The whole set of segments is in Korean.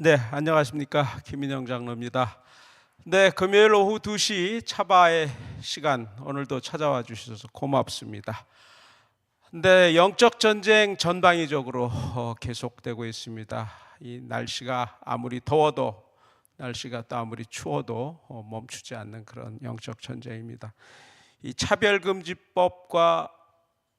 네, 안녕하십니까. 김인영 장로입니다. 네, 금요일 오후 2시 차바의 시간 오늘도 찾아와 주셔서 고맙습니다. 네, 영적 전쟁 전방위적으로 계속되고 있습니다. 이 날씨가 아무리 더워도 날씨가 또 아무리 추워도 멈추지 않는 그런 영적 전쟁입니다. 이 차별금지법과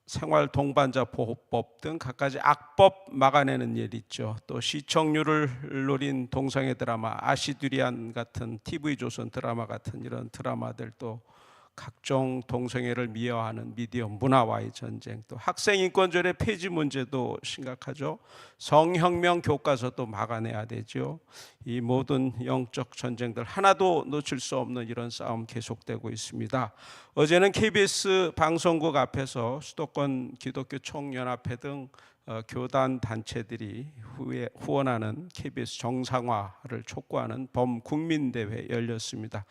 생활 동반자 보호법 등 갖가지 악법 막아내는 일 있죠. 또 시청률을 노린 동성애 드라마 아시드리안 같은 TV조선 드라마 같은 이런 드라마들도 각종 동성애를 미화하는 미디어 문화와의 전쟁, 또 학생 인권조례 폐지 문제도 심각하죠. 성혁명 교과서도 막아내야 되죠. 이 모든 영적 전쟁들 하나도 놓칠 수 없는 이런 싸움 계속되고 있습니다. 어제는 KBS 방송국 앞에서 수도권 기독교 총연합회 등 교단 단체들이 후원하는 KBS 정상화를 촉구하는 범국민대회 열렸습니다.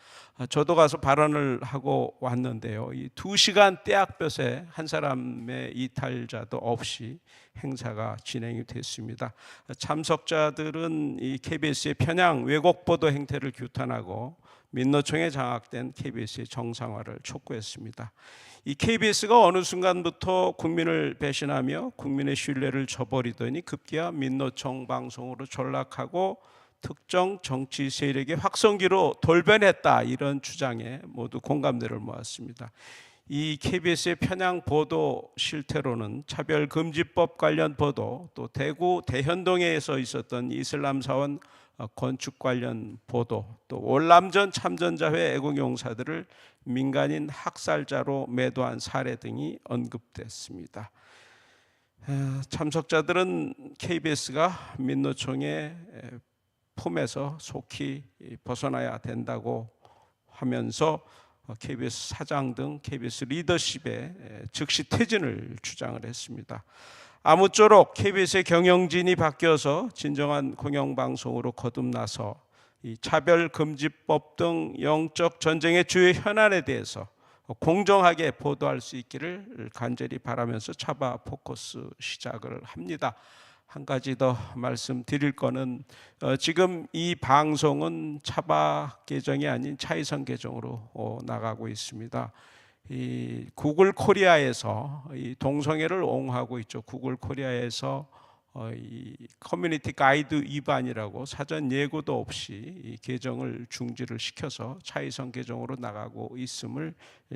저도 가서 발언을 하고 왔는데요. 이 2시간 떼약볕에 한 사람의 이탈자도 없이 행사가 진행이 됐습니다. 참석자들은 이 KBS의 편향 왜곡 보도 행태를 규탄하고 민노총에 장악된 KBS의 정상화를 촉구했습니다. 이 KBS가 어느 순간부터 국민을 배신하며 국민의 신뢰를 저버리더니 급기야 민노총 방송으로 전락하고 특정 정치 세력의 확성기로 돌변했다, 이런 주장에 모두 공감대를 모았습니다. 이 KBS의 편향 보도 실태로는 차별금지법 관련 보도, 또 대구 대현동에서 있었던 이슬람 사원 건축 관련 보도, 또 월남전 참전자회 애국용사들을 민간인 학살자로 매도한 사례 등이 언급됐습니다. 참석자들은 KBS가 민노총의 품에서 속히 벗어나야 된다고 하면서 KBS 사장 등 KBS 리더십의 즉시 퇴진을 주장을 했습니다. 아무쪼록 KBS의 경영진이 바뀌어서 진정한 공영방송으로 거듭나서 이 차별금지법 등 영적 전쟁의 주요 현안에 대해서 공정하게 보도할 수 있기를 간절히 바라면서 차바 포커스 시작을 합니다. 한 가지 더 말씀드릴 거는 지금 이 방송은 차바 계정이 아닌 차이성 계정으로 나가고 있습니다. 이 구글 코리아에서 이 동성애를 옹호하고 있죠. 구글 코리아에서 이 커뮤니티 가이드 위반이라고 사전 예고도 없이 이 계정을 중지를 시켜서 차이성 계정으로 나가고 있음을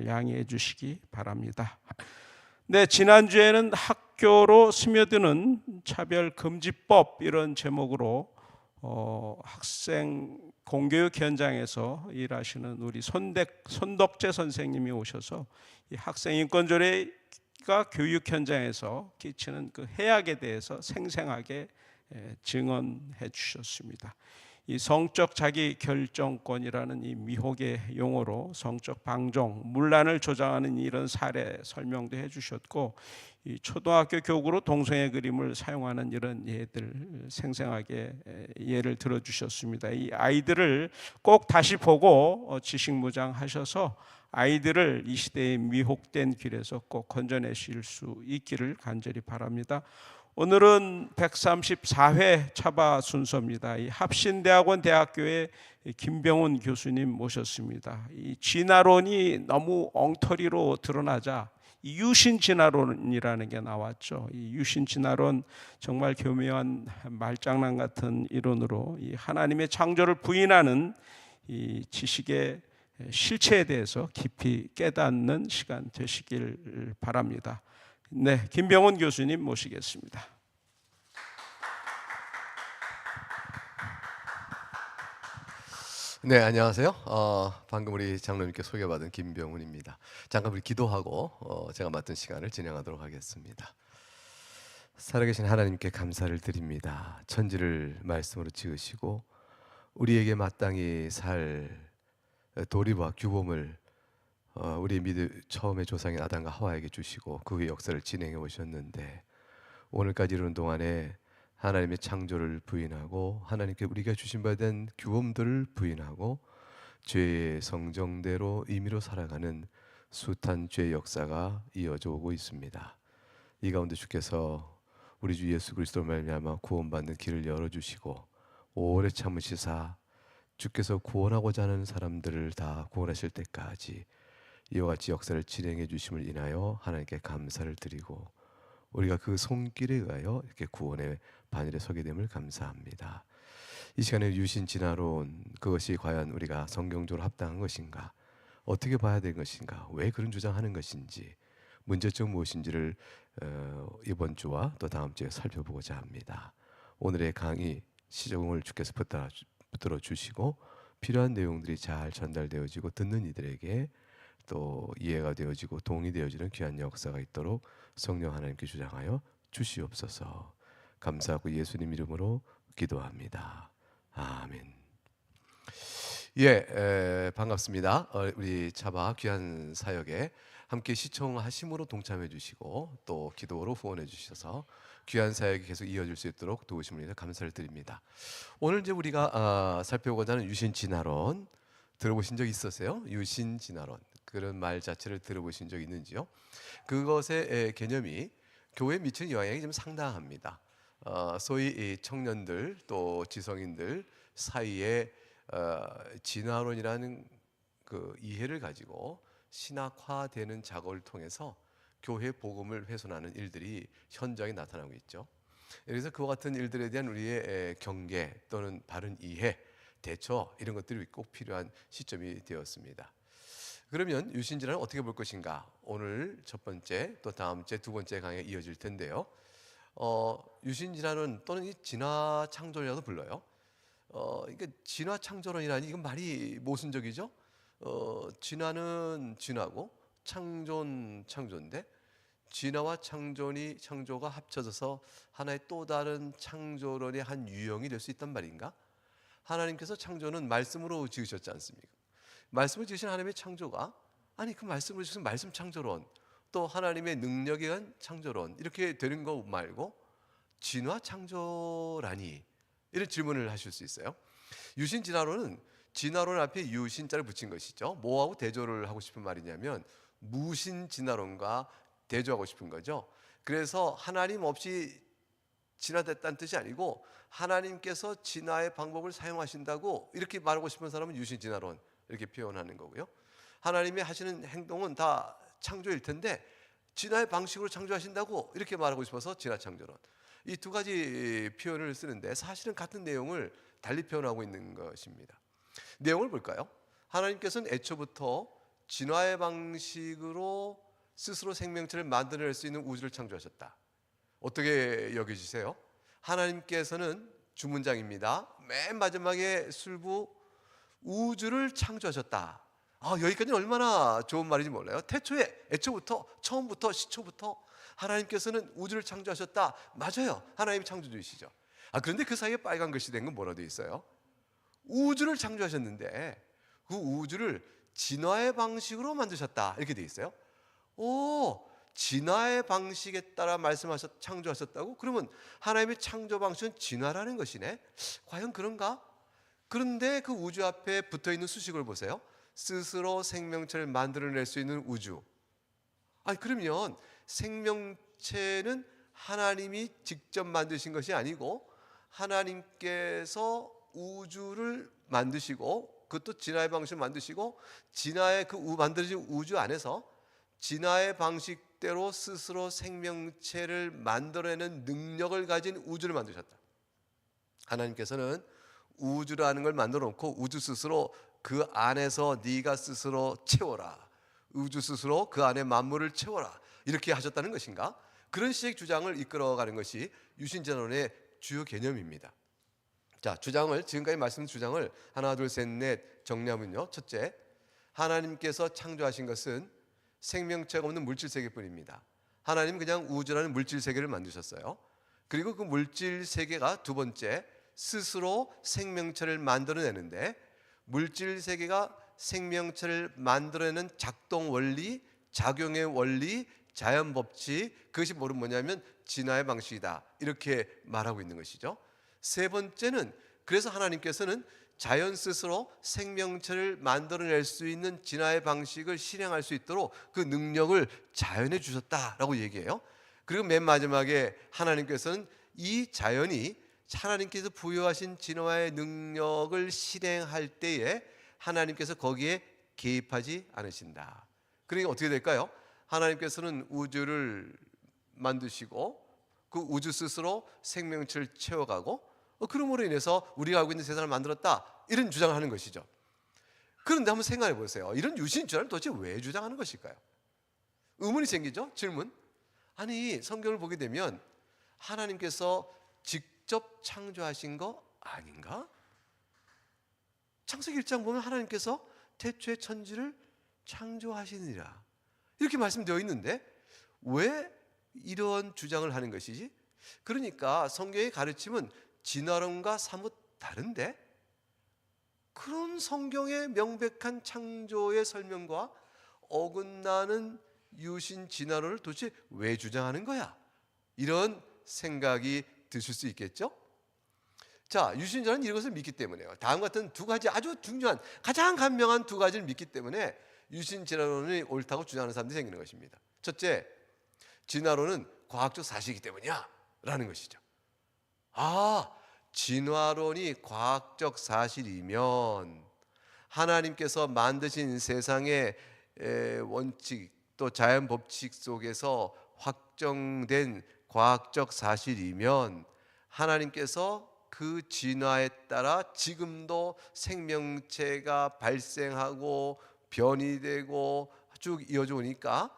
양해해 주시기 바랍니다. 네, 지난주에는 학교로 스며드는 차별금지법, 이런 제목으로 학생 공교육 현장에서 일하시는 우리 손덕재 선생님이 오셔서 이 학생 인권조례가 교육 현장에서 끼치는 그 해악에 대해서 생생하게 증언해 주셨습니다. 이 성적 자기 결정권이라는 이 미혹의 용어로 성적 방종, 문란을 조장하는 이런 사례 설명도 해주셨고, 이 초등학교 교구로 동성애 그림을 사용하는 이런 예들 생생하게 예를 들어주셨습니다. 이 아이들을 꼭 다시 보고 지식무장하셔서 아이들을 이 시대의 미혹된 길에서 꼭 건져내실 수 있기를 간절히 바랍니다. 오늘은 134회 차바 순서입니다. 이 합신대학원 대학교의 김병훈 교수님 모셨습니다. 이 진화론이 너무 엉터리로 드러나자 이 유신진화론이라는 게 나왔죠. 이 유신진화론 정말 교묘한 말장난 같은 이론으로 이 하나님의 창조를 부인하는 이 지식의 실체에 대해서 깊이 깨닫는 시간 되시길 바랍니다. 네, 김병훈 교수님 모시겠습니다. 네, 안녕하세요. 방금 우리 장로님께 소개받은 김병훈입니다. 잠깐 우리 기도하고 제가 맡은 시간을 진행하도록 하겠습니다. 살아계신 하나님께 감사를 드립니다. 천지를 말씀으로 지으시고 우리에게 마땅히 살 도리와 규범을 우리 처음에 조상인 아담과 하와에게 주시고 그 후에 역사를 진행해 오셨는데, 오늘까지 이르는 동안에 하나님의 창조를 부인하고 하나님께 우리가 주신 바에 대한 규범들을 부인하고 죄의 성정대로 임의로 살아가는 숱한 죄의 역사가 이어져 오고 있습니다. 이 가운데 주께서 우리 주 예수 그리스도로 말미암아 구원받는 길을 열어주시고 오래 참으시사 주께서 구원하고자 하는 사람들을 다 구원하실 때까지 이와 같이 역사를 진행해 주심을 인하여 하나님께 감사를 드리고 우리가 그 손길에 의하여 이렇게 구원의 반열에 서게 됨을 감사합니다. 이 시간에 유신 진화론, 그것이 과연 우리가 성경적으로 합당한 것인가, 어떻게 봐야 되는 것인가, 왜 그런 주장하는 것인지, 문제점 무엇인지를 이번 주와 또 다음 주에 살펴보고자 합니다. 오늘의 강의 시종을 주께서 붙들어 주시고 필요한 내용들이 잘 전달되어지고 듣는 이들에게 또 이해가 되어지고 동의되어지는 귀한 역사가 있도록 성령 하나님께 주장하여 주시옵소서. 감사하고 예수님 이름으로 기도합니다. 아멘. 반갑습니다. 우리 차바 귀한 사역에 함께 시청하심으로 동참해 주시고 또 기도로 후원해 주셔서 귀한 사역이 계속 이어질 수 있도록 도우심을 위해서 감사를 드립니다. 오늘 이제 우리가 살펴보고자 하는 유신진화론 들어보신 적 있으세요? 유신진화론, 그런 말 자체를 들어보신 적 있는지요? 그것의 개념이 교회에 미치는 영향이 좀 상당합니다. 소위 이 청년들 또 지성인들 사이에 진화론이라는 그 이해를 가지고 신학화되는 작업을 통해서 교회 복음을 훼손하는 일들이 현장에 나타나고 있죠. 그래서 그와 같은 일들에 대한 우리의 경계 또는 바른 이해, 대처 이런 것들이 꼭 필요한 시점이 되었습니다. 그러면 유신진화는 어떻게 볼 것인가? 오늘 첫 번째 또 다음 주에 두 번째 강의에 이어질 텐데요. 유신진화론 또는 이 진화창조론이라도 불러요. 이게 진화창조론이라니 이건 말이 모순적이죠. 진화는 진화고 창조는 창조인데 진화와 창조가 합쳐져서 하나의 또 다른 창조론의 한 유형이 될 수 있단 말인가? 하나님께서 창조는 말씀으로 지으셨지 않습니까? 말씀을 지으신 하나님의 창조가 아니 그 말씀을 지으신 말씀 창조론 또 하나님의 능력에 의한 창조론 이렇게 되는 거 말고 진화 창조라니 이런 질문을 하실 수 있어요. 유신 진화론은 진화론 앞에 유신자를 붙인 것이죠. 뭐하고 대조를 하고 싶은 말이냐면 무신 진화론과 대조하고 싶은 거죠. 그래서 하나님 없이 진화됐다는 뜻이 아니고 하나님께서 진화의 방법을 사용하신다고 이렇게 말하고 싶은 사람은 유신 진화론 이렇게 표현하는 거고요. 하나님이 하시는 행동은 다 창조일 텐데 진화의 방식으로 창조하신다고 이렇게 말하고 싶어서 진화 창조론. 이 두 가지 표현을 쓰는데 사실은 같은 내용을 달리 표현하고 있는 것입니다. 내용을 볼까요? 하나님께서는 애초부터 진화의 방식으로 스스로 생명체를 만들어낼 수 있는 우주를 창조하셨다. 어떻게 여겨지세요? 하나님께서는 주문장입니다. 맨 마지막에 술부 우주를 창조하셨다. 여기까지는 얼마나 좋은 말인지 몰라요. 애초부터 처음부터 시초부터 하나님께서는 우주를 창조하셨다. 맞아요. 하나님이 창조주이시죠. 그런데 그 사이에 빨간 글씨 된 건 뭐라고 되어 있어요? 우주를 창조하셨는데 그 우주를 진화의 방식으로 만드셨다. 이렇게 되어 있어요. 진화의 방식에 따라 창조하셨다고? 그러면 하나님의 창조 방식은 진화라는 것이네. 과연 그런가? 그런데 그 우주 앞에 붙어있는 수식을 보세요. 스스로 생명체를 만들어낼 수 있는 우주. 그러면 생명체는 하나님이 직접 만드신 것이 아니고 하나님께서 우주를 만드시고 그것도 진화의 방식을 만드시고 진화의 그 만들어진 우주 안에서 진화의 방식대로 스스로 생명체를 만들어내는 능력을 가진 우주를 만드셨다. 하나님께서는 우주라는 걸 만들어 놓고 우주 스스로 그 안에서 네가 스스로 채워라. 우주 스스로 그 안에 만물을 채워라. 이렇게 하셨다는 것인가? 그런 식의 주장을 이끌어가는 것이 유신진화론의 주요 개념입니다. 자, 지금까지 말씀드린 주장을 하나, 둘, 셋, 넷 정리하면요. 첫째, 하나님께서 창조하신 것은 생명체가 없는 물질 세계뿐입니다. 하나님은 그냥 우주라는 물질 세계를 만드셨어요. 그리고 그 물질 세계가 두 번째, 스스로 생명체를 만들어내는데 물질 세계가 생명체를 만들어내는 작동 원리, 작용의 원리, 자연 법칙, 그것이 뭐냐면 진화의 방식이다. 이렇게 말하고 있는 것이죠. 세 번째는 그래서 하나님께서는 자연 스스로 생명체를 만들어낼 수 있는 진화의 방식을 실행할 수 있도록 그 능력을 자연에 주셨다라고 얘기해요. 그리고 맨 마지막에 하나님께서는 이 자연이 하나님께서 부여하신 진화의 능력을 실행할 때에 하나님께서 거기에 개입하지 않으신다. 그러니까 어떻게 될까요? 하나님께서는 우주를 만드시고 그 우주 스스로 생명체를 채워가고 그러므로 인해서 우리가 알고 있는 세상을 만들었다, 이런 주장을 하는 것이죠. 그런데 한번 생각해 보세요. 이런 유신 주장을 도대체 왜 주장하는 것일까요? 의문이 생기죠. 질문. 아니, 성경을 보게 되면 하나님께서 직접 창조하신 거 아닌가? 창세기 1장 보면 하나님께서 태초에 천지를 창조하시니라 이렇게 말씀되어 있는데 왜 이런 주장을 하는 것이지? 그러니까 성경의 가르침은 진화론과 사뭇 다른데 그런 성경의 명백한 창조의 설명과 어긋나는 유신 진화론을 도대체 왜 주장하는 거야? 이런 생각이 드실 수 있겠죠? 자, 유신자는 이것을 믿기 때문에요. 다음 같은 두 가지 아주 중요한, 가장 간명한 두 가지를 믿기 때문에 유신 진화론이 옳다고 주장하는 사람들이 생기는 것입니다. 첫째, 진화론은 과학적 사실이기 때문이야 라는 것이죠. 아, 진화론이 과학적 사실이면 하나님께서 만드신 세상의 원칙 또 자연 법칙 속에서 확정된 과학적 사실이면 하나님께서 그 진화에 따라 지금도 생명체가 발생하고 변이 되고 쭉 이어져 오니까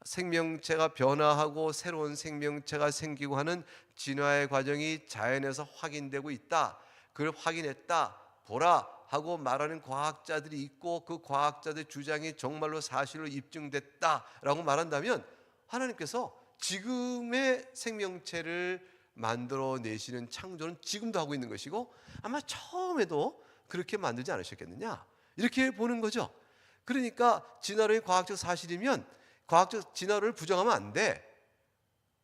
생명체가 변화하고 새로운 생명체가 생기고 하는 진화의 과정이 자연에서 확인되고 있다. 그걸 확인했다. 보라 하고 말하는 과학자들이 있고 그 과학자들의 주장이 정말로 사실로 입증됐다라고 말한다면 하나님께서 지금의 생명체를 만들어내시는 창조는 지금도 하고 있는 것이고 아마 처음에도 그렇게 만들지 않으셨겠느냐 이렇게 보는 거죠. 그러니까 진화론이 과학적 사실이면 과학적 진화론을 부정하면 안 돼.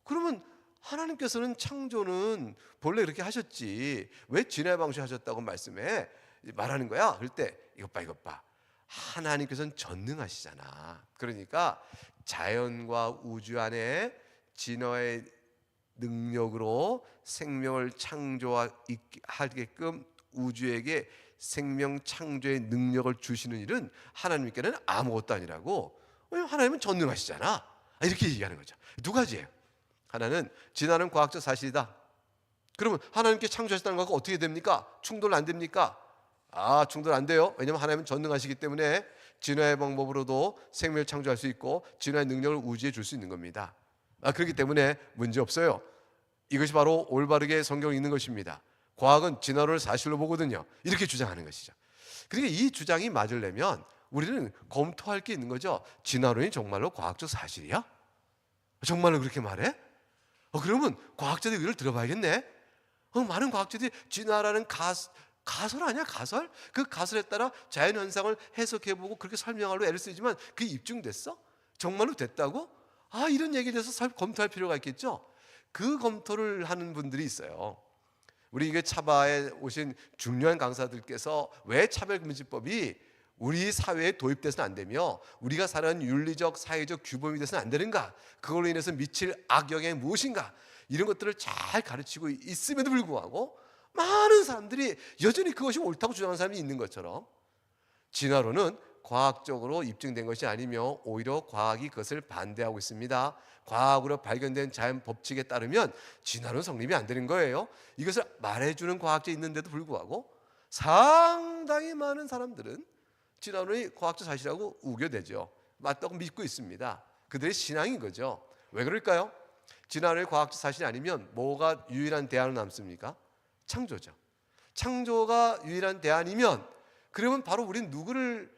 그러면 하나님께서는 창조는 본래 그렇게 하셨지 왜 진화의 방식 하셨다고 말씀해 말하는 거야. 그럴 때 이것 봐 하나님께서는 전능하시잖아. 그러니까 자연과 우주 안에 진화의 능력으로 생명을 창조하게끔 우주에게 생명 창조의 능력을 주시는 일은 하나님께는 아무것도 아니라고. 왜냐하면 하나님은 전능하시잖아. 이렇게 얘기하는 거죠. 두 가지예요. 하나는 진화는 과학적 사실이다. 그러면 하나님께 창조하셨다는 것과 어떻게 됩니까? 충돌 안 됩니까? 충돌 안 돼요. 왜냐하면 하나님은 전능하시기 때문에 진화의 방법으로도 생명을 창조할 수 있고 진화의 능력을 우주에 줄 수 있는 겁니다. 그렇기 때문에 문제 없어요. 이것이 바로 올바르게 성경을 읽는 것입니다. 과학은 진화론을 사실로 보거든요. 이렇게 주장하는 것이죠. 그러니까 이 주장이 맞으려면 우리는 검토할 게 있는 거죠. 진화론이 정말로 과학적 사실이야? 정말로 그렇게 말해? 그러면 과학자들 의견을 들어봐야겠네. 많은 과학자들이 진화라는 가설 아니야? 가설? 그 가설에 따라 자연현상을 해석해보고 그렇게 설명하려고 애를 쓰지만 그게 입증됐어? 정말로 됐다고? 이런 얘기에 대해서 검토할 필요가 있겠죠? 그 검토를 하는 분들이 있어요. 우리 이게 차바에 오신 중요한 강사들께서 왜 차별금지법이 우리 사회에 도입돼서는 안 되며 우리가 사는 윤리적 사회적 규범이 돼서는 안 되는가, 그걸로 인해서 미칠 악영향이 무엇인가, 이런 것들을 잘 가르치고 있음에도 불구하고 많은 사람들이 여전히 그것이 옳다고 주장하는 사람이 있는 것처럼 진화론은 과학적으로 입증된 것이 아니며 오히려 과학이 그것을 반대하고 있습니다. 과학으로 발견된 자연 법칙에 따르면 진화론 성립이 안 되는 거예요. 이것을 말해주는 과학자가 있는데도 불구하고 상당히 많은 사람들은 진화론이 과학적 사실이라고 우겨대죠. 맞다고 믿고 있습니다. 그들의 신앙인 거죠. 왜 그럴까요? 진화론이 과학적 사실이 아니면 뭐가 유일한 대안으로 남습니까? 창조죠. 창조가 유일한 대안이면 그러면 바로 우리는 누구를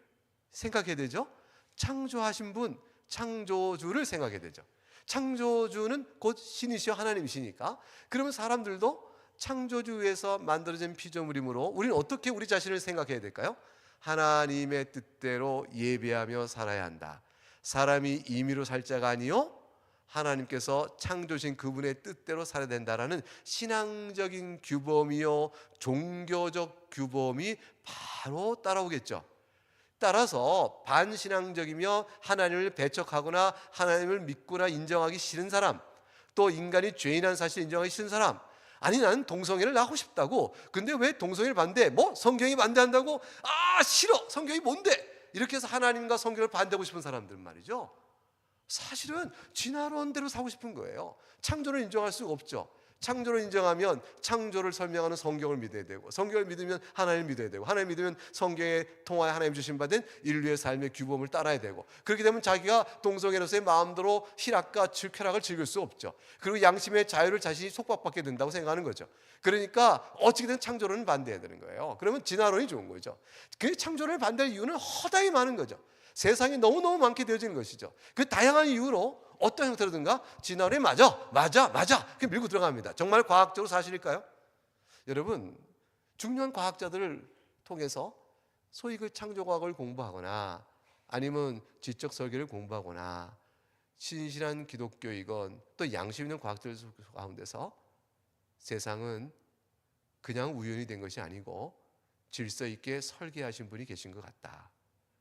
생각해야 되죠? 창조하신 분, 창조주를 생각해야 되죠. 창조주는 곧 신이시여 하나님이시니까 그러면 사람들도 창조주에서 만들어진 피조물이므로 우리는 어떻게 우리 자신을 생각해야 될까요? 하나님의 뜻대로 예배하며 살아야 한다. 사람이 임의로 살 자가 아니요 하나님께서 창조신 그분의 뜻대로 살아야 된다라는 신앙적인 규범이요 종교적 규범이 바로 따라오겠죠. 따라서 반신앙적이며 하나님을 배척하거나 하나님을 믿거나 인정하기 싫은 사람, 또 인간이 죄인한 사실을 인정하기 싫은 사람, 아니 나는 동성애를 하고 싶다고. 근데 왜 동성애를 반대해? 뭐 성경이 반대한다고? 아 싫어. 성경이 뭔데? 이렇게 해서 하나님과 성경을 반대하고 싶은 사람들 말이죠. 사실은 진화론대로 사고 싶은 거예요. 창조를 인정할 수가 없죠. 창조를 인정하면 창조를 설명하는 성경을 믿어야 되고, 성경을 믿으면 하나님을 믿어야 되고, 하나님 믿으면 성경에 통하여 하나님 주신 바된 인류의 삶의 규범을 따라야 되고, 그렇게 되면 자기가 동성애로서의 마음대로 희락과 쾌락을 즐길 수 없죠. 그리고 양심의 자유를 자신이 속박받게 된다고 생각하는 거죠. 그러니까 어떻게든 창조론을 반대해야 되는 거예요. 그러면 진화론이 좋은 거죠. 그 창조론을 반대할 이유는 허다히 많은 거죠. 세상에 너무너무 많게 되어지는 것이죠. 그 다양한 이유로 어떤 형태로든가 진화론이 맞아 그렇게 밀고 들어갑니다. 정말 과학적으로 사실일까요? 여러분, 중요한 과학자들을 통해서 소위 그 창조과학을 공부하거나 아니면 지적 설계를 공부하거나 신실한 기독교이건 또 양심 있는 과학들 가운데서 세상은 그냥 우연히 된 것이 아니고 질서 있게 설계하신 분이 계신 것 같다.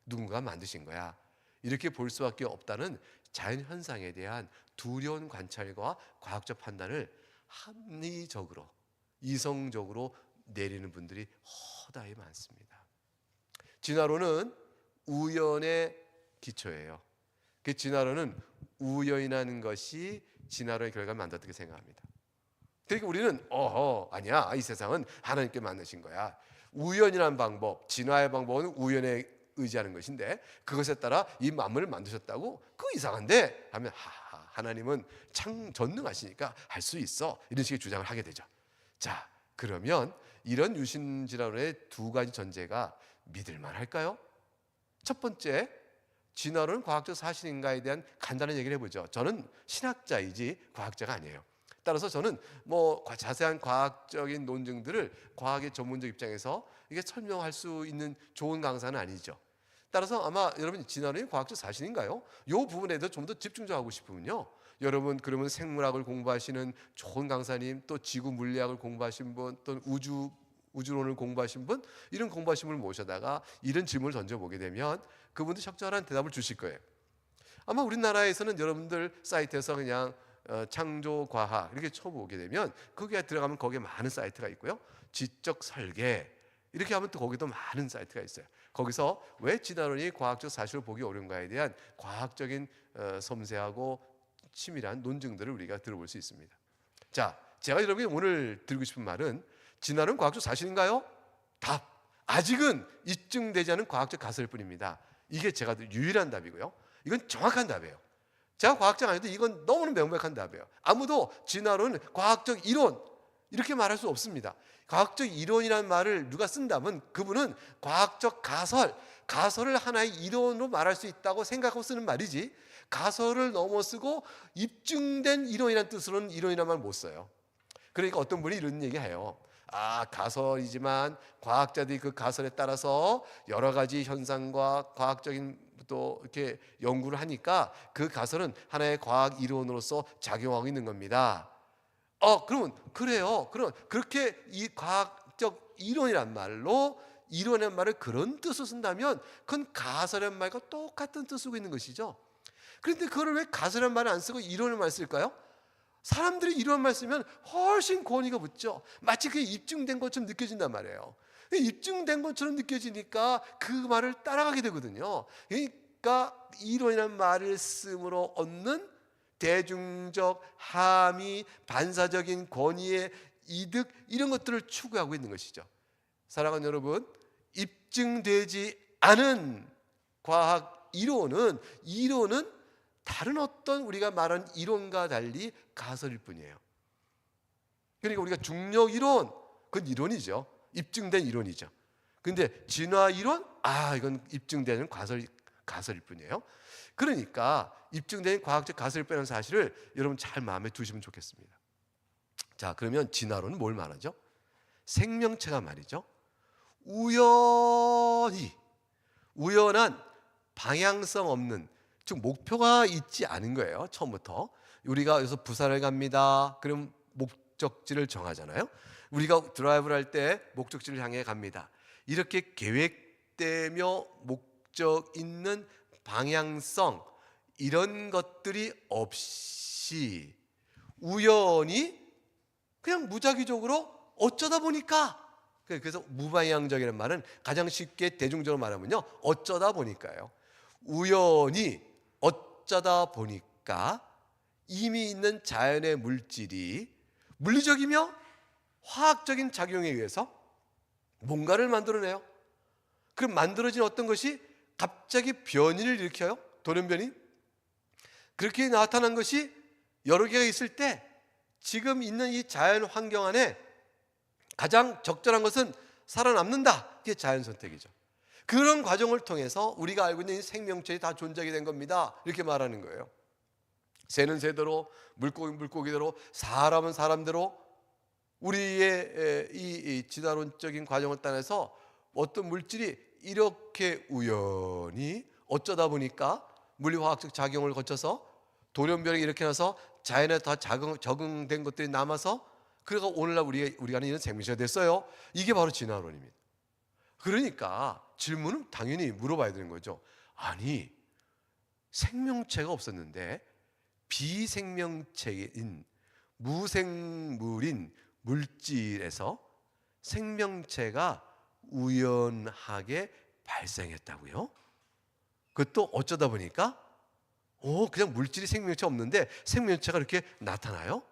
누군가 만드신 거야. 이렇게 볼 수밖에 없다는 자연 현상에 대한 두려운 관찰과 과학적 판단을 합리적으로, 이성적으로 내리는 분들이 허다히 많습니다. 진화론은 우연의 기초예요. 그 진화론은 우연이라는 것이 진화론의 결과를 만들었다고 생각합니다. 그러니까 우리는 아니야, 이 세상은 하나님께 만드신 거야. 우연이라는 방법, 진화의 방법은 우연에 의지하는 것인데 그것에 따라 이 만물을 만드셨다고? 그거 이상한데? 하면 하나님은 전능하시니까 할 수 있어, 이런 식의 주장을 하게 되죠. 자, 그러면 이런 유신진화론의 두 가지 전제가 믿을만 할까요? 첫 번째, 진화론은 과학적 사실인가에 대한 간단한 얘기를 해보죠. 저는 신학자이지 과학자가 아니에요. 따라서 저는 뭐 자세한 과학적인 논증들을 과학의 전문적 입장에서 이게 설명할 수 있는 좋은 강사는 아니죠. 따라서 아마 여러분 진화론이 과학적 사실인가요? 이 부분에 대해서 좀 더 집중적으로 하고 싶으면요, 여러분 그러면 생물학을 공부하시는 좋은 강사님, 또 지구 물리학을 공부하신 분, 또 우주론을 공부하신 분, 이런 공부하신 분을 모셔다가 이런 질문을 던져보게 되면 그분들 적절한 대답을 주실 거예요. 아마 우리나라에서는 여러분들 사이트에서 그냥 창조과학 이렇게 쳐보게 되면 거기에 들어가면 거기에 많은 사이트가 있고요. 지적 설계 이렇게 하면 또 거기도 많은 사이트가 있어요. 거기서 왜 진화론이 과학적 사실을 보기 어려운가에 대한 과학적인 섬세하고 치밀한 논증들을 우리가 들어볼 수 있습니다. 자, 제가 여러분이 오늘 드리고 싶은 말은 진화론 과학적 사실인가요? 답. 아직은 입증되지 않은 과학적 가설일 뿐입니다. 이게 제가 유일한 답이고요. 이건 정확한 답이에요. 제가 과학자가 아니도 이건 너무나 명백한 답이에요. 아무도 진화론은 과학적 이론 이렇게 말할 수 없습니다. 과학적 이론이라는 말을 누가 쓴다면 그분은 과학적 가설을 하나의 이론으로 말할 수 있다고 생각하고 쓰는 말이지, 가설을 넘어서고 입증된 이론이라는 뜻으로는 이론이라는 말 못 써요. 그러니까 어떤 분이 이런 얘기해요. 가설이지만 과학자들이 그 가설에 따라서 여러 가지 현상과 과학적인 또 이렇게 연구를 하니까 그 가설은 하나의 과학 이론으로서 작용하고 있는 겁니다. 그러면 그래요. 그럼 그렇게 이 과학적 이론이란 말로 이론이란 말을 그런 뜻으로 쓴다면 그건 가설이란 말과 똑같은 뜻을 쓰고 있는 것이죠. 그런데 그거를 왜 가설이란 말을 안 쓰고 이론을 말 쓸까요? 사람들이 이런 말 쓰면 훨씬 권위가 붙죠. 마치 그게 입증된 것처럼 느껴진단 말이에요. 입증된 것처럼 느껴지니까 그 말을 따라가게 되거든요. 그러니까 이론이라는 말을 쓰므로 얻는 대중적 함의, 반사적인 권위의 이득, 이런 것들을 추구하고 있는 것이죠. 사랑하는 여러분, 입증되지 않은 과학 이론은 다른 어떤 우리가 말하는 이론과 달리 가설일 뿐이에요. 그러니까 우리가 중력 이론, 그건 이론이죠. 입증된 이론이죠. 근데 진화 이론, 이건 입증되는 가설일 뿐이에요. 그러니까 입증된 과학적 가설을 빼는 사실을 여러분 잘 마음에 두시면 좋겠습니다. 자, 그러면 진화론은 뭘 말하죠? 생명체가 말이죠. 우연한 방향성 없는, 즉 목표가 있지 않은 거예요. 처음부터 우리가 여기서 부산을 갑니다. 그럼 목적지를 정하잖아요. 우리가 드라이브를 할 때 목적지를 향해 갑니다. 이렇게 계획되며 목적 있는 방향성, 이런 것들이 없이 우연히 그냥 무작위적으로 어쩌다 보니까. 그래서 무방향적이라는 말은 가장 쉽게 대중적으로 말하면요, 어쩌다 보니까요. 우연히 어쩌다 보니까 이미 있는 자연의 물질이 물리적이며 화학적인 작용에 의해서 뭔가를 만들어내요. 그럼 만들어진 어떤 것이 갑자기 변이를 일으켜요. 돌연변이. 그렇게 나타난 것이 여러 개가 있을 때 지금 있는 이 자연 환경 안에 가장 적절한 것은 살아남는다. 이게 자연 선택이죠. 그런 과정을 통해서 우리가 알고 있는 이 생명체들이 다 존재하게 된 겁니다. 이렇게 말하는 거예요. 새는 새대로, 물고기는 물고기대로, 사람은 사람대로 우리의 이 진화론적인 과정을 따라서 어떤 물질이 이렇게 우연히 어쩌다 보니까 물리화학적 작용을 거쳐서 돌연변이 이렇게 나서 자연에 다 적응된 것들이 남아서 그래서 오늘날 우리가 아는 이런 생명체가 됐어요. 이게 바로 진화론입니다. 그러니까 질문은 당연히 물어봐야 되는 거죠. 아니, 생명체가 없었는데 비생명체인 무생물인 물질에서 생명체가 우연하게 발생했다고요? 그것도 어쩌다 보니까? 그냥 물질이 생명체 없는데 생명체가 이렇게 나타나요?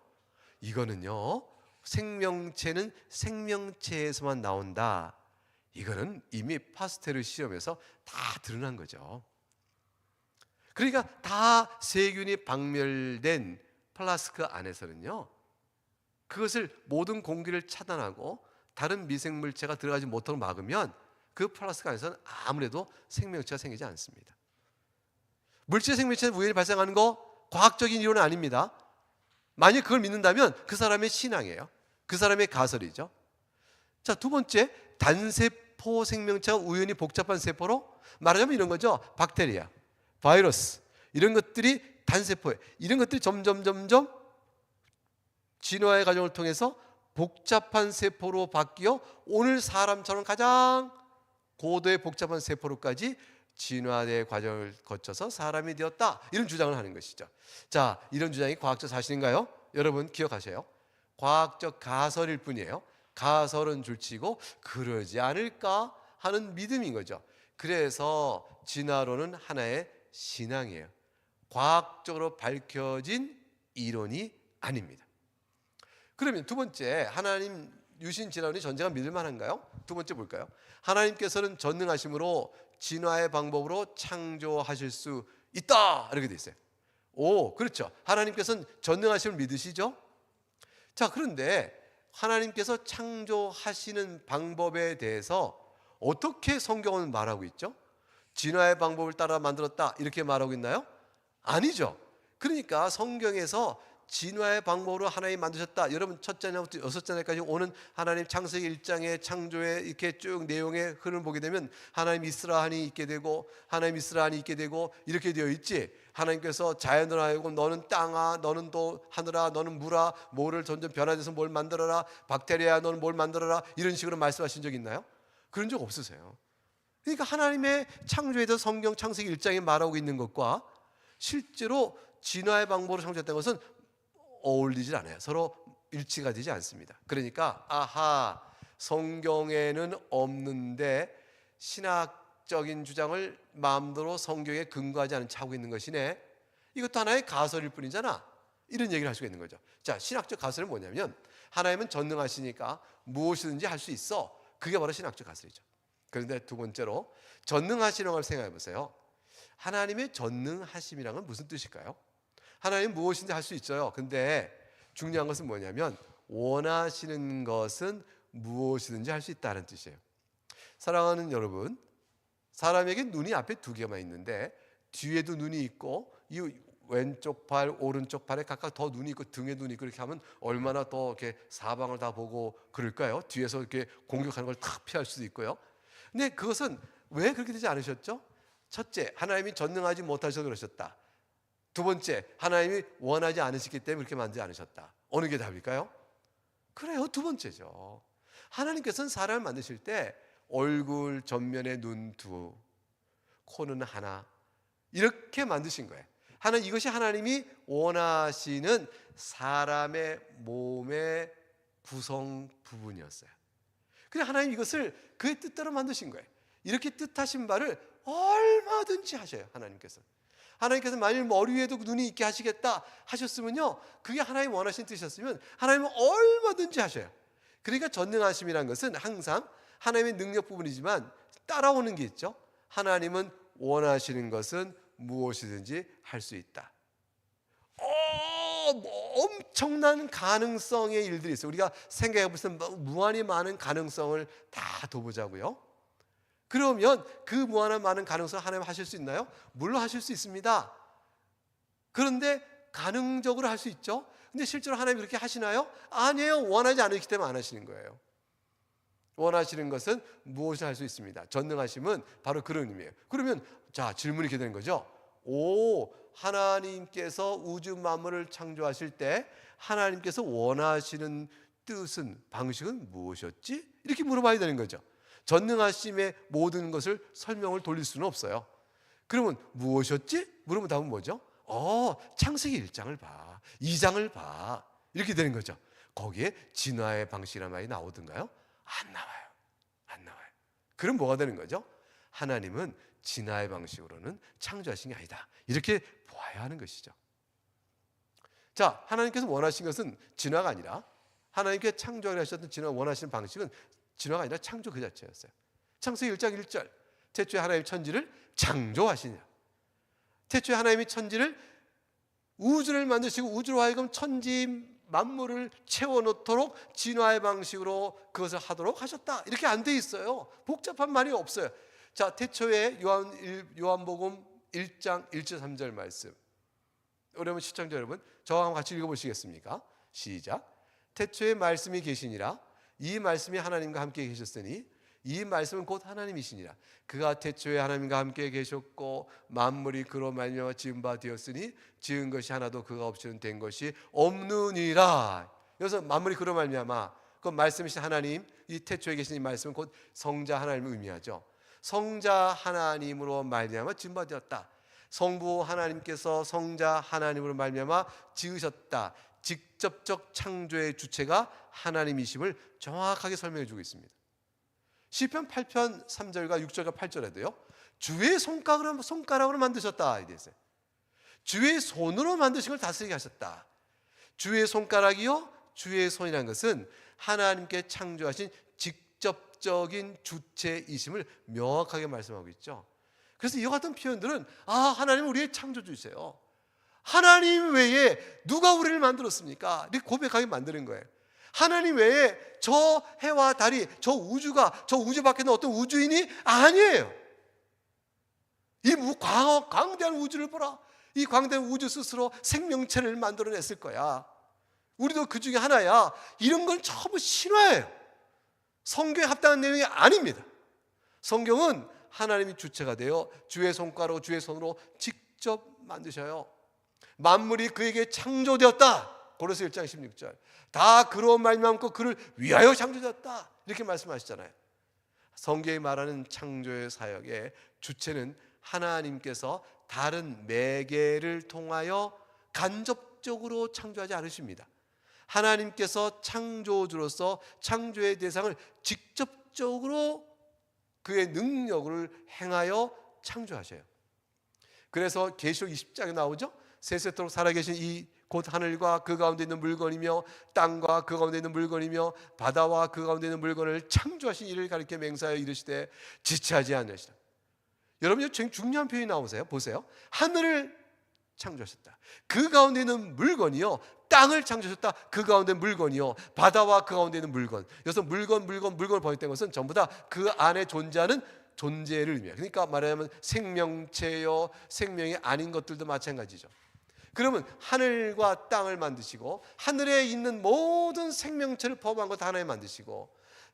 이거는요, 생명체는 생명체에서만 나온다. 이거는 이미 파스테르 실험에서 다 드러난 거죠. 그러니까 다 세균이 박멸된 플라스크 안에서는요, 그것을 모든 공기를 차단하고 다른 미생물체가 들어가지 못하도록 막으면 그 플라스크 안에서는 아무래도 생명체가 생기지 않습니다. 물질 생명체는 우연히 발생하는 거 과학적인 이론은 아닙니다. 만약 그걸 믿는다면 그 사람의 신앙이에요. 그 사람의 가설이죠. 자, 두 번째, 단세포 생명체가 우연히 복잡한 세포로, 말하자면 이런 거죠. 박테리아, 바이러스, 이런 것들이 단세포에, 이런 것들이 점점 진화의 과정을 통해서 복잡한 세포로 바뀌어 오늘 사람처럼 가장 고도의 복잡한 세포로까지 진화의 과정을 거쳐서 사람이 되었다. 이런 주장을 하는 것이죠. 자, 이런 주장이 과학적 사실인가요? 여러분 기억하세요. 과학적 가설일 뿐이에요. 가설은 줄치고 그러지 않을까 하는 믿음인 거죠. 그래서 진화론은 하나의 신앙이에요. 과학적으로 밝혀진 이론이 아닙니다. 그러면 두 번째, 하나님 유신 진화론이 전제가 믿을 만한가요? 두 번째 볼까요? 하나님께서는 전능하심으로 진화의 방법으로 창조하실 수 있다. 이렇게 돼 있어요. 그렇죠. 하나님께서는 전능하심을 믿으시죠? 자, 그런데 하나님께서 창조하시는 방법에 대해서 어떻게 성경은 말하고 있죠? 진화의 방법을 따라 만들었다 이렇게 말하고 있나요? 아니죠. 그러니까 성경에서 진화의 방법으로 하나님 만드셨다. 여러분 첫 장부터 여섯 장까지 오는 하나님 창세기 1장의 창조의 이렇게 쭉 내용의 흐름을 보게 되면 하나님 이스라한이 있게 되고 하나님 이스라한이 있게 되고 이렇게 되어 있지. 하나님께서 자연을 하고 너는 땅아, 너는 또 하늘아, 너는 물아, 모를 점점 변화돼서 뭘 만들어라, 박테리아 너는 뭘 만들어라, 이런 식으로 말씀하신 적 있나요? 그런 적 없으세요. 그러니까 하나님의 창조에 대해서 성경 창세기 1장에 말하고 있는 것과 실제로 진화의 방법으로 창조했다는 것은 어울리질 않아요. 서로 일치가 되지 않습니다. 그러니까 성경에는 없는데 신학적인 주장을 마음대로 성경에 근거하지 않은 채 하고 있는 것이네. 이것도 하나의 가설일 뿐이잖아. 이런 얘기를 할 수가 있는 거죠. 자, 신학적 가설은 뭐냐면 하나님은 전능하시니까 무엇이든지 할 수 있어. 그게 바로 신학적 가설이죠. 그런데 두 번째로 전능하시는 걸 생각해 보세요. 하나님의 전능하심이란 건 무슨 뜻일까요? 하나님 무엇인지 할 수 있어요. 근데 중요한 것은 뭐냐면 원하시는 것은 무엇이든지 할 수 있다는 뜻이에요. 사랑하는 여러분, 사람에게 눈이 앞에 두 개만 있는데 뒤에도 눈이 있고 이 왼쪽 팔, 오른쪽 팔에 각각 더 눈이 있고 등에 눈이 있고 이렇게 하면 얼마나 더 이렇게 사방을 다 보고 그럴까요? 뒤에서 이렇게 공격하는 걸 탁 피할 수도 있고요. 근데 그것은 왜 그렇게 되지 않으셨죠? 첫째, 하나님이 전능하지 못하셔서 그러셨다. 두 번째, 하나님이 원하지 않으시기 때문에 그렇게 만들지 않으셨다. 어느 게 답일까요? 그래요, 두 번째죠. 하나님께서는 사람을 만드실 때 얼굴 전면에 눈 두, 코는 하나 이렇게 만드신 거예요. 이것이 하나님이 원하시는 사람의 몸의 구성 부분이었어요. 그냥 하나님 이것을 그의 뜻대로 만드신 거예요. 이렇게 뜻하신 바를 얼마든지 하셔요. 하나님께서 만일 머리 위에도 눈이 있게 하시겠다 하셨으면요, 그게 하나님 원하신 뜻이었으면 하나님은 얼마든지 하셔요. 그러니까 전능하심이란 것은 항상 하나님의 능력 부분이지만 따라오는 게 있죠. 하나님은 원하시는 것은 무엇이든지 할 수 있다. 엄청난 가능성의 일들이 있어요. 우리가 생각해 보면 무한히 많은 가능성을 다 둬보자고요. 그러면 그 무한한 많은 가능성을 하나님 하실 수 있나요? 물론 하실 수 있습니다. 그런데 가능적으로 할 수 있죠. 근데 실제로 하나님이 그렇게 하시나요? 아니에요. 원하지 않으시기 때문에 안 하시는 거예요. 원하시는 것은 무엇을 할 수 있습니다. 전능하심은 바로 그런 의미예요. 그러면 자, 질문이 이렇게 되는 거죠. 하나님께서 우주 만물을 창조하실 때 하나님께서 원하시는 뜻은, 방식은 무엇이었지? 이렇게 물어봐야 되는 거죠. 전능하심의 모든 것을 설명을 돌릴 수는 없어요. 그러면 무엇이었지? 물으면 답은 뭐죠? 창세기 1장을 봐, 2장을 봐, 이렇게 되는 거죠. 거기에 진화의 방식이라는 말이 나오던가요? 안 나와요. 그럼 뭐가 되는 거죠? 하나님은 진화의 방식으로는 창조하신 게 아니다, 이렇게 보아야 하는 것이죠. 자, 하나님께서 원하신 것은 진화가 아니라, 하나님께 창조하려 하셨던 진화 원하시는 방식은 진화가 아니라 창조 그 자체였어요. 창세기 1장 1절, 태초에 하나님이 천지를 창조하시냐. 태초에 하나님이 천지를, 우주를 만드시고 우주로 하여금 천지 만물을 채워놓도록 진화의 방식으로 그것을 하도록 하셨다, 이렇게 안 돼 있어요. 복잡한 말이 없어요. 자, 태초에 요한복음 1장 1절 3절 말씀, 여러분, 시청자 여러분, 저와 같이 읽어보시겠습니까? 시작. 태초에 말씀이 계시니라. 이 말씀이 하나님과 함께 계셨으니 이 말씀은 곧 하나님이시니라. 그가 태초에 하나님과 함께 계셨고 만물이 그로 말미암아 지은 바 되었으니 지은 것이 하나도 그가 없이는 된 것이 없느니라. 여기서 만물이 그로 말미암아, 그 말씀이신 하나님, 이 태초에 계신 이 말씀은 곧 성자 하나님을 의미하죠. 성자 하나님으로 말미암아 지은 바 되었다. 성부 하나님께서 성자 하나님으로 말미암아 지으셨다. 직접적 창조의 주체가 하나님이심을 정확하게 설명해 주고 있습니다. 시편 8편 3절과 6절과 8절에도요, 주의 손가락으로 만드셨다 이래 있어요. 주의 손으로 만드신 걸 다스리게 하셨다. 주의 손가락이요, 주의 손이라는 것은 하나님께 창조하신 직접적인 주체이심을 명확하게 말씀하고 있죠. 그래서 이와 같은 표현들은 하나님은 우리의 창조주이세요. 하나님 외에 누가 우리를 만들었습니까? 이렇게 고백하게 만드는 거예요. 하나님 외에 저 해와 달이, 저 우주 밖에 있는 어떤 우주인이 아니에요. 이 광대한 우주를 보라. 이 광대한 우주 스스로 생명체를 만들어냈을 거야. 우리도 그 중에 하나야. 이런 건 전부 신화예요. 성경에 합당한 내용이 아닙니다. 성경은 하나님이 주체가 되어 주의 손가락으로, 주의 손으로 직접 만드셔요. 만물이 그에게 창조되었다. 고린도서 1장 16절. 다 그로 말미암고 그를 위하여 창조되었다, 이렇게 말씀하시잖아요. 성경이 말하는 창조의 사역의 주체는 하나님께서 다른 매개를 통하여 간접적으로 창조하지 않으십니다. 하나님께서 창조주로서 창조의 대상을 직접적으로 그의 능력을 행하여 창조하셔요. 그래서 계시록 20장에 나오죠. 세세토록 살아계신 이 곧 하늘과 그 가운데 있는 물건이며 땅과 그 가운데 있는 물건이며 바다와 그 가운데 있는 물건을 창조하신 이를 가리켜 맹세하여 이르시되 지체하지 않으시라. 여러분, 굉장히 중요한 표현이 나오세요. 보세요. 하늘을 창조하셨다. 그 가운데 있는 물건이요, 땅을 창조하셨다. 그 가운데 물건이요, 바다와 그 가운데 있는 물건. 여기서 물건을 번역된 것은 전부 다 그 안에 존재하는 존재를 의미해요. 그러니까 말하자면 생명체요, 생명이 아닌 것들도 마찬가지죠. 그러면 하늘과 땅을 만드시고 하늘에 있는 모든 생명체를 포함한 것 하나에 만드시고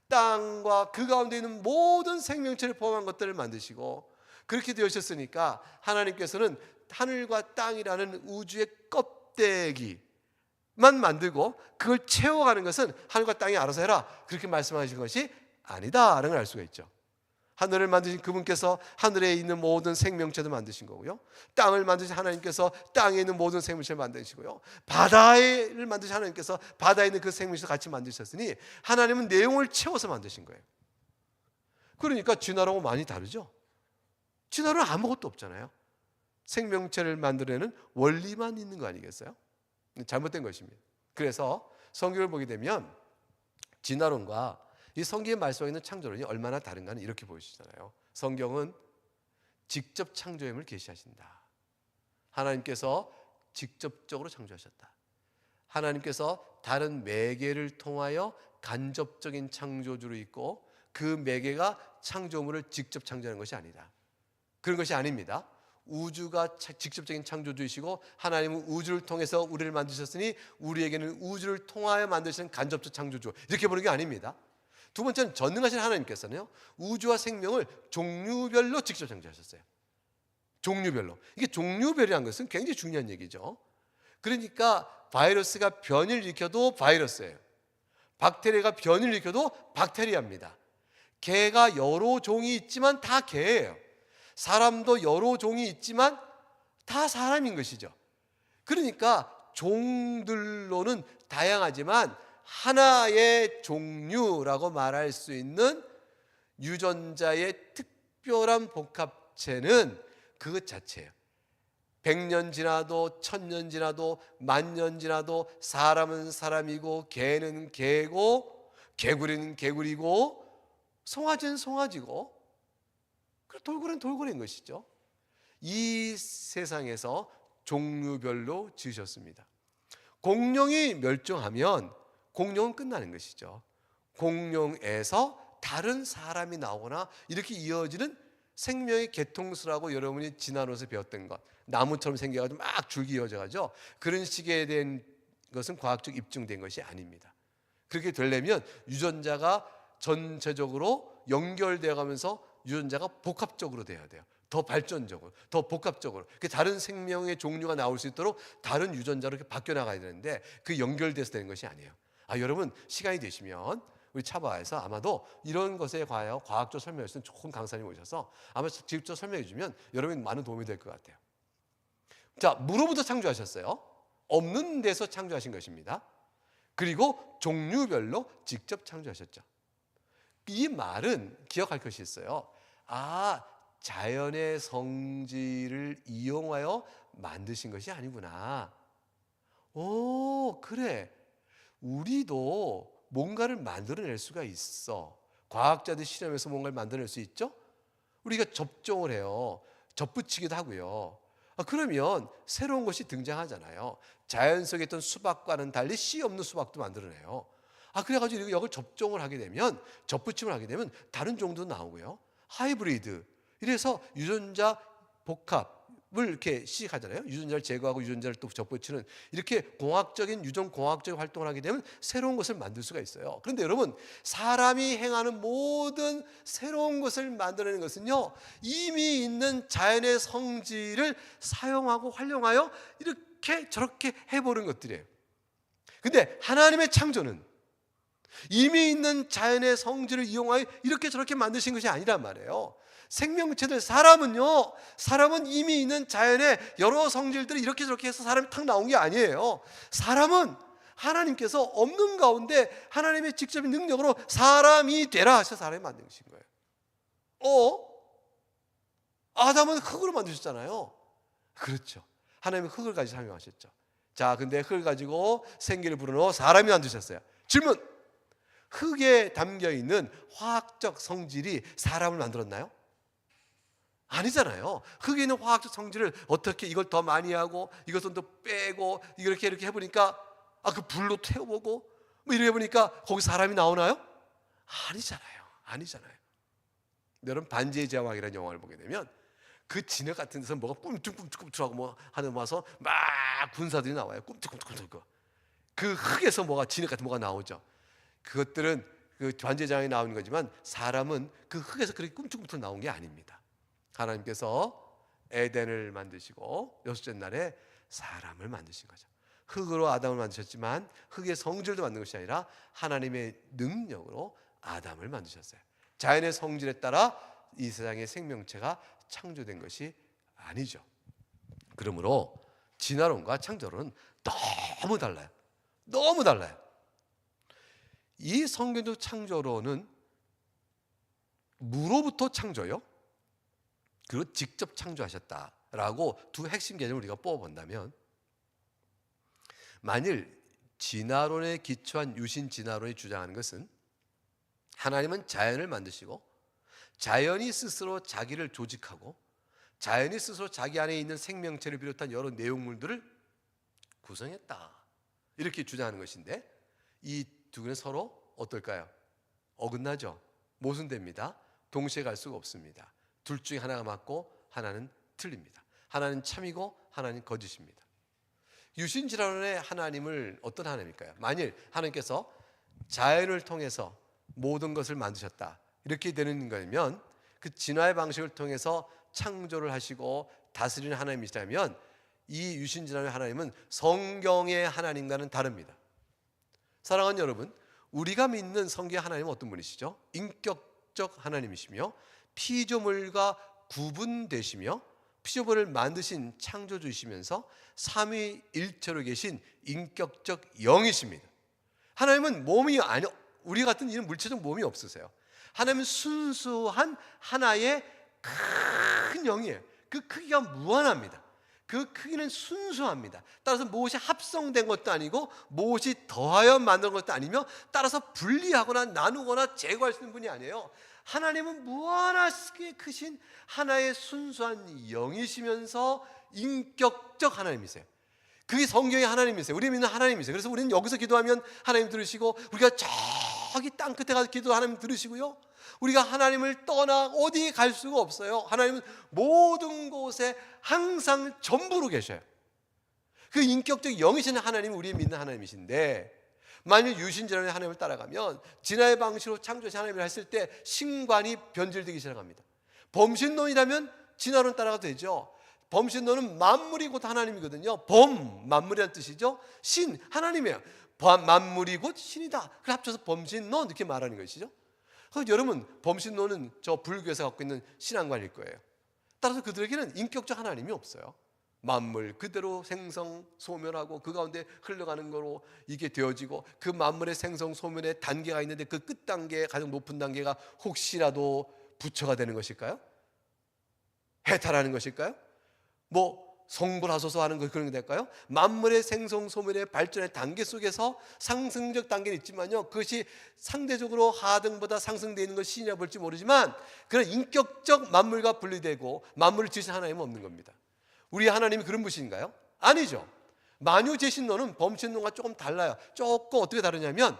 땅과 그 가운데 있는 모든 생명체를 포함한 것들을 만드시고, 그렇게 되셨으니까 하나님께서는 하늘과 땅이라는 우주의 껍데기만 만들고 그걸 채워가는 것은 하늘과 땅이 알아서 해라, 그렇게 말씀하신 것이 아니다라는 걸 알 수가 있죠. 하늘을 만드신 그분께서 하늘에 있는 모든 생명체도 만드신 거고요. 땅을 만드신 하나님께서 땅에 있는 모든 생명체를 만드시고요. 바다를 만드신 하나님께서 바다에 있는 그 생명체도 같이 만드셨으니 하나님은 내용을 채워서 만드신 거예요. 그러니까 진화론하고 많이 다르죠. 진화론은 아무것도 없잖아요. 생명체를 만들어내는 원리만 있는 거 아니겠어요? 잘못된 것입니다. 그래서 성경을 보게 되면 진화론과 이 성경에 말씀하고 있는 창조론이 얼마나 다른가는 이렇게 보여주시잖아요. 성경은 직접 창조임을 계시하신다. 하나님께서 직접적으로 창조하셨다. 하나님께서 다른 매개를 통하여 간접적인 창조주로 있고 그 매개가 창조물을 직접 창조하는 것이 아니다. 그런 것이 아닙니다. 우주가 직접적인 창조주이시고 하나님은 우주를 통해서 우리를 만드셨으니 우리에게는 우주를 통하여 만드시는 간접적 창조주, 이렇게 보는 게 아닙니다. 두 번째는 전능하신 하나님께서는요, 우주와 생명을 종류별로 직접 창조하셨어요. 종류별로. 이게 종류별이라는 것은 굉장히 중요한 얘기죠. 그러니까 바이러스가 변이를 일으켜도 바이러스예요. 박테리아가 변이를 일으켜도 박테리아입니다. 개가 여러 종이 있지만 다 개예요. 사람도 여러 종이 있지만 다 사람인 것이죠. 그러니까 종들로는 다양하지만 하나의 종류라고 말할 수 있는 유전자의 특별한 복합체는 그것 자체예요. 100년 지나도 1000년 지나도 10,000년 지나도 사람은 사람이고 개는 개고 개구리는 개구리고 송아지는 송아지고 돌고래는 돌고래인 것이죠. 이 세상에서 종류별로 지으셨습니다. 공룡이 멸종하면 공룡은 끝나는 것이죠. 공룡에서 다른 사람이 나오거나 이렇게 이어지는 생명의 개통수라고 여러분이 진화론에서 배웠던 것, 나무처럼 생겨가지고 막 줄기 이어져가지고 그런 식에 된 것은 과학적 입증된 것이 아닙니다. 그렇게 되려면 유전자가 전체적으로 연결되어 가면서 유전자가 복합적으로 돼야 돼요. 더 발전적으로, 더 복합적으로. 다른 생명의 종류가 나올 수 있도록 다른 유전자로 이렇게 바뀌어 나가야 되는데 그 연결돼서 되는 것이 아니에요. 여러분 시간이 되시면 우리 차바에서 아마도 이런 것에 관하여 과학적 설명을 해주신 좋은 강사님 오셔서 아마 직접 설명해 주면 여러분 많은 도움이 될 것 같아요. 자, 무로부터 창조하셨어요. 없는 데서 창조하신 것입니다. 그리고 종류별로 직접 창조하셨죠. 이 말은 기억할 것이 있어요. 자연의 성질을 이용하여 만드신 것이 아니구나. 그래. 우리도 뭔가를 만들어낼 수가 있어. 과학자들 실험해서 뭔가를 만들어낼 수 있죠? 우리가 접종을 해요. 접붙이기도 하고요. 그러면 새로운 것이 등장하잖아요. 자연 속에 있던 수박과는 달리 씨 없는 수박도 만들어내요. 그래가지고 이걸 접종을 하게 되면, 접붙임을 하게 되면 다른 종도 나오고요. 하이브리드. 이래서 유전자 복합을 이렇게 시작하잖아요. 유전자를 제거하고 유전자를 또 접붙이는 이렇게 유전 공학적인 활동을 하게 되면 새로운 것을 만들 수가 있어요. 그런데 여러분, 사람이 행하는 모든 새로운 것을 만들어내는 것은요, 이미 있는 자연의 성질을 사용하고 활용하여 이렇게 저렇게 해보는 것들이에요. 근데 하나님의 창조는 이미 있는 자연의 성질을 이용하여 이렇게 저렇게 만드신 것이 아니란 말이에요. 생명체들, 사람은 이미 있는 자연의 여러 성질들을 이렇게 저렇게 해서 사람이 탁 나온 게 아니에요. 사람은 하나님께서 없는 가운데 하나님의 직접인 능력으로 사람이 되라 하셔서 사람이 만드신 거예요. 아담은 흙으로 만드셨잖아요. 그렇죠. 하나님은 흙을 가지고 사용하셨죠. 자, 근데 흙을 가지고 생기를 불어넣어 사람이 만드셨어요. 질문: 흙에 담겨있는 화학적 성질이 사람을 만들었나요? 아니잖아요. 흙에 있는 화학적 성질을 어떻게 이걸 더 많이 하고 이것은 더 빼고 이렇게 해보니까 그 불로 태워보고 이렇게 해보니까 거기 사람이 나오나요? 아니잖아요. 여러분, 반지의 제왕이라는 영화를 보게 되면 그 진흙 같은 데서 뭐가 꿈틀꿈틀하고 뭐 하는 와서 막 군사들이 나와요. 꿈틀꿈틀. 그 흙에서 진흙 같은 뭐가 나오죠. 그것들은 그 반지의 제왕에 나오는 거지만 사람은 그 흙에서 그렇게 꿈틀꿈틀 나온 게 아닙니다. 하나님께서 에덴을 만드시고 여섯째 날에 사람을 만드신 거죠. 흙으로 아담을 만드셨지만 흙의 성질도 만든 것이 아니라 하나님의 능력으로 아담을 만드셨어요. 자연의 성질에 따라 이 세상의 생명체가 창조된 것이 아니죠. 그러므로 진화론과 창조론은 너무 달라요. 너무 달라요. 이 성경적 창조론은 무로부터 창조요, 그리고 직접 창조하셨다라고 두 핵심 개념을 우리가 뽑아본다면, 만일 진화론에 기초한 유신 진화론이 주장하는 것은 하나님은 자연을 만드시고 자연이 스스로 자기를 조직하고 자연이 스스로 자기 안에 있는 생명체를 비롯한 여러 내용물들을 구성했다, 이렇게 주장하는 것인데, 이 두 개는 서로 어떨까요? 어긋나죠. 모순됩니다. 동시에 갈 수가 없습니다. 둘 중에 하나가 맞고 하나는 틀립니다. 하나는 참이고 하나는 거짓입니다. 유신진화론의 하나님을 어떤 하나님일까요? 만일 하나님께서 자연을 통해서 모든 것을 만드셨다, 이렇게 되는 거면 그 진화의 방식을 통해서 창조를 하시고 다스리는 하나님이시라면, 이 유신진화론의 하나님은 성경의 하나님과는 다릅니다. 사랑하는 여러분, 우리가 믿는 성경의 하나님은 어떤 분이시죠? 인격적 하나님이시며 피조물과 구분되시며 피조물을 만드신 창조주이시면서 삼위일체로 계신 인격적 영이십니다. 하나님은 몸이 아니요, 우리 같은 이런 물체적 몸이 없으세요. 하나님은 순수한 하나의 큰 영이에요. 그 크기가 무한합니다. 그 크기는 순수합니다. 따라서 무엇이 합성된 것도 아니고 무엇이 더하여 만든 것도 아니며, 따라서 분리하거나 나누거나 제거할 수 있는 분이 아니에요. 하나님은 무한하게 크신 하나의 순수한 영이시면서 인격적 하나님이세요. 그게 성경의 하나님이세요. 우리 믿는 하나님이세요. 그래서 우리는 여기서 기도하면 하나님 들으시고, 우리가 저기 땅 끝에 가서 기도 하나님 들으시고요, 우리가 하나님을 떠나 어디 갈 수가 없어요. 하나님은 모든 곳에 항상 전부로 계셔요. 그 인격적 영이신 하나님이 우리 믿는 하나님이신데, 만일 유신진화론의 하나님을 따라가면 진화의 방식으로 창조하신 하나님을 했을 때 신관이 변질되기 시작합니다. 범신론이라면 진화론 따라가도 되죠. 범신론은 만물이 곧 하나님이거든요. 만물이라는 뜻이죠. 신, 하나님이에요. 만물이 곧 신이다. 그걸 합쳐서 범신론, 이렇게 말하는 것이죠. 그래서 여러분, 범신론은 저 불교에서 갖고 있는 신앙관일 거예요. 따라서 그들에게는 인격적 하나님이 없어요. 만물 그대로 생성 소멸하고 그 가운데 흘러가는 거로 이게 되어지고, 그 만물의 생성 소멸의 단계가 있는데 그 끝 단계, 가장 높은 단계가 혹시라도 부처가 되는 것일까요? 해탈하는 것일까요? 성불하소서 하는 거, 그런 게 될까요? 만물의 생성 소멸의 발전의 단계 속에서 상승적 단계는 있지만요, 그것이 상대적으로 하등보다 상승되어 있는 것이 신이라 볼지 모르지만, 그런 인격적 만물과 분리되고 만물을 지으신 하나님은 없는 겁니다. 우리 하나님이 그런 분이신가요? 아니죠. 만유제신론은 범신론과 조금 달라요. 조금 어떻게 다르냐면,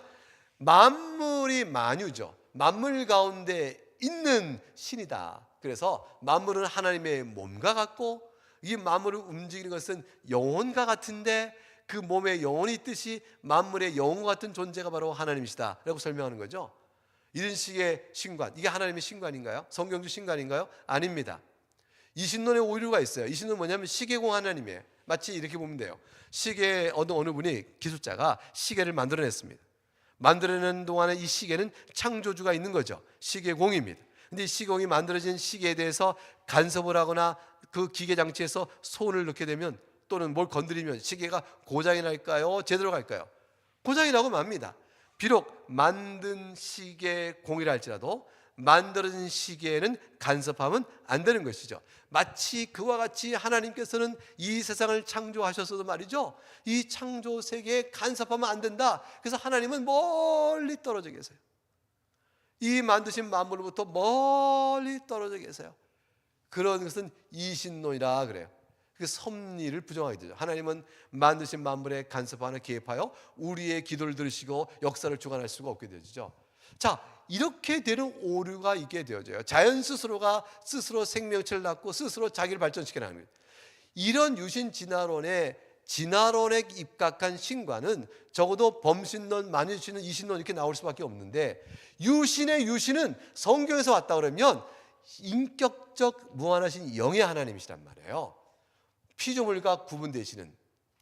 만물이 만유죠. 만물 가운데 있는 신이다. 그래서 만물은 하나님의 몸과 같고, 이 만물을 움직이는 것은 영혼과 같은데, 그 몸에 영혼이 있듯이 만물의 영혼과 같은 존재가 바로 하나님이시다 라고 설명하는 거죠. 이런 식의 신관, 이게 하나님의 신관인가요? 성경적 신관인가요? 아닙니다. 이신론의 오류가 있어요. 이신론은 뭐냐면 시계공 하나님이에요. 마치 이렇게 보면 돼요. 시계 어느 분이 기술자가 시계를 만들어냈습니다. 만들어내는 동안에 이 시계는 창조주가 있는 거죠. 시계공입니다. 근데 이 시계공이 만들어진 시계에 대해서 간섭을 하거나 그 기계 장치에서 손을 넣게 되면, 또는 뭘 건드리면 시계가 고장이 날까요? 제대로 갈까요? 고장이 나고 맙니다. 비록 만든 시계공이라 할지라도 만들어진 시계에는 간섭하면 안 되는 것이죠. 마치 그와 같이 하나님께서는 이 세상을 창조하셨어도 말이죠, 이 창조 세계에 간섭하면 안 된다. 그래서 하나님은 멀리 떨어져 계세요. 이 만드신 만물로부터 멀리 떨어져 계세요. 그런 것은 이신론이라 그래요. 그 섭리를 부정하게 되죠. 하나님은 만드신 만물에 간섭하나 개입하여 우리의 기도를 들으시고 역사를 주관할 수가 없게 되죠. 자, 이렇게 되는 오류가 있게 되어져요. 자연 스스로가 스스로 생명체를 낳고 스스로 자기를 발전시켜 나가는 거예요. 이런 유신 진화론에 입각한 신과는 적어도 범신론, 만유신론, 이신론 이렇게 나올 수밖에 없는데, 유신의 유신은 성경에서 왔다 그러면 인격적 무한하신 영의 하나님이시란 말이에요. 피조물과 구분되시는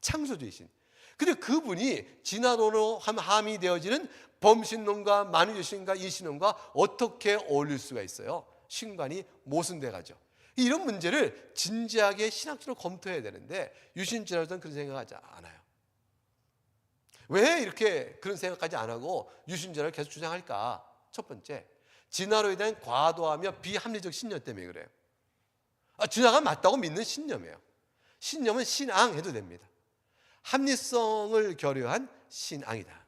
창조주이신. 근데 그분이 진화론으로 함이 되어지는 범신론과 만유신과 이신론과 어떻게 어울릴 수가 있어요? 신관이 모순돼 가죠. 이런 문제를 진지하게 신학적으로 검토해야 되는데 유신진화론자는 그런 생각하지 않아요. 왜 이렇게 그런 생각까지 안 하고 유신진화를 계속 주장할까? 첫 번째, 진화론에 대한 과도하며 비합리적 신념 때문에 그래요. 진화가 맞다고 믿는 신념이에요. 신념은 신앙해도 됩니다. 합리성을 결여한 신앙이다.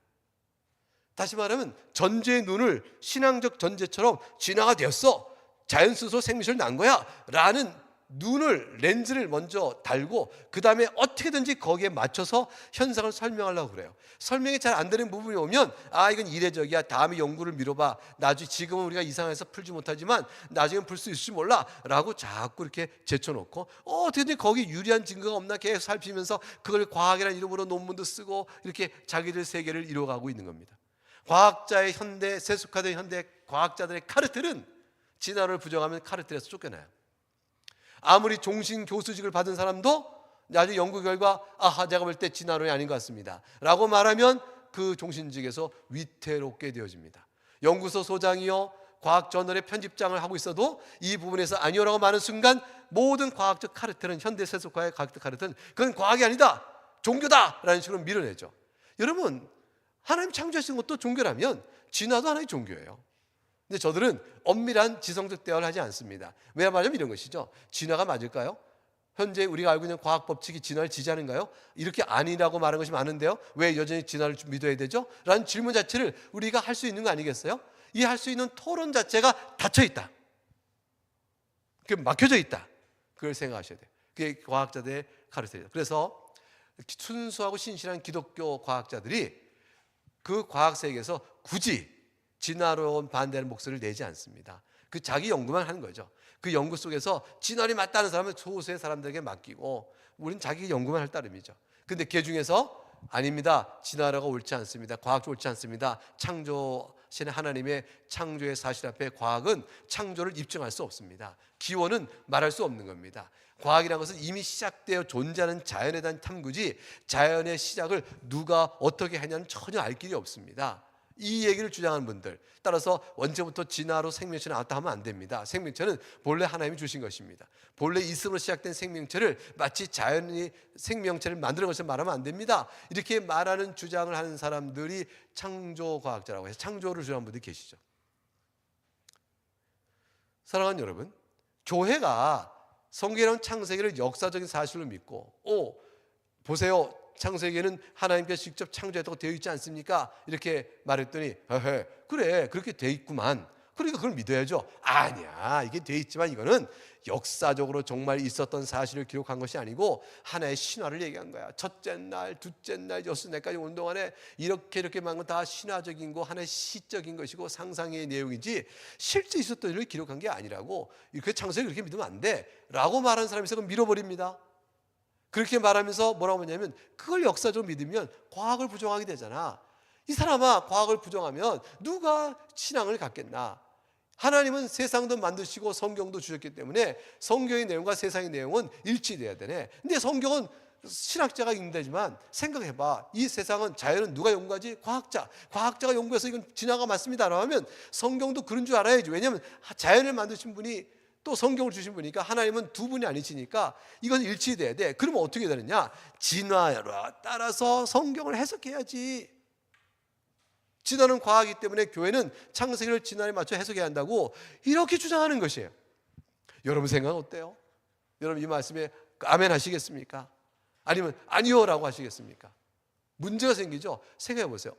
다시 말하면 전제의 눈을 신앙적 전제처럼 진화가 되었어, 자연 스스로 생명체를 난 거야 라는 눈을, 렌즈를 먼저 달고 그 다음에 어떻게든지 거기에 맞춰서 현상을 설명하려고 그래요. 설명이 잘 안 되는 부분이 오면 이건 이례적이야, 다음에 연구를 미뤄봐, 나중에 지금은 우리가 이상해서 풀지 못하지만 나중에 풀 수 있을지 몰라 라고 자꾸 이렇게 제쳐놓고 어떻게든지 거기 유리한 증거가 없나 계속 살피면서 그걸 과학이라는 이름으로 논문도 쓰고 이렇게 자기들 세계를 이뤄가고 있는 겁니다. 과학자의 현대, 세속화된 현대 과학자들의 카르텔은 진화를 부정하면 카르텔에서 쫓겨나요. 아무리 종신 교수직을 받은 사람도 나중에 연구 결과 제가 볼 때 진화론이 아닌 것 같습니다 라고 말하면 그 종신직에서 위태롭게 되어집니다. 연구소 소장이요, 과학 저널의 편집장을 하고 있어도 이 부분에서 아니요라고 말하는 순간 모든 과학적 카르텔은, 현대 세속화의 과학적 카르텔은 그건 과학이 아니다, 종교다 라는 식으로 밀어내죠. 여러분, 하나님 창조하신 것도 종교라면 진화도 하나의 종교예요. 근데 저들은 엄밀한 지성적 대화를 하지 않습니다. 왜 말하면 이런 것이죠. 진화가 맞을까요? 현재 우리가 알고 있는 과학 법칙이 진화를 지지하는가요? 이렇게 아니라고 말하는 것이 많은데요, 왜 여전히 진화를 믿어야 되죠? 라는 질문 자체를 우리가 할 수 있는 거 아니겠어요? 이 할 수 있는 토론 자체가 닫혀있다, 막혀져 있다, 그걸 생각하셔야 돼요. 그게 과학자들의 카르텔이에요. 그래서 순수하고 신실한 기독교 과학자들이 그 과학 세계에서 굳이 진화론 반대하는 목소리를 내지 않습니다. 그 자기 연구만 하는 거죠. 그 연구 속에서 진화론이 맞다는 사람은 소수의 사람들에게 맡기고 우리는 자기 연구만 할 따름이죠. 근데 그 중에서 아닙니다, 진화론가 옳지 않습니다, 과학적으로 옳지 않습니다, 창조신 하나님의 창조의 사실 앞에 과학은 창조를 입증할 수 없습니다, 기원은 말할 수 없는 겁니다. 과학이라는 것은 이미 시작되어 존재하는 자연에 대한 탐구지 자연의 시작을 누가 어떻게 했냐는 전혀 알 길이 없습니다. 이 얘기를 주장하는 분들, 따라서 원체부터 진화로 생명체는 나왔다 하면 안 됩니다. 생명체는 본래 하나님이 주신 것입니다. 본래 있음으로 시작된 생명체를 마치 자연이 생명체를 만드는 것을 말하면 안 됩니다. 이렇게 말하는 주장을 하는 사람들이 창조과학자라고 해서 창조를 주장하는 분들이 계시죠. 사랑하는 여러분, 교회가 성경의 창세기를 역사적인 사실로 믿고 보세요, 창세기에는 하나님께서 직접 창조했다고 되어 있지 않습니까? 이렇게 말했더니 그래, 그렇게 되어 있구만, 그러니까 그걸 믿어야죠. 아니야, 이게 되어 있지만 이거는 역사적으로 정말 있었던 사실을 기록한 것이 아니고 하나의 신화를 얘기한 거야. 첫째 날, 둘째 날, 여섯 날까지 온 동안에 이렇게 많은 건 다 신화적인 거, 하나의 시적인 것이고 상상의 내용이지 실제 있었던 일을 기록한 게 아니라고, 이렇게 창세기 그렇게 믿으면 안 돼 라고 말하는 사람이 있어서 밀어버립니다. 그렇게 말하면서 뭐라고 하냐면 그걸 역사적으로 믿으면 과학을 부정하게 되잖아. 이 사람아, 과학을 부정하면 누가 신앙을 갖겠나? 하나님은 세상도 만드시고 성경도 주셨기 때문에 성경의 내용과 세상의 내용은 일치돼야 되네. 근데 성경은 신학자가 읽는다지만 생각해봐, 이 세상은, 자연은 누가 연구하지? 과학자가 연구해서 이건 진화가 맞습니다라고 하면 성경도 그런 줄 알아야지. 왜냐하면 자연을 만드신 분이 또 성경을 주신 분이니까 하나님은 두 분이 아니시니까 이건 일치돼야 돼. 그러면 어떻게 되느냐? 진화에 따라서 성경을 해석해야지. 진화는 과학이기 때문에 교회는 창세기를 진화에 맞춰 해석해야 한다고 이렇게 주장하는 것이에요. 여러분 생각은 어때요? 여러분 이 말씀에 아멘 하시겠습니까? 아니면 아니요라고 하시겠습니까? 문제가 생기죠. 생각해 보세요.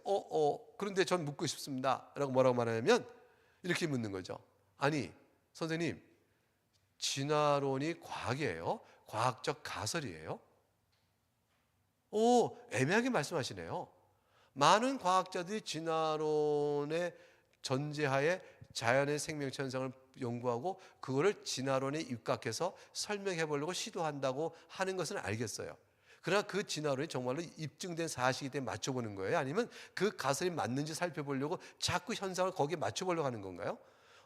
그런데 전 묻고 싶습니다 라고 뭐라고 말하냐면 이렇게 묻는 거죠. 아니 선생님, 진화론이 과학이에요? 과학적 가설이에요? 애매하게 말씀하시네요. 많은 과학자들이 진화론의 전제하에 자연의 생명체 현상을 연구하고 그거를 진화론에 입각해서 설명해 보려고 시도한다고 하는 것은 알겠어요. 그러나 그 진화론이 정말로 입증된 사실이기 때문에 맞춰보는 거예요? 아니면 그 가설이 맞는지 살펴보려고 자꾸 현상을 거기에 맞춰보려고 하는 건가요?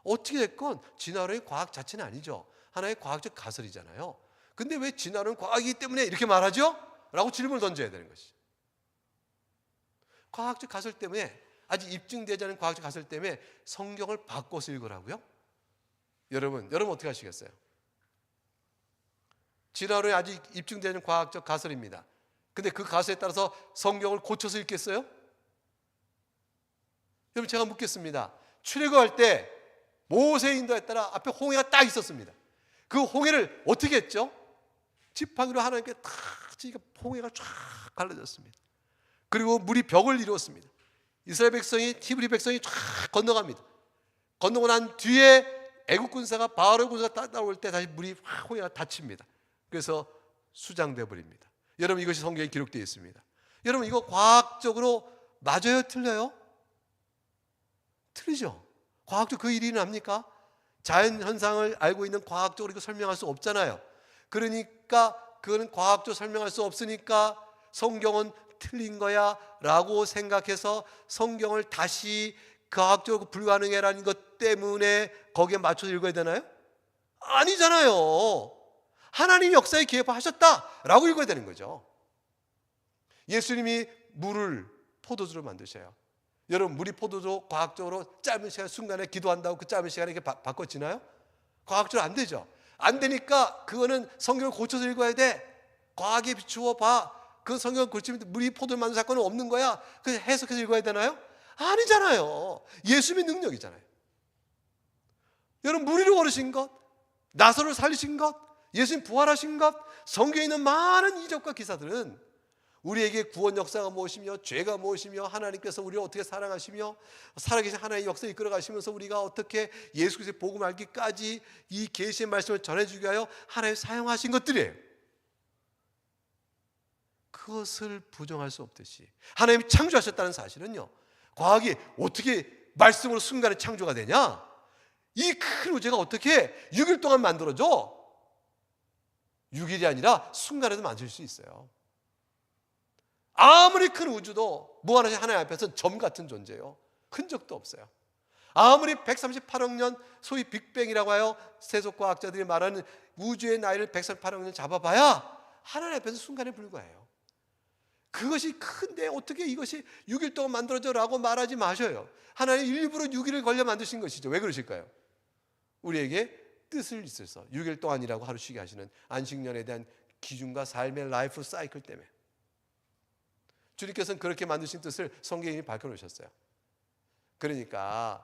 어떻게 됐건 진화론이 과학 자체는 아니죠. 하나의 과학적 가설이잖아요. 근데 왜 진화론은 과학이기 때문에 이렇게 말하죠? 라고 질문을 던져야 되는 것이죠. 과학적 가설 때문에, 아직 입증되지 않은 과학적 가설 때문에 성경을 바꿔서 읽으라고요? 여러분 어떻게 하시겠어요? 진화론이 아직 입증되는 과학적 가설입니다. 근데 그 가설에 따라서 성경을 고쳐서 읽겠어요? 여러분 제가 묻겠습니다. 출애굽할 때 모세의 인도에 따라 앞에 홍해가 딱 있었습니다. 그 홍해를 어떻게 했죠? 지팡이로 하나님께 탁 치니까 홍해가 쫙 갈라졌습니다. 그리고 물이 벽을 이루었습니다. 이스라엘 백성이, 히브리 백성이 쫙 건너갑니다. 건너고 난 뒤에 애국 군사가, 바알 군사가 따라올 때 다시 물이 확 홍해가 닫힙니다. 그래서 수장돼 버립니다. 여러분 이것이 성경에 기록되어 있습니다. 여러분 이거 과학적으로 맞아요, 틀려요? 틀리죠. 과학적 그 일이 납니까? 자연 현상을 알고 있는 과학적으로 이거 설명할 수 없잖아요. 그러니까 그거는 과학적으로 설명할 수 없으니까 성경은 틀린 거야 라고 생각해서 성경을 다시 과학적으로 불가능해라는 것 때문에 거기에 맞춰서 읽어야 되나요? 아니잖아요. 하나님 역사에 개입하셨다라고 읽어야 되는 거죠. 예수님이 물을 포도주로 만드셔요. 여러분 물이 포도주 과학적으로 짧은 시간 순간에 기도한다고 그 짧은 시간에 이렇게 바꿔지나요? 과학적으로 안 되죠. 안 되니까 그거는 성경을 고쳐서 읽어야 돼. 과학에 비추어 봐. 그 성경을 고치면 물이 포도를 만든 사건은 없는 거야. 그 해석해서 읽어야 되나요? 아니잖아요. 예수님의 능력이잖아요. 여러분 물 위로 걸으신 것, 나사로를 살리신 것, 예수님 부활하신 것, 성경에 있는 많은 이적과 기사들은 우리에게 구원 역사가 무엇이며 죄가 무엇이며 하나님께서 우리를 어떻게 사랑하시며 살아계신 하나님의 역사에 이끌어 가시면서 우리가 어떻게 예수 그리스도의 복음 알기까지 이 계시의 말씀을 전해주기 위하여 하나님 사용하신 것들이에요. 그것을 부정할 수 없듯이 하나님이 창조하셨다는 사실은요, 과학이 어떻게 말씀으로 순간에 창조가 되냐? 이 큰 우주가 어떻게 6일 동안 만들어져? 6일이 아니라 순간에도 만들 수 있어요. 아무리 큰 우주도 무한하신 하나님 앞에서는 점 같은 존재예요. 흔적도 없어요. 아무리 138억 년 소위 빅뱅이라고 하여 세속과학자들이 말하는 우주의 나이를 138억 년 잡아봐야 하나님 앞에서 순간에 불과해요. 그것이 큰데 어떻게 이것이 6일 동안 만들어져라고 말하지 마셔요. 하나님 일부러 6일을 걸려 만드신 것이죠. 왜 그러실까요? 우리에게 뜻을 있어서 6일 동안이라고 하루 쉬게 하시는 안식년에 대한 기준과 삶의 라이프 사이클 때문에 주님께서는 그렇게 만드신 뜻을 성경이 밝혀놓으셨어요. 그러니까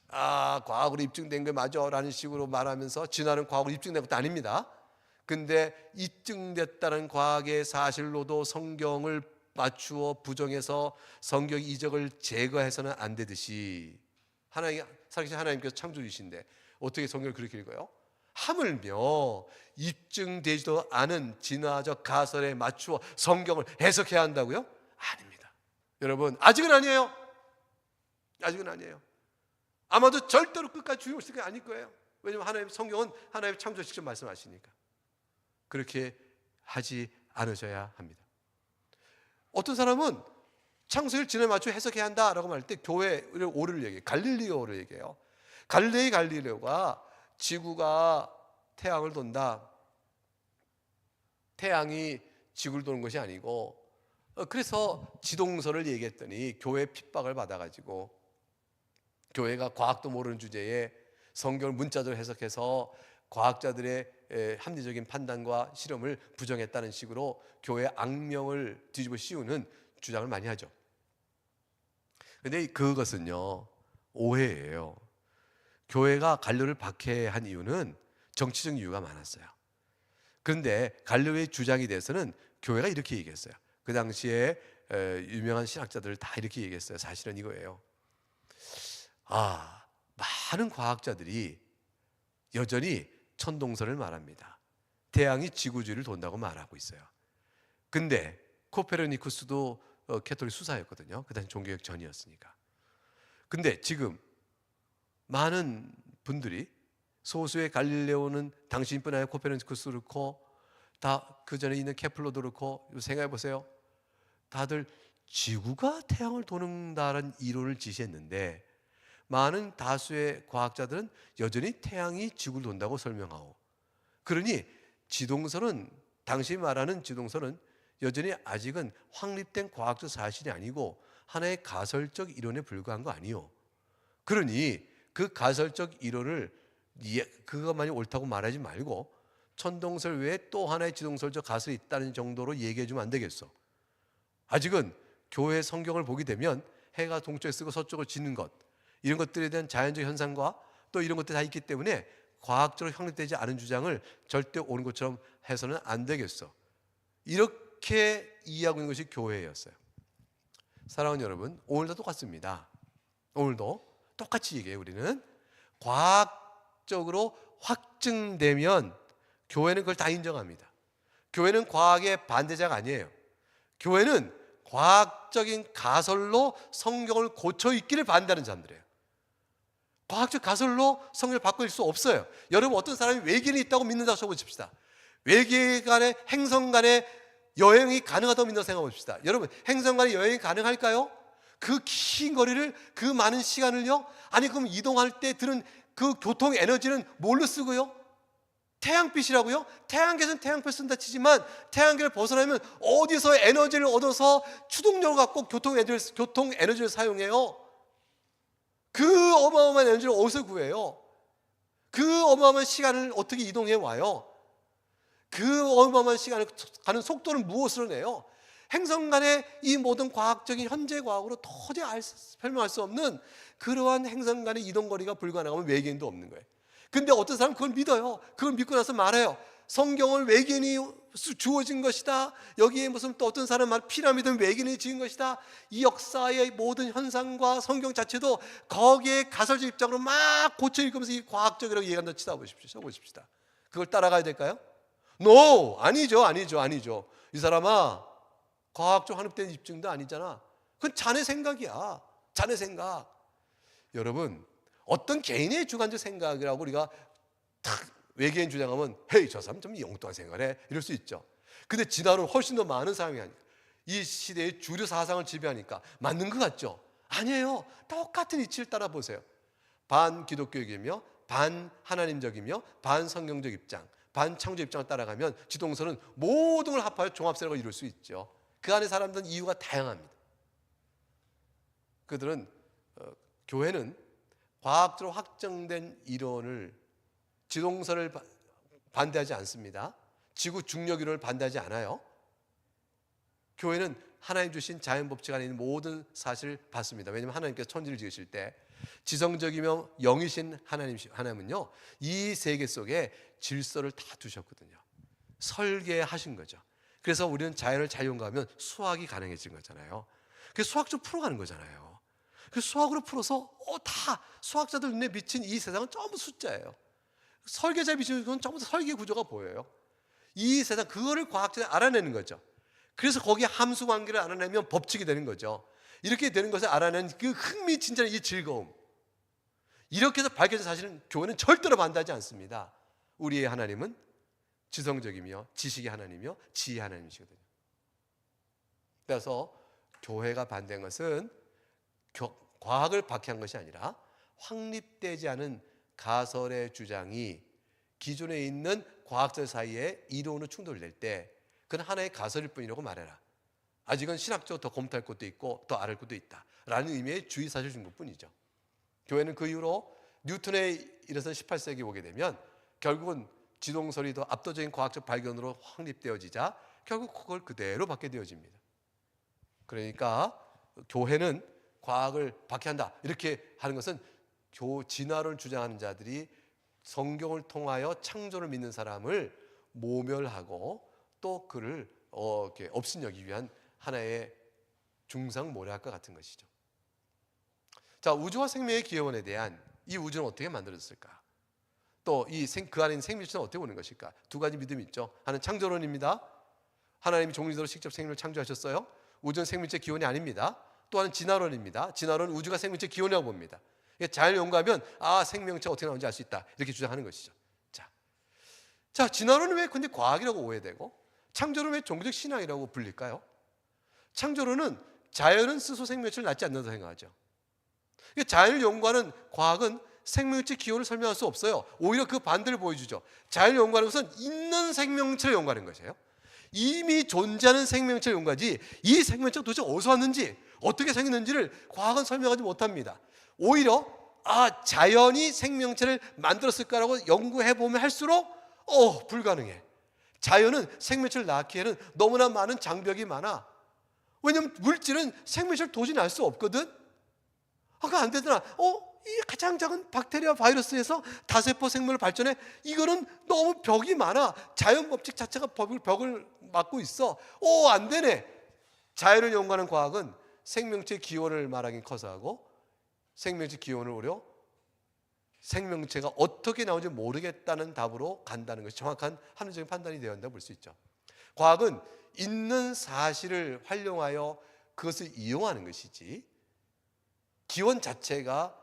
과학으로 입증된 게 맞아 라는 식으로 말하면서 진화는 과학으로 입증된 것도 아닙니다. 근데 입증됐다는 과학의 사실로도 성경을 맞추어 부정해서 성경 이적을 제거해서는 안 되듯이 살아계신 하나님께서 창조주신데 어떻게 성경을 그렇게 읽어요? 하물며 입증되지도 않은 진화적 가설에 맞추어 성경을 해석해야 한다고요? 아닙니다. 여러분 아직은 아니에요. 아직은 아니에요. 아마도 절대로 끝까지 주의 오실 게 아닐 거예요. 왜냐하면 하나님 성경은 하나님의 창조 직접 말씀하시니까. 그렇게 하지 않으셔야 합니다. 어떤 사람은 창세기를 진화에 맞춰 해석해야 한다라고 말할 때 교회를 오를 얘기해요. 갈릴리오를 얘기해요. 갈릴레오가 지구가 태양을 돈다. 태양이 지구를 도는 것이 아니고 그래서 지동설을 얘기했더니 교회 핍박을 받아가지고 교회가 과학도 모르는 주제에 성경을 문자적으로 해석해서 과학자들의 합리적인 판단과 실험을 부정했다는 식으로 교회의 악명을 뒤집어 씌우는 주장을 많이 하죠. 그런데 그것은요 오해예요. 교회가 갈릴레오를 박해한 이유는 정치적 이유가 많았어요. 그런데 갈릴레오의 주장에 대해서는 교회가 이렇게 얘기했어요. 그 당시에 유명한 신학자들 다 이렇게 얘기했어요. 사실은 이거예요. 많은 과학자들이 여전히 천동설을 말합니다. 태양이 지구주위를 돈다고 말하고 있어요. 근데 코페르니쿠스도 캐톨릭 수사였거든요. 그 당시 종교개혁 전이었으니까. 근데 지금 많은 분들이 소수의 갈릴레오는 당신뿐 아니라 코페르니쿠스도 그렇고 다 그 전에 있는 케플러도 그렇고 생각해 보세요. 다들 지구가 태양을 도는다는 이론을 지시했는데 많은 다수의 과학자들은 여전히 태양이 지구를 돈다고 설명하고 그러니 지동설은 당시 말하는 지동설은 여전히 아직은 확립된 과학적 사실이 아니고 하나의 가설적 이론에 불과한 거 아니요. 그러니 그 가설적 이론을 그것만이 옳다고 말하지 말고 천동설 외에 또 하나의 지동설적 가설이 있다는 정도로 얘기해 주면 안 되겠어. 아직은 교회 성경을 보게 되면 해가 동쪽에 쓰고 서쪽을 지는 것, 이런 것들에 대한 자연적 현상과 또 이런 것들이 다 있기 때문에 과학적으로 확립되지 않은 주장을 절대 옳은 것처럼 해서는 안 되겠어. 이렇게 이해하고 있는 것이 교회였어요. 사랑하는 여러분, 오늘도 똑같습니다. 오늘도 똑같이 얘기해요. 우리는 과학적으로 확증되면 교회는 그걸 다 인정합니다. 교회는 과학의 반대자가 아니에요. 교회는 과학적인 가설로 성경을 고쳐 읽기를 반대하는 사람들이에요. 과학적 가설로 성경을 바꿀 수 없어요. 여러분, 어떤 사람이 외계인이 있다고 믿는다고 쳐보십시다. 외계 간의 행성 간의 여행이 가능하다고 믿는다고 생각해 봅시다. 여러분, 행성 간의 여행이 가능할까요? 그 긴 거리를, 그 많은 시간을요? 아니, 그럼 이동할 때 드는 그 교통 에너지는 뭘로 쓰고요? 태양빛이라고요? 태양계에서는 태양빛 쓴다 치지만 태양계를 벗어나면 어디서 에너지를 얻어서 추동력을 갖고 교통 에너지를 사용해요? 그 어마어마한 에너지를 어디서 구해요? 그 어마어마한 시간을 어떻게 이동해 와요? 그 어마어마한 시간을 가는 속도는 무엇으로 내요? 행성 간의 이 모든 과학적인 현재 과학으로 도저히 설명할 수 없는 그러한 행성 간의 이동 거리가 불가능하면 외계인도 없는 거예요. 근데 어떤 사람은 그걸 믿어요. 그걸 믿고 나서 말해요. 성경을 외계인이 주어진 것이다. 여기에 무슨 또 어떤 사람은 말 피라미드는 외계인이 지은 것이다. 이 역사의 모든 현상과 성경 자체도 거기에 가설적 입장으로 막 고쳐 읽으면서 이 과학적이라고 얘기한다 치다 보십시다. 그걸 따라가야 될까요? No! 아니죠. 이 사람아, 과학적 확립된 입증도 아니잖아. 그건 자네 생각이야. 자네 생각. 여러분, 어떤 개인의 주관적 생각이라고 우리가 탁 외계인 주장하면 헤이, 저 사람 좀 엉뚱한 생각을 해, 이럴 수 있죠. 근데 진화론 훨씬 더 많은 사람이 하니까, 이 시대의 주류 사상을 지배하니까 맞는 것 같죠? 아니에요. 똑같은 이치를 따라 보세요. 반 기독교이며 반 하나님적이며 반 성경적 입장, 반 창조 입장을 따라가면 지동설은 모든 걸 합하여 종합세력을 이룰 수 있죠. 그 안에 사람들은 이유가 다양합니다. 그들은 교회는 과학적으로 확정된 이론을, 지동설을 반대하지 않습니다. 지구 중력 이론을 반대하지 않아요. 교회는 하나님 주신 자연 법칙 안에 있는 모든 사실을 받습니다. 왜냐하면 하나님께서 천지를 지으실 때 지성적이며 영이신 하나님은요, 이 세계 속에 질서를 다 두셨거든요. 설계하신 거죠. 그래서 우리는 자연을 잘 연구하면 수학이 가능해진 거잖아요. 그래서 수학적으로 풀어가는 거잖아요. 그 수학으로 풀어서 다 수학자들 눈에 비친 이 세상은 전부 숫자예요. 설계자에 비치는 건 전부 설계 구조가 보여요. 이 세상, 그거를 과학자들이 알아내는 거죠. 그래서 거기에 함수 관계를 알아내면 법칙이 되는 거죠. 이렇게 되는 것을 알아내는 그 흥미진진한 이 즐거움, 이렇게 해서 밝혀진 사실은 교회는 절대로 반대하지 않습니다. 우리의 하나님은 지성적이며 지식의 하나님이며 지혜의 하나님이시거든요. 그래서 교회가 반대한 것은 과학을 박해한 것이 아니라 확립되지 않은 가설의 주장이 기존에 있는 과학者사이에 이론으로 충돌될 때 그건 하나의 가설일 뿐이라고 말해라. 아직은 신학적으로 더 검토할 것도 있고 더 알을 것도 있다 라는 의미의 주의사실 준 것뿐이죠. 교회는 그 이후로 뉴턴에 이르서 18세기 오게 되면 결국은 지동설이 더 압도적인 과학적 발견으로 확립되어지자 결국 그걸 그대로 받게 되어집니다. 그러니까 교회는 과학을 박해한다 이렇게 하는 것은 진화론을 주장하는 자들이 성경을 통하여 창조를 믿는 사람을 모멸하고 또 그를 이렇게 업신여기기 위한 하나의 중상모략과 같은 것이죠. 자, 우주와 생명의 기원에 대한, 이 우주는 어떻게 만들어졌을까? 또 그 안에 있는 생명체는 어떻게 오는 것일까? 두 가지 믿음이 있죠. 하나는 창조론입니다. 하나님이 종류대로 직접 생명을 창조하셨어요. 우주는 생명체 기원이 아닙니다. 또 하나는 진화론입니다. 진화론은 우주가 생명체 기원이라고 봅니다. 잘 연구하면 생명체가 어떻게 나오는지 알 수 있다 이렇게 주장하는 것이죠. 자, 진화론은 왜 근데 과학이라고 오해되고 창조론은 왜 종교적 신앙이라고 불릴까요? 창조론은 자연은 스스로 생명체를 낳지 않는다고 생각하죠. 자연을 연구하는 과학은 생명체 기원을 설명할 수 없어요. 오히려 그 반대를 보여주죠. 자연을 연구하는 것은 있는 생명체를 연구하는 것이에요. 이미 존재하는 생명체를 연구하지 이 생명체가 도대체 어디서 왔는지 어떻게 생겼는지를 과학은 설명하지 못합니다. 오히려 자연이 생명체를 만들었을까라고 연구해 보면 할수록 불가능해. 자연은 생명체를 낳기에는 너무나 많은 장벽이 많아. 왜냐면 물질은 생명체를 도저히 낳을 수 없거든. 그거 안 되더라. 이 가장 작은 박테리아 바이러스에서 다세포 생물을 발전해. 이거는 너무 벽이 많아. 자연 법칙 자체가 벽을 막고 있어. 안 되네. 자연을 연구하는 과학은 생명체 기원을 말하긴 커서하고 생명체 기원을 오려 생명체가 어떻게 나오는지 모르겠다는 답으로 간다는 것이 정확한 합리적인 판단이 되어야 한다고 볼 수 있죠. 과학은 있는 사실을 활용하여 그것을 이용하는 것이지 기원 자체가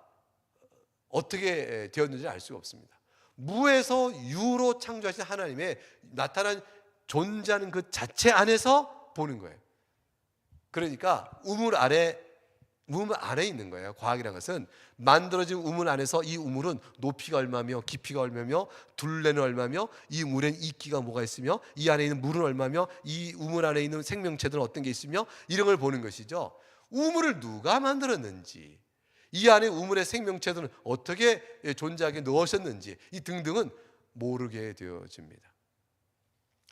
어떻게 되었는지 알 수가 없습니다. 무에서 유로 창조하신 하나님의 나타난 존재하는 그 자체 안에서 보는 거예요. 그러니까 우물 아래 있는 거예요. 과학이라는 것은 만들어진 우물 안에서 이 우물은 높이가 얼마며 깊이가 얼마며 둘레는 얼마며 이 물엔 이끼가 뭐가 있으며 이 안에 있는 물은 얼마며 이 우물 안에 있는 생명체들은 어떤 게 있으며 이런 걸 보는 것이죠. 우물을 누가 만들었는지, 이 안에 우물의 생명체들은 어떻게 존재하게 넣으셨는지 이 등등은 모르게 되어집니다.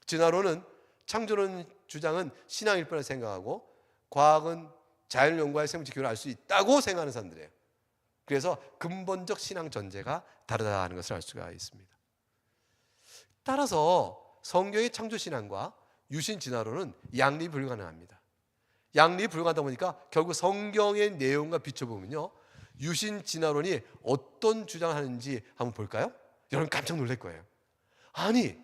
진화론은 창조론 주장은 신앙일 뿐을 생각하고 과학은 자연을 연구할 생명체 기원을 알 수 있다고 생각하는 사람들이에요. 그래서 근본적 신앙 전제가 다르다는 것을 알 수가 있습니다. 따라서 성경의 창조 신앙과 유신 진화론은 양립이 불가능합니다. 양립이 불가능하다 보니까 결국 성경의 내용과 비춰보면요, 유신 진화론이 어떤 주장을 하는지 한번 볼까요? 여러분 깜짝 놀랄 거예요. 아니,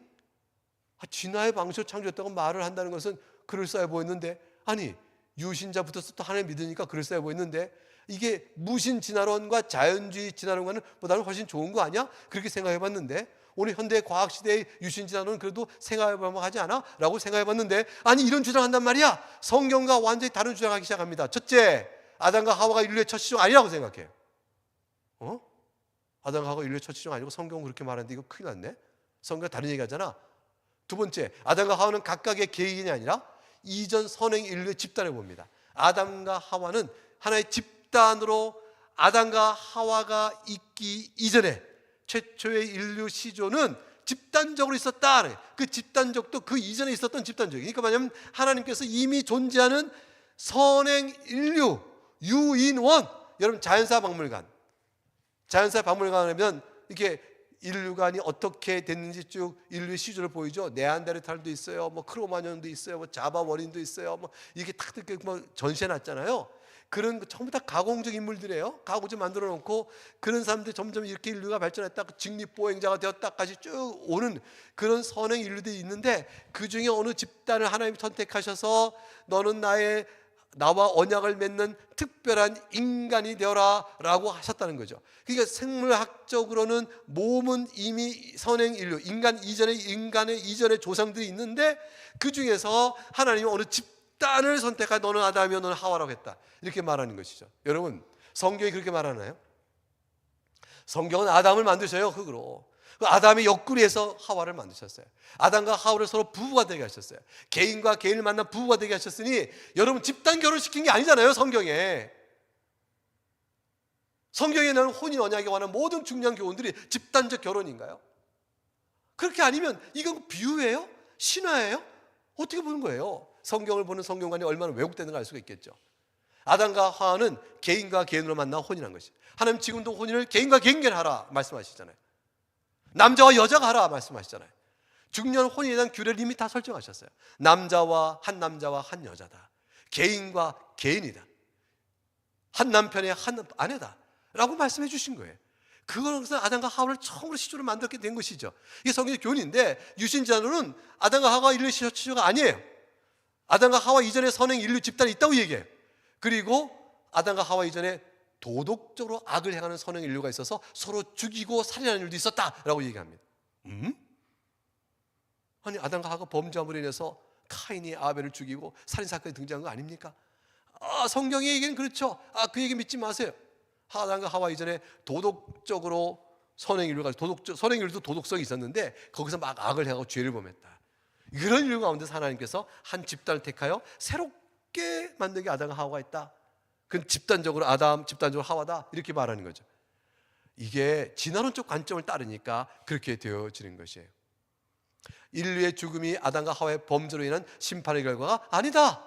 진화의 방식으로 창조했다고 말을 한다는 것은 그럴싸해 보였는데, 아니 유신자부터 또 하나님 믿으니까 그럴싸해 보였는데 이게 무신 진화론과 자연주의 진화론과는 보다는 훨씬 좋은 거 아니야? 그렇게 생각해 봤는데 오늘 현대 과학 시대의 유신 진화론은 그래도 생각해 볼 만하지 않아? 라고 생각해 봤는데 아니 이런 주장한단 말이야. 성경과 완전히 다른 주장하기 시작합니다. 첫째, 아담과 하와가 인류의 첫 시종 아니라고 생각해요. 아담과 하와가 인류의 첫 시종 아니고 성경은 그렇게 말하는데 이거 큰일 났네. 성경은 다른 얘기 하잖아. 두 번째, 아담과 하와는 각각의 개인이 아니라 이전 선행 인류의 집단을 봅니다. 아담과 하와는 하나의 집단으로 아담과 하와가 있기 이전에 최초의 인류 시조는 집단적으로 있었다. 그 집단적도 그 이전에 있었던 집단적이니까 그러니까 뭐냐면 하나님께서 이미 존재하는 선행 인류 유인원. 여러분 자연사 박물관 가면 이렇게 인류관이 어떻게 됐는지 쭉 인류의 시조를 보이죠. 네안데르탈도 있어요, 뭐 크로마뇽도 있어요, 뭐 자바 원인도 있어요, 뭐 이렇게 탁 이렇게 뭐 전시해놨잖아요. 그런 거 전부 다 가공적 인물들이에요. 가공적 만들어 놓고 그런 사람들이 점점 이렇게 인류가 발전했다, 직립보행자가 되었다까지 쭉 오는 그런 선행 인류들이 있는데 그 중에 어느 집단을 하나님이 선택하셔서 너는 나와 언약을 맺는 특별한 인간이 되어라 라고 하셨다는 거죠. 그러니까 생물학적으로는 몸은 이미 선행 인류, 인간의 이전의 조상들이 있는데 그 중에서 하나님은 어느 집단을 선택한 너는 아담이요 너는 하와라고 했다. 이렇게 말하는 것이죠. 여러분 성경이 그렇게 말하나요? 성경은 아담을 만드셔요. 흙으로. 아담의 옆구리에서 하와를 만드셨어요. 아담과 하와를 서로 부부가 되게 하셨어요. 개인과 개인을 만나 부부가 되게 하셨으니 여러분 집단 결혼시킨 게 아니잖아요. 성경에 나오는 혼인 언약에 관한 모든 중요한 교훈들이 집단적 결혼인가요? 그렇게 아니면 이건 비유예요? 신화예요? 어떻게 보는 거예요? 성경을 보는 성경관이 얼마나 왜곡되는가 알 수가 있겠죠. 아담과 하와는 개인과 개인으로 만나 혼인한 것이. 하나님 지금도 혼인을 개인과 개인간 하라 말씀하시잖아요. 남자와 여자가 하라 말씀하시잖아요. 중년 혼인에 대한 규례를 이미 다 설정하셨어요. 남자와 한 여자다. 개인과 개인이다. 한 남편의 한 아내다 라고 말씀해 주신 거예요. 그것은 아담과 하와를 처음으로 시조를 만들게 된 것이죠. 이게 성경의 교훈인데 유신진화론은 아담과 하와가 인류 시조가 아니에요. 아담과 하와 이전에 선행 인류 집단이 있다고 얘기해요. 그리고 아담과 하와 이전에 도덕적으로 악을 행하는 선행 인류가 있어서 서로 죽이고 살인하는 일도 있었다라고 얘기합니다. 아니 아담과 하와가 범죄함으로 인해서 카인이 아벨을 죽이고 살인 사건이 등장한 거 아닙니까? 성경의 얘기는 그렇죠. 그 얘기 믿지 마세요. 아담과 하와 이전에 도덕적으로 선행 인류가 선행 인류도 도덕성이 있었는데 거기서 막 악을 행하고 죄를 범했다. 이런 인류 가운데서 하나님께서 한 집단을 택하여 새롭게 만든 게 아담과 하와가 있다. 그건 집단적으로 아담, 집단적으로 하와다 이렇게 말하는 거죠. 이게 진화론적 관점을 따르니까 그렇게 되어지는 것이에요. 인류의 죽음이 아담과 하와의 범죄로 인한 심판의 결과가 아니다.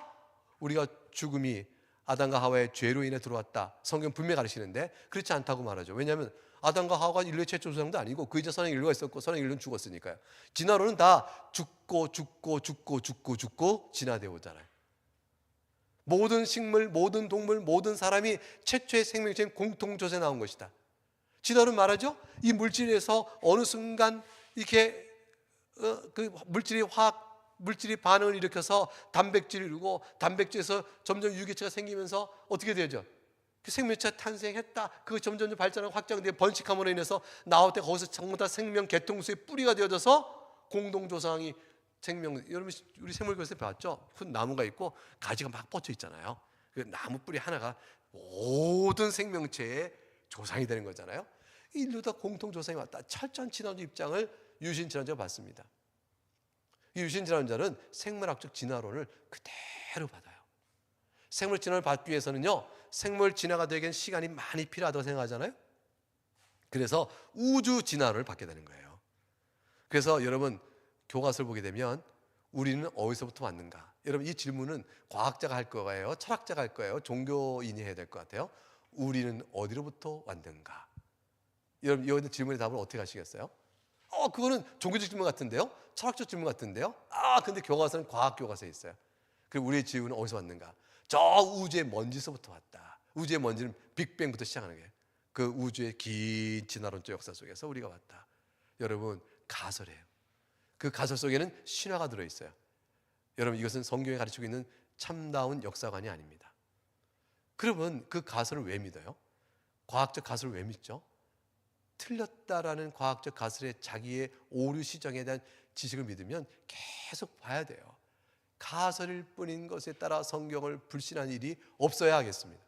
우리가 죽음이 아담과 하와의 죄로 인해 들어왔다. 성경 분명히 가르치는데 그렇지 않다고 말하죠. 왜냐하면 아담과 하와가 인류의 최초 조상도 아니고 그 이전 선행 인류가 있었고 선행 인류는 죽었으니까요. 진화론은 다 죽고 진화되어 오잖아요. 모든 식물, 모든 동물, 모든 사람이 최초의 생명체인 공통조세 나온 것이다. 진화론 말하죠. 이 물질에서 어느 순간 이렇게 그 물질이 반응을 일으켜서 단백질을 이루고 단백질에서 점점 유기체가 생기면서 어떻게 되죠? 그 생명체가 탄생했다. 그거 점점 발전하고 확장되고 번식함으로 인해서 나올 때 거기서 전부 다 생명 개통수의 뿌리가 되어져서 공동조상이 생명. 여러분 우리 생물교에서 배웠죠? 큰 나무가 있고 가지가 막 뻗쳐 있잖아요. 그 나무 뿌리 하나가 모든 생명체의 조상이 되는 거잖아요. 인류 다 공통조상이 왔다. 철저한 진화론적 입장을 유신진화론자가 받습니다. 이 유신진화론자는 생물학적 진화론을 그대로 받아요. 생물 진화를 받기 위해서는요, 생물 진화가 되기엔 시간이 많이 필요하다고 생각하잖아요. 그래서 우주 진화론을 받게 되는 거예요. 그래서 여러분 교과서를 보게 되면 우리는 어디서부터 왔는가? 여러분 이 질문은 과학자가 할 거예요? 철학자가 할 거예요? 종교인이 해야 될 것 같아요? 우리는 어디로부터 왔는가? 여러분 이 질문의 답을 어떻게 하시겠어요? 그거는 종교적 질문 같은데요? 철학적 질문 같은데요? 근데 교과서는 과학 교과서에 있어요. 그리고 우리의 지구는 어디서 왔는가? 저 우주의 먼지서부터 왔다. 우주의 먼지는 빅뱅부터 시작하는 거예요. 그 우주의 긴 진화론적 역사 속에서 우리가 왔다. 여러분 가설이에요. 그 가설 속에는 신화가 들어있어요. 여러분 이것은 성경에 가르치고 있는 참다운 역사관이 아닙니다. 그러면 그 가설을 왜 믿어요? 과학적 가설을 왜 믿죠? 틀렸다라는 과학적 가설에 자기의 오류 시정에 대한 지식을 믿으면 계속 봐야 돼요. 가설일 뿐인 것에 따라 성경을 불신한 일이 없어야 하겠습니다.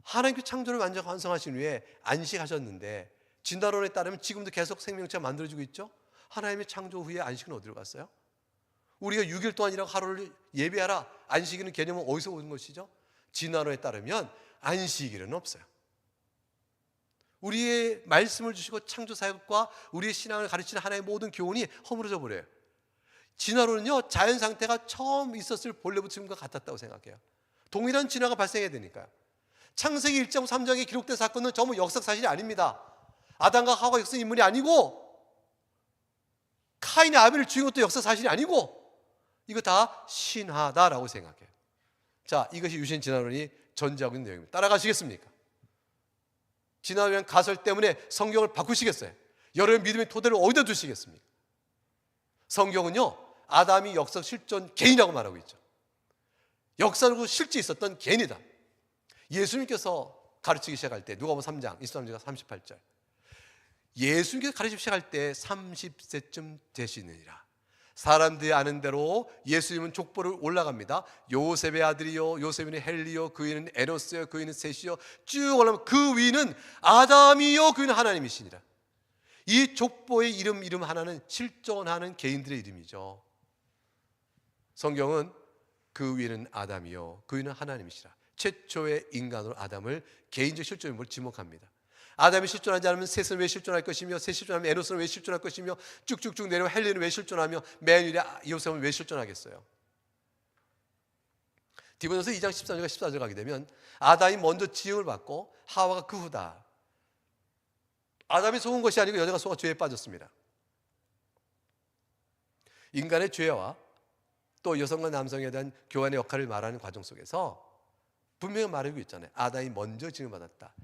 하나님께 창조를 완전히 완성하신 후에 안식하셨는데 진화론에 따르면 지금도 계속 생명체가 만들어지고 있죠. 하나님의 창조 후에 안식은 어디로 갔어요? 우리가 6일 동안이라고 하루를 예배하라. 안식일은 개념은 어디서 오는 것이죠? 진화론에 따르면 안식일은 없어요. 우리의 말씀을 주시고 창조사역과 우리의 신앙을 가르치는 하나의 모든 교훈이 허물어져 버려요. 진화론은요, 자연 상태가 처음 있었을 본래부터 지금과 같았다고 생각해요. 동일한 진화가 발생해야 되니까요. 창세기 1장 3장에 기록된 사건은 전부 역사 사실이 아닙니다. 아담과 하와 역사 인물이 아니고 카인의 아벨을 죽인 것도 역사 사실이 아니고 이거 다 신화다라고 생각해요. 자, 이것이 유신 진화론이 전제하고 있는 내용입니다. 따라가시겠습니까? 진화론 가설 때문에 성경을 바꾸시겠어요? 여러분 믿음의 토대를 어디다 두시겠습니까? 성경은요, 아담이 역사 실존 개인이라고 말하고 있죠. 역사로 실제 있었던 개인이다. 예수님께서 가르치기 시작할 때 누가복음 3장 23절과 38절, 예수님께서 가르치기 시작할 때 30세쯤 되시느니라. 사람들이 아는 대로 예수님은 족보를 올라갑니다. 요셉의 아들이요, 요셉은 헬리요, 그 위는 에노스요, 그 위는 셋이요, 쭉 올라가면 그 위는 아담이요, 그 위는 하나님이시니라. 이 족보의 이름 하나는 실존하는 개인들의 이름이죠. 성경은 그 위는 아담이요, 그 위는 하나님이시라. 최초의 인간으로 아담을 개인적 실존인물로 지목합니다. 아담이 실존하지 않으면 셋은 왜 실존할 것이며, 셋이 실존하면 에노스는 왜 실존할 것이며, 쭉쭉쭉 내려와 헬리는 왜 실존하며, 맨 위에 요셉은 왜 실존하겠어요? 디모데후서 2장 13절과 14절 가게 되면 아담이 먼저 지음을 받고 하와가 그 후다. 아담이 속은 것이 아니고 여자가 속아 죄에 빠졌습니다. 인간의 죄와 또 여성과 남성에 대한 교환의 역할을 말하는 과정 속에서 분명히 말하고 있잖아요. 아담이 먼저 지음을 받았다.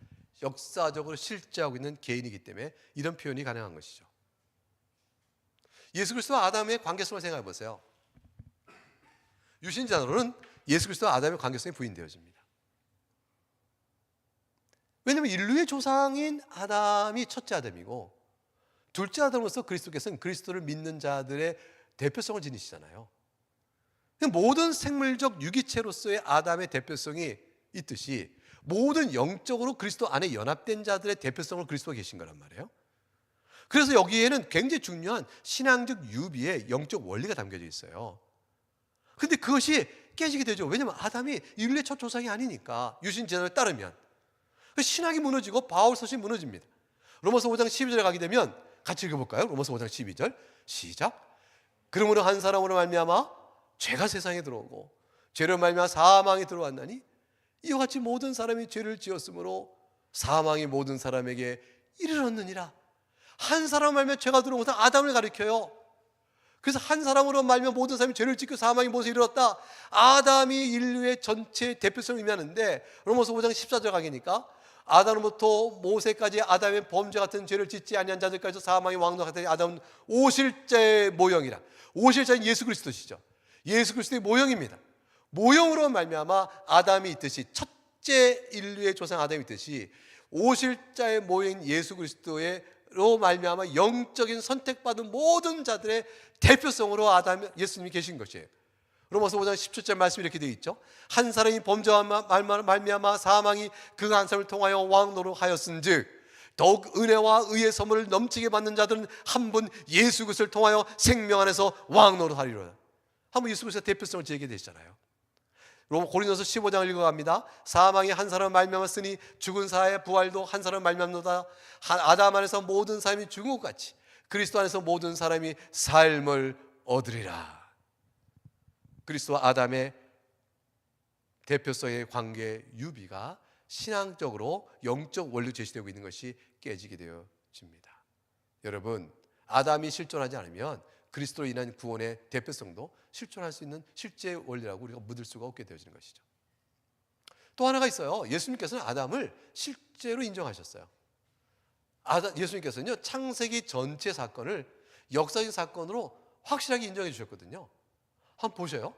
역사적으로 실제하고 있는 개인이기 때문에 이런 표현이 가능한 것이죠. 예수 그리스도와 아담의 관계성을 생각해 보세요. 유신자로는 예수 그리스도와 아담의 관계성이 부인되어집니다. 왜냐하면 인류의 조상인 아담이 첫째 아담이고 둘째 아담으로서 그리스도께서는 그리스도를 믿는 자들의 대표성을 지니시잖아요. 모든 생물적 유기체로서의 아담의 대표성이 있듯이 모든 영적으로 그리스도 안에 연합된 자들의 대표성으로 그리스도가 계신 거란 말이에요. 그래서 여기에는 굉장히 중요한 신앙적 유비의 영적 원리가 담겨져 있어요. 근데 그것이 깨지게 되죠. 왜냐하면 아담이 인류의 첫 조상이 아니니까, 유신 진화에 따르면. 신학이 무너지고 바울 서신이 무너집니다. 로마서 5장 12절에 가게 되면 같이 읽어볼까요? 로마서 5장 12절 시작. 그러므로 한 사람으로 말미암아 죄가 세상에 들어오고 죄로 말미암아 사망이 들어왔나니 이와 같이 모든 사람이 죄를 지었으므로 사망이 모든 사람에게 이르렀느니라. 한 사람 말미암아 죄가 들어온 것은 아담을 가리켜요. 그래서 한 사람으로 말미암아 모든 사람이 죄를 짓고 사망이 모습에 이르렀다. 아담이 인류의 전체 대표성을 의미하는데 로마서 5장 14절 가기니까 아담부터 모세까지 아담의 범죄 같은 죄를 짓지 아니한 자들까지 사망의 왕노 같은 아담은 오실자의 모형이라. 오실자는 예수 그리스도시죠. 예수 그리스도의 모형입니다. 모형으로 말미암아 아담이 있듯이 첫째 인류의 조상 아담이 있듯이 오실자의 모형인 예수 그리스도로 말미암아 영적인 선택받은 모든 자들의 대표성으로 아담 예수님이 계신 것이에요. 로마서 5장 17절 말씀이 이렇게 되어 있죠. 한 사람이 범죄한 말미암아 사망이 그 한 사람을 통하여 왕노로 하였은즉 더욱 은혜와 의의 선물을 넘치게 받는 자들은 한 분 예수 그리스도를 통하여 생명 안에서 왕노로 하리로다. 한번 예수 그리스도의 대표성을 제게 되시잖아요. 고린도서 15장을 읽어갑니다. 사망이 한 사람 말미암았으니 죽은 사의 부활도 한 사람 말미암노다. 아담 안에서 모든 사람이 죽은 것 같이 그리스도 안에서 모든 사람이 삶을 얻으리라. 그리스도와 아담의 대표성의 관계 유비가 신앙적으로 영적 원리로 제시되고 있는 것이 깨지게 되어집니다. 여러분, 아담이 실존하지 않으면 그리스도로 인한 구원의 대표성도 실존할 수 있는 실제 원리라고 우리가 묻을 수가 없게 되어지는 것이죠. 또 하나가 있어요. 예수님께서는 아담을 실제로 인정하셨어요. 예수님께서는요, 창세기 전체 사건을 역사적인 사건으로 확실하게 인정해 주셨거든요. 한번 보셔요.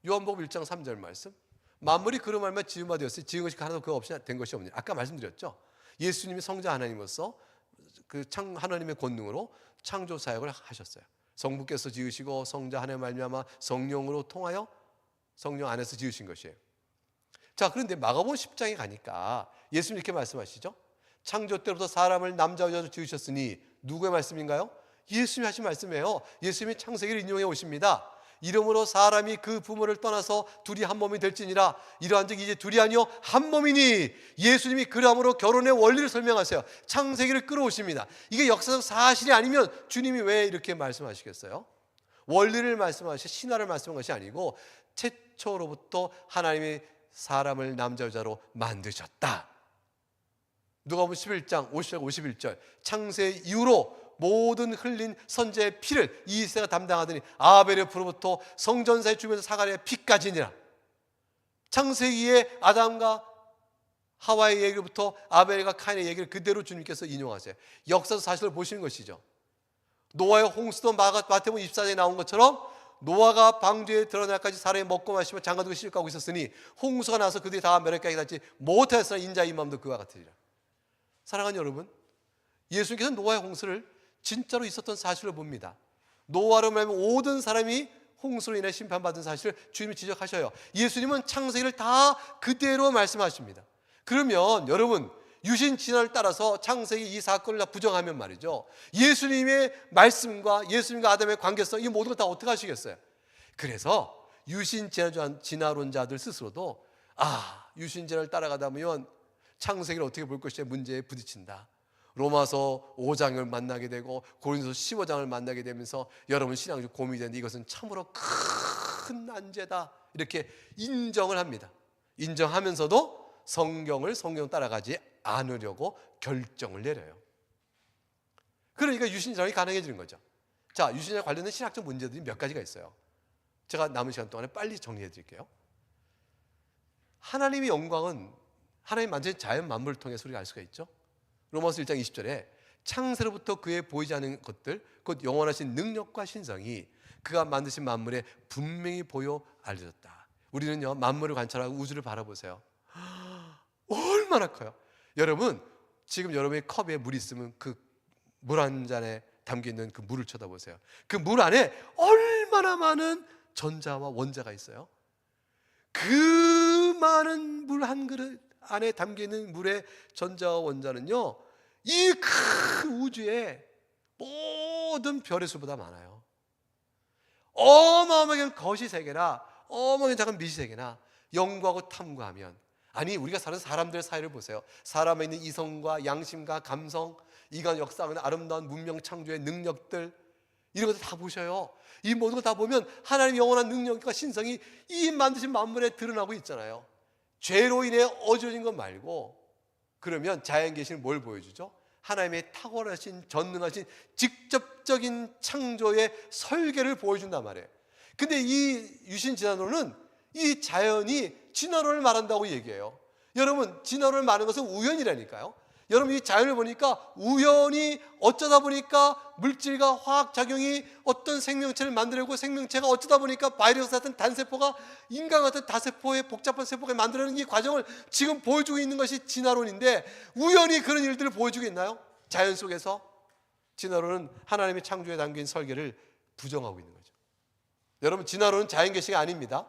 요한복음 1장 3절 말씀. 만물이 그로 말미암아 지은 바 되었으니 지은 것이 하나도 그 없이 된 것이 없느니. 아까 말씀드렸죠. 예수님이 성자 하나님으로서 그 하나님의 권능으로 창조 사역을 하셨어요. 성부께서 지으시고 성자 하나님 말미암아 성령으로 통하여 성령 안에서 지으신 것이에요. 자, 그런데 마가복음 10장에 가니까 예수님 이렇게 말씀하시죠. 창조 때부터 사람을 남자와 여자로 지으셨으니 누구의 말씀인가요? 예수님이 하신 말씀이에요. 예수님이 창세기를 인용해 오십니다. 이름으로 사람이 그 부모를 떠나서 둘이 한 몸이 될지니라. 이러한 즉 이제 둘이 아니요 한 몸이니. 예수님이 그러므로 결혼의 원리를 설명하세요. 창세기를 끌어오십니다. 이게 역사적 사실이 아니면 주님이 왜 이렇게 말씀하시겠어요? 원리를 말씀하시 신화를 말씀한 것이 아니고 최초로부터 하나님이 사람을 남자 여자로 만드셨다. 누가복음 11장 50절 51절 창세 이후로 모든 흘린 선제의 피를 이세가 담당하더니 아벨의 피로부터 성전사에 주면서 사가랴의 피까지니라. 창세기의 아담과 하와의 얘기부터 아벨과 카인의 얘기를 그대로 주님께서 인용하세요. 역사적 사실을 보시는 것이죠. 노아의 홍수도 마태복음 24장에 나온 것처럼 노아가 방주에 들어날까지 사람이 먹고 마시며 장가들고 시집가고 있었으니 홍수가 나서 그들이 다 멸하기까지 닿지 못하였으나 인자의 임함도 그와 같으리라. 사랑하는 여러분, 예수님께서 노아의 홍수를 진짜로 있었던 사실을 봅니다. 노아로 말하면 모든 사람이 홍수로 인해 심판받은 사실을 주님이 지적하셔요. 예수님은 창세기를 다 그대로 말씀하십니다. 그러면 여러분, 유신 진화를 따라서 창세기 이 사건을 다 부정하면 말이죠, 예수님의 말씀과 예수님과 아담의 관계성 이 모든 걸 다 어떻게 하시겠어요? 그래서 유신 진화론자들 스스로도 유신 진화를 따라가다 보면 창세기를 어떻게 볼 것이냐 문제에 부딪힌다. 로마서 5장을 만나게 되고 고린도서 15장을 만나게 되면서 여러분 신앙적 고민이 되는데 이것은 참으로 큰 난제다 이렇게 인정을 합니다. 인정하면서도 성경 따라가지 않으려고 결정을 내려요. 그러니까 유신전이 가능해지는 거죠. 자, 유신전에 관련된 신학적 문제들이 몇 가지가 있어요. 제가 남은 시간 동안에 빨리 정리해 드릴게요. 하나님의 영광은 하나님 만드신 자연 만물을 통해서 우리가 알 수가 있죠. 로마서 1장 20절에 창세로부터 그의 보이지 않는 것들 곧 영원하신 능력과 신성이 그가 만드신 만물에 분명히 보여 알려졌다. 우리는요 만물을 관찰하고 우주를 바라보세요. 얼마나 커요. 여러분 지금 여러분의 컵에 물이 있으면 그 물 한 잔에 담겨있는 그 물을 쳐다보세요. 그 물 안에 얼마나 많은 전자와 원자가 있어요. 그 많은 물 한 그릇 안에 담겨있는 물의 전자와 원자는요 이 큰 우주의 모든 별의 수보다 많아요. 어마어마한 거시 세계나 어마어마한 작은 미시 세계나 연구하고 탐구하면 아니, 우리가 사는 사람들 사이를 보세요. 사람에 있는 이성과 양심과 감성, 이간 역사하는 아름다운 문명 창조의 능력들, 이런 것들 다 보셔요. 이 모든 걸 다 보면 하나님의 영원한 능력과 신성이 이 만드신 만물에 드러나고 있잖아요. 죄로 인해 어지러진 것 말고, 그러면 자연 계시는 뭘 보여주죠? 하나님의 탁월하신 전능하신 직접적인 창조의 설계를 보여준단 말이에요. 근데 이 유신 진화론은 이 자연이 진화론을 말한다고 얘기해요. 여러분, 진화론을 말하는 것은 우연이라니까요. 여러분, 이 자연을 보니까 우연히 어쩌다 보니까 물질과 화학작용이 어떤 생명체를 만들고, 생명체가 어쩌다 보니까 바이러스 같은 단세포가 인간 같은 다세포의 복잡한 세포가 만들어내는 이 과정을 지금 보여주고 있는 것이 진화론인데, 우연히 그런 일들을 보여주고 있나요? 자연 속에서? 진화론은 하나님의 창조에 담긴 설계를 부정하고 있는 거죠. 여러분, 진화론은 자연계시가 아닙니다.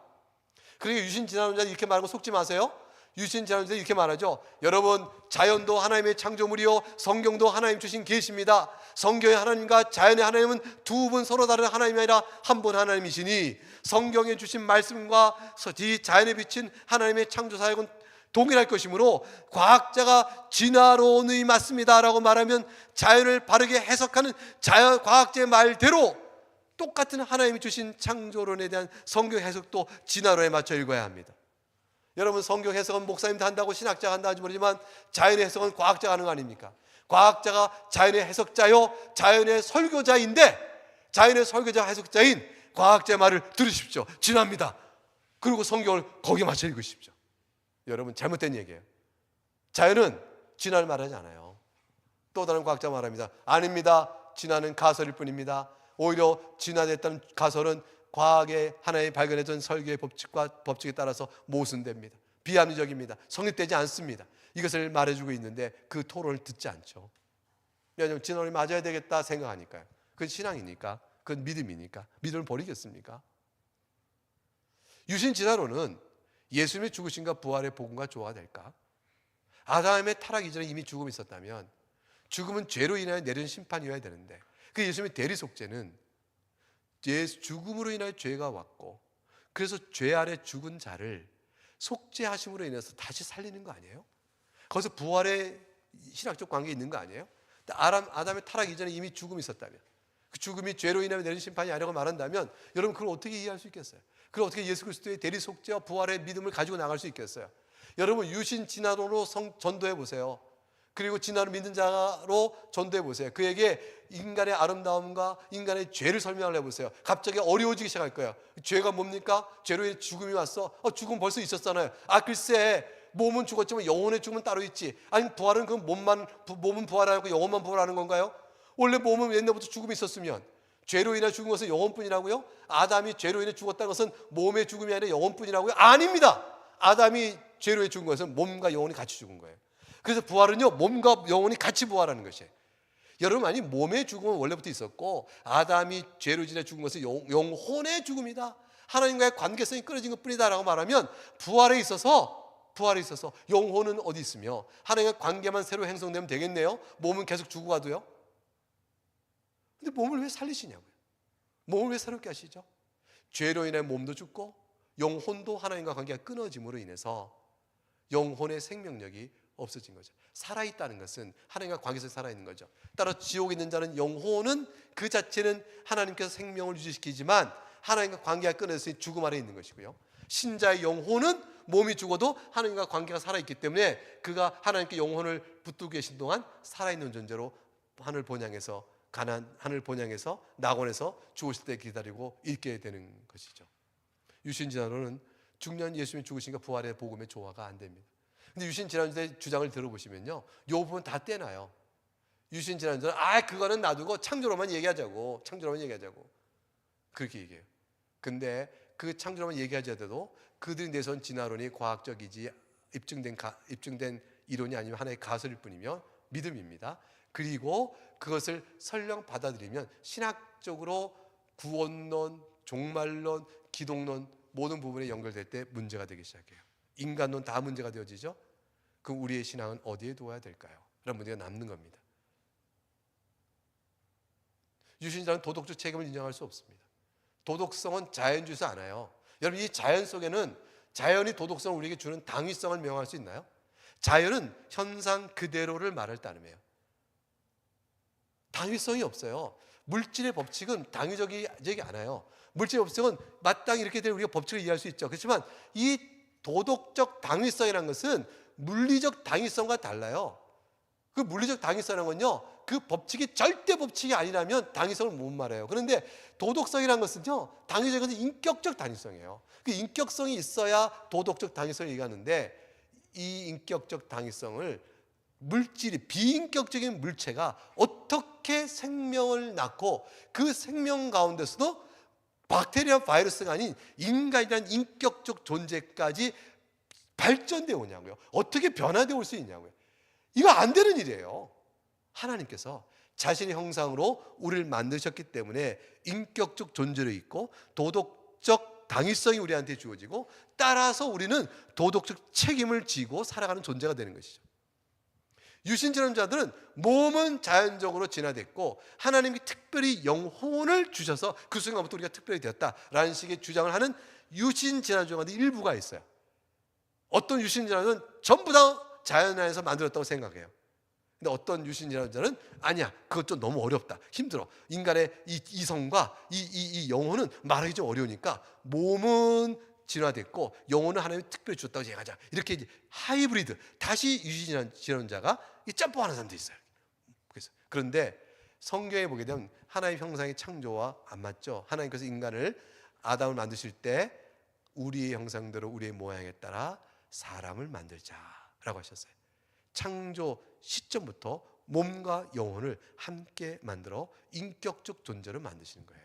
그러니까 유신 진화론자는 이렇게 말하고 속지 마세요. 유신 진화론자는 이렇게 말하죠. 여러분, 자연도 하나님의 창조물이요 성경도 하나님 주신 계시입니다. 성경의 하나님과 자연의 하나님은 두 분 서로 다른 하나님이 아니라 한 분 하나님이시니, 성경에 주신 말씀과 이 자연에 비친 하나님의 창조 사역은 동일할 것이므로 과학자가 진화론이 맞습니다라고 말하면 자연을 바르게 해석하는 자연 과학자의 말대로 똑같은 하나님이 주신 창조론에 대한 성경 해석도 진화론에 맞춰 읽어야 합니다. 여러분, 성경 해석은 목사님도 한다고 신학자가 한다 하지 모르지만 자연의 해석은 과학자가 하는 거 아닙니까? 과학자가 자연의 해석자요 자연의 설교자인데, 자연의 설교자 해석자인 과학자의 말을 들으십시오. 진화입니다. 그리고 성경을 거기에 맞춰 읽으십시오. 여러분, 잘못된 얘기예요. 자연은 진화를 말하지 않아요. 또 다른 과학자 말합니다. 아닙니다. 진화는 가설일 뿐입니다. 오히려 진화됐다는 가설은 과학의 하나의 발견해준 설계의 법칙에 따라서 모순됩니다. 비합리적입니다. 성립되지 않습니다. 이것을 말해주고 있는데 그 토론을 듣지 않죠. 왜냐하면 진화론이 맞아야 되겠다 생각하니까요. 그건 신앙이니까, 그건 믿음이니까. 믿음을 버리겠습니까? 유신 진화론은 예수님의 죽으심과 부활의 복음과 조화가 될까? 아담의 타락 이전에 이미 죽음이 있었다면 죽음은 죄로 인하여 내린 심판이어야 되는데, 그 예수님의 대리 속죄는 죽음으로 인하여 죄가 왔고, 그래서 죄 아래 죽은 자를 속죄하심으로 인해서 다시 살리는 거 아니에요? 거기서 부활의 신학적 관계 있는 거 아니에요? 아담의 타락 이전에 이미 죽음이 있었다면, 그 죽음이 죄로 인하여 내린 심판이 아니라고 말한다면 여러분, 그걸 어떻게 이해할 수 있겠어요? 그걸 어떻게 예수 그리스도의 대리 속죄와 부활의 믿음을 가지고 나갈 수 있겠어요? 여러분, 유신 진화론으로 전도해 보세요. 그리고 진화를 믿는 자로 전도해 보세요. 그에게 인간의 아름다움과 인간의 죄를 설명을 해보세요. 갑자기 어려워지기 시작할 거예요. 죄가 뭡니까? 죄로 인해 죽음이 왔어. 죽음 벌써 있었잖아요. 글쎄, 몸은 죽었지만 영혼의 죽음은 따로 있지. 아니, 부활은 그 몸은 부활하고 영혼만 부활하는 건가요? 원래 몸은 옛날부터 죽음이 있었으면 죄로 인해 죽은 것은 영혼뿐이라고요? 아담이 죄로 인해 죽었다는 것은 몸의 죽음이 아니라 영혼뿐이라고요? 아닙니다. 아담이 죄로 인해 죽은 것은 몸과 영혼이 같이 죽은 거예요. 그래서 부활은요, 몸과 영혼이 같이 부활하는 것이에요. 여러분, 아니, 몸의 죽음은 원래부터 있었고, 아담이 죄로 인해 죽은 것은 영혼의 죽음이다, 하나님과의 관계성이 끊어진 것뿐이다 라고 말하면, 부활에 있어서 영혼은 어디 있으며 하나님과 관계만 새로 형성되면 되겠네요. 몸은 계속 죽고 가도요. 근데 몸을 왜 살리시냐고요? 몸을 왜 새롭게 하시죠? 죄로 인해 몸도 죽고 영혼도 하나님과 관계가 끊어짐으로 인해서 영혼의 생명력이 없어진 거죠. 살아있다는 것은 하나님과 관계에서 살아있는 거죠. 따라 지옥에 있는 자는 영혼은 그 자체는 하나님께서 생명을 유지시키지만 하나님과 관계가 끊어졌으니 죽음 아래 있는 것이고요. 신자의 영혼은 몸이 죽어도 하나님과 관계가 살아있기 때문에 그가 하나님께 영혼을 붙들고 계신 동안 살아있는 존재로 하늘 본향에서 낙원에서 죽으실 때 기다리고 있게 되는 것이죠. 유신진화론은 중년 예수님이 죽으시니까 부활의 복음의 조화가 안 됩니다. 근데 유신진화론자의 주장을 들어보시면요, 이 부분 다 떼나요. 유신진화론자는 그거는 놔두고 창조로만 얘기하자고 그렇게 얘기해요. 근데 그 창조로만 얘기하자도 그들이 내세운 진화론이 과학적이지 입증된 이론이 아니면 하나의 가설일 뿐이며 믿음입니다. 그리고 그것을 설령 받아들이면 신학적으로 구원론, 종말론, 기독론 모든 부분에 연결될 때 문제가 되기 시작해요. 인간론 다 문제가 되어지죠. 그럼 우리의 신앙은 어디에 두어야 될까요? 라는 문제가 남는 겁니다. 유신자는 도덕적 책임을 인정할 수 없습니다. 도덕성은 자연주의에서 안 와요. 여러분, 이 자연 속에는 자연이 도덕성을 우리에게 주는 당위성을 명할 수 있나요? 자연은 현상 그대로를 말할 따름이에요. 당위성이 없어요. 물질의 법칙은 당위적이지 않아요. 물질의 법칙은 마땅히 이렇게 되면 우리가 법칙을 이해할 수 있죠. 그렇지만 이 도덕적 당위성이라는 것은 물리적 당위성과 달라요. 그 물리적 당위성이라는 건요, 그 법칙이 절대 법칙이 아니라면 당위성을 못 말해요. 그런데 도덕성이라는 것은요, 당위적인 것은 인격적 당위성이에요. 그 인격성이 있어야 도덕적 당위성을 얘기하는데, 이 인격적 당위성을 물질이, 비인격적인 물체가 어떻게 생명을 낳고 그 생명 가운데서도 박테리아 바이러스가 아닌 인간이라는 인격적 존재까지 발전되어 오냐고요. 어떻게 변화되어 올 수 있냐고요. 이거 안 되는 일이에요. 하나님께서 자신의 형상으로 우리를 만드셨기 때문에 인격적 존재로 있고 도덕적 당위성이 우리한테 주어지고, 따라서 우리는 도덕적 책임을 지고 살아가는 존재가 되는 것이죠. 유신진화론자들은 몸은 자연적으로 진화됐고 하나님이 특별히 영혼을 주셔서 그 순간부터 우리가 특별히 되었다라는 식의 주장을 하는 유신진화론자들 일부가 있어요. 어떤 유신진화론자는 전부 다 자연 안에서 만들었다고 생각해요. 근데 어떤 유신진화론자는 아니야, 그것 좀 너무 어렵다, 힘들어, 인간의 이 이성과 이 영혼은 말하기 좀 어려우니까 몸은 진화됐고 영혼은 하나님이 특별히 줬다고 얘기하자, 이렇게 이제 하이브리드, 다시 유신진화론자가 짬뽕하는 사람도 있어요. 그런데 성경에 보게 되면 하나님의 형상의 창조와 안 맞죠. 하나님께서 인간을, 아담을 만드실 때 우리의 형상대로 우리의 모양에 따라 사람을 만들자라고 하셨어요. 창조 시점부터 몸과 영혼을 함께 만들어 인격적 존재를 만드시는 거예요.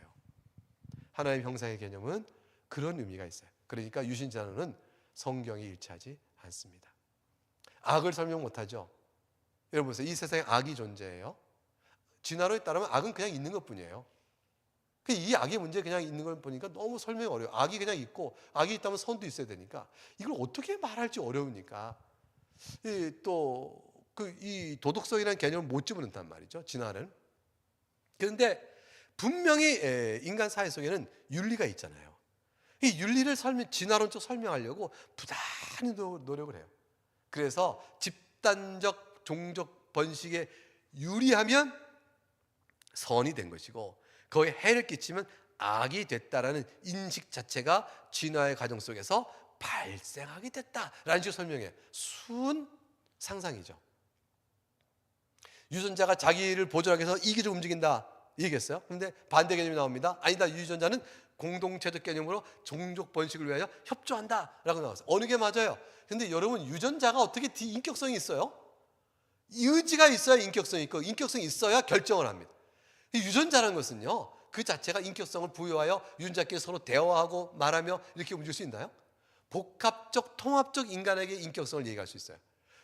하나님의 형상의 개념은 그런 의미가 있어요. 그러니까 유신진화론은 성경이 일치하지 않습니다. 악을 설명 못하죠. 여러분 보세요. 이 세상에 악이 존재해요. 진화론에 따르면 악은 그냥 있는 것뿐이에요. 이 악의 문제 그냥 있는 걸 보니까 너무 설명이 어려워요. 악이 그냥 있고, 악이 있다면 선도 있어야 되니까 이걸 어떻게 말할지 어려우니까 또 이 도덕성이라는 개념을 못 집어넣단 말이죠, 진화는. 그런데 분명히 인간 사회 속에는 윤리가 있잖아요. 이 윤리를 진화론적 설명하려고 부단히 노력을 해요. 그래서 집단적 종족 번식에 유리하면 선이 된 것이고, 거기에 해를 끼치면 악이 됐다라는 인식 자체가 진화의 과정 속에서 발생하게 됐다라는 식으로 설명해요. 순 상상이죠. 유전자가 자기를 보존하기 위해서 이기적으로 움직인다 얘기했어요. 그런데 반대 개념이 나옵니다. 아니다, 유전자는 공동체적 개념으로 종족 번식을 위하여 협조한다라고 나왔어요. 어느 게 맞아요? 그런데 여러분, 유전자가 어떻게 인격성이 있어요? 의지가 있어야 인격성이 있고, 인격성이 있어야 결정을 합니다. 유전자라는 것은요, 그 자체가 인격성을 부여하여 유전자끼리 서로 대화하고 말하며 이렇게 움직일 수 있나요? 복합적 통합적 인간에게 인격성을 얘기할 수 있어요.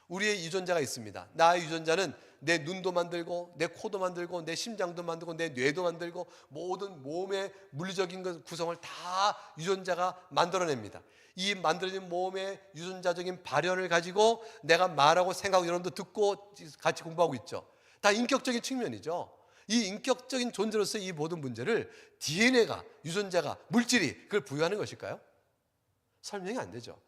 우리의 유전자가 있습니다. 나의 유전자는 내 눈도 만들고 내 코도 만들고 내 심장도 만들고 내 뇌도 만들고 모든 몸의 물리적인 구성을 다 유전자가 만들어냅니다. 이 만들어진 몸의 유전자적인 발현을 가지고 내가 말하고 생각하고 여러분도 듣고 같이 공부하고 있죠. 다 인격적인 측면이죠. 이 인격적인 존재로서 이 모든 문제를 DNA가, 유전자가, 물질이 그걸 부여하는 것일까요? 설명이 안 되죠.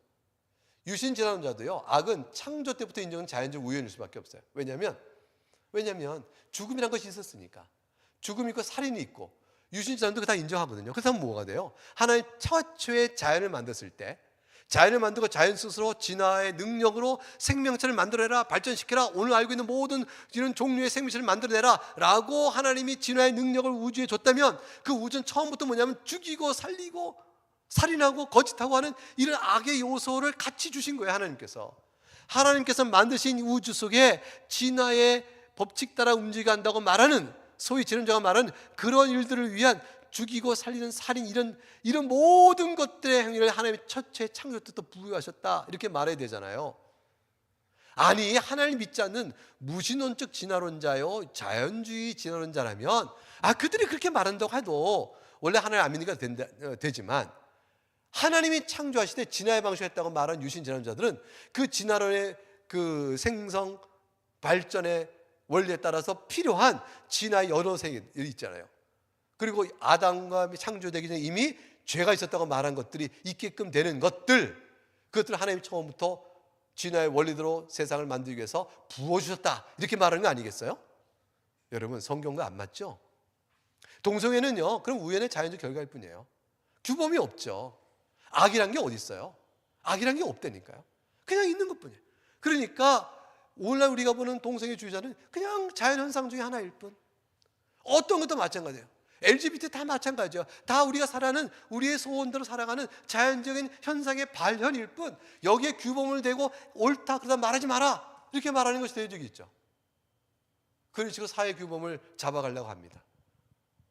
유신진화론자도요, 악은 창조 때부터 인정한 자연적 우연일 수밖에 없어요. 왜냐하면 죽음이란 것이 있었으니까. 죽음이 있고 살인이 있고, 유신진화론도 다 인정하거든요. 그래서 뭐가 돼요? 하나님 최초의 자연을 만들었을 때, 자연을 만들고 자연 스스로 진화의 능력으로 생명체를 만들어내라, 발전시켜라, 오늘 알고 있는 모든 이런 종류의 생명체를 만들어내라 라고 하나님이 진화의 능력을 우주에 줬다면, 그 우주는 처음부터 뭐냐면 죽이고 살리고 살인하고 거짓하고 하는 이런 악의 요소를 같이 주신 거예요. 하나님께서 만드신 우주 속에 진화의 법칙 따라 움직인다고 말하는, 소위 진화론자가 말하는 그런 일들을 위한 죽이고 살리는 살인, 이런 모든 것들의 행위를 하나님의 첫째 창조 때부터 부여하셨다, 이렇게 말해야 되잖아요. 아니, 하나님 믿지 않는 무신론적 진화론자요, 자연주의 진화론자라면 그들이 그렇게 말한다고 해도 원래 하나님 안 믿으니까 되지만, 하나님이 창조하실 때 진화의 방식을 했다고 말한 유신 진화론자들은 그 진화론의 그 생성 발전의 원리에 따라서 필요한 진화의 여러 세계들이 있잖아요. 그리고 아담과 창조되기 전에 이미 죄가 있었다고 말한 것들이 있게끔 되는 것들, 그것들을 하나님이 처음부터 진화의 원리대로 세상을 만들기 위해서 부어주셨다, 이렇게 말하는 거 아니겠어요? 여러분, 성경과 안 맞죠? 동성애는요, 그럼 우연의 자연적 결과일 뿐이에요. 규범이 없죠. 악이란 게 어디 있어요? 악이란 게 없다니까요. 그냥 있는 것뿐이에요. 그러니까 오늘날 우리가 보는 동성애주의자는 그냥 자연현상 중에 하나일 뿐. 어떤 것도 마찬가지예요. LGBT 다 마찬가지예요. 다 우리가 살아가는, 우리의 소원대로 살아가는 자연적인 현상의 발현일 뿐, 여기에 규범을 대고 옳다 그러다 말하지 마라, 이렇게 말하는 것이 대적이 있죠. 그런 식으로 사회 규범을 잡아가려고 합니다.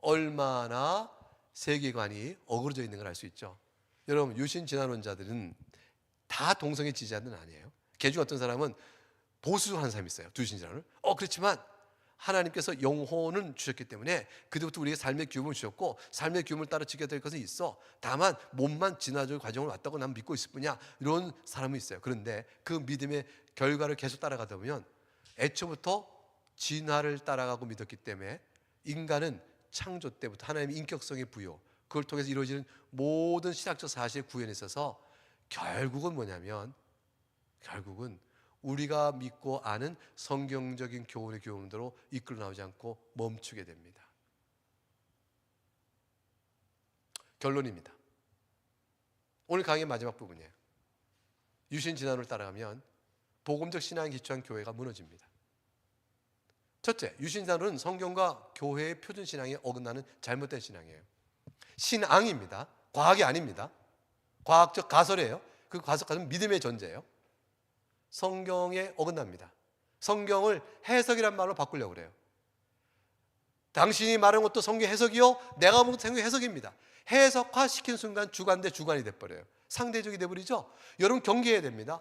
얼마나 세계관이 어그러져 있는 걸 알 수 있죠. 여러분, 유신 진화론자들은 다 동성애 지지자들은 아니에요. 개중 어떤 사람은 보수하는 사람이 있어요, 유신 진화론을. 그렇지만 하나님께서 영혼은 주셨기 때문에 그때부터 우리에게 삶의 규범을 주셨고, 삶의 규범을 따라 지켜야 될 것은 있어. 다만 몸만 진화적 과정을 왔다고 난 믿고 있을 뿐이야, 이런 사람은 있어요. 그런데 그 믿음의 결과를 계속 따라가다 보면 애초부터 진화를 따라가고 믿었기 때문에 인간은 창조 때부터 하나님의 인격성의 부여, 그걸 통해서 이루어지는 모든 신학적 사실의 구현에 있어서 결국은 뭐냐면, 결국은 우리가 믿고 아는 성경적인 교훈의 교훈대로 이끌어 나오지 않고 멈추게 됩니다. 결론입니다. 오늘 강의 마지막 부분이에요. 유신 진화론을 따라가면 복음적 신앙에 기초한 교회가 무너집니다. 첫째, 유신 진화론은 성경과 교회의 표준 신앙에 어긋나는 잘못된 신앙이에요. 신앙입니다. 과학이 아닙니다. 과학적 가설이에요. 그 가설은 믿음의 전제예요. 성경에 어긋납니다. 성경을 해석이란 말로 바꾸려고 그래요. 당신이 말한 것도 성경 해석이요, 내가 본 것도 성경 해석입니다. 해석화시킨 순간 주관 대 주관이 돼버려요. 상대적이 돼버리죠. 여러분, 경계해야 됩니다.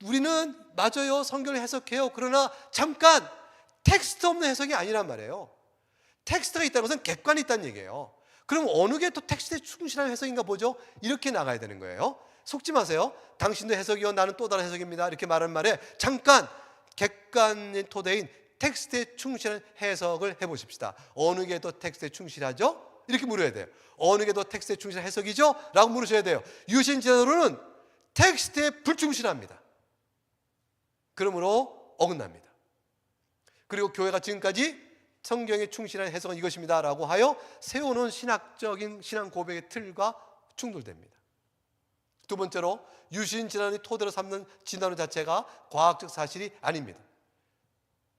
우리는 맞아요, 성경을 해석해요. 그러나 잠깐, 텍스트 없는 해석이 아니란 말이에요. 텍스트가 있다는 것은 객관이 있다는 얘기예요. 그럼 어느 게 또 텍스트에 충실한 해석인가 보죠? 이렇게 나가야 되는 거예요. 속지 마세요. 당신도 해석이요, 나는 또 다른 해석입니다, 이렇게 말하는 말에 잠깐, 객관의 토대인 텍스트에 충실한 해석을 해보십시다. 어느 게 더 텍스트에 충실하죠? 이렇게 물어야 돼요. 어느 게 더 텍스트에 충실한 해석이죠? 라고 물으셔야 돼요. 유신 진화론은 텍스트에 불충실합니다. 그러므로 어긋납니다. 그리고 교회가 지금까지 성경에 충실한 해석은 이것입니다 라고 하여 세워놓은 신학적인 신앙 고백의 틀과 충돌됩니다. 두 번째로, 유신 진화론이 토대로 삼는 진화론 자체가 과학적 사실이 아닙니다.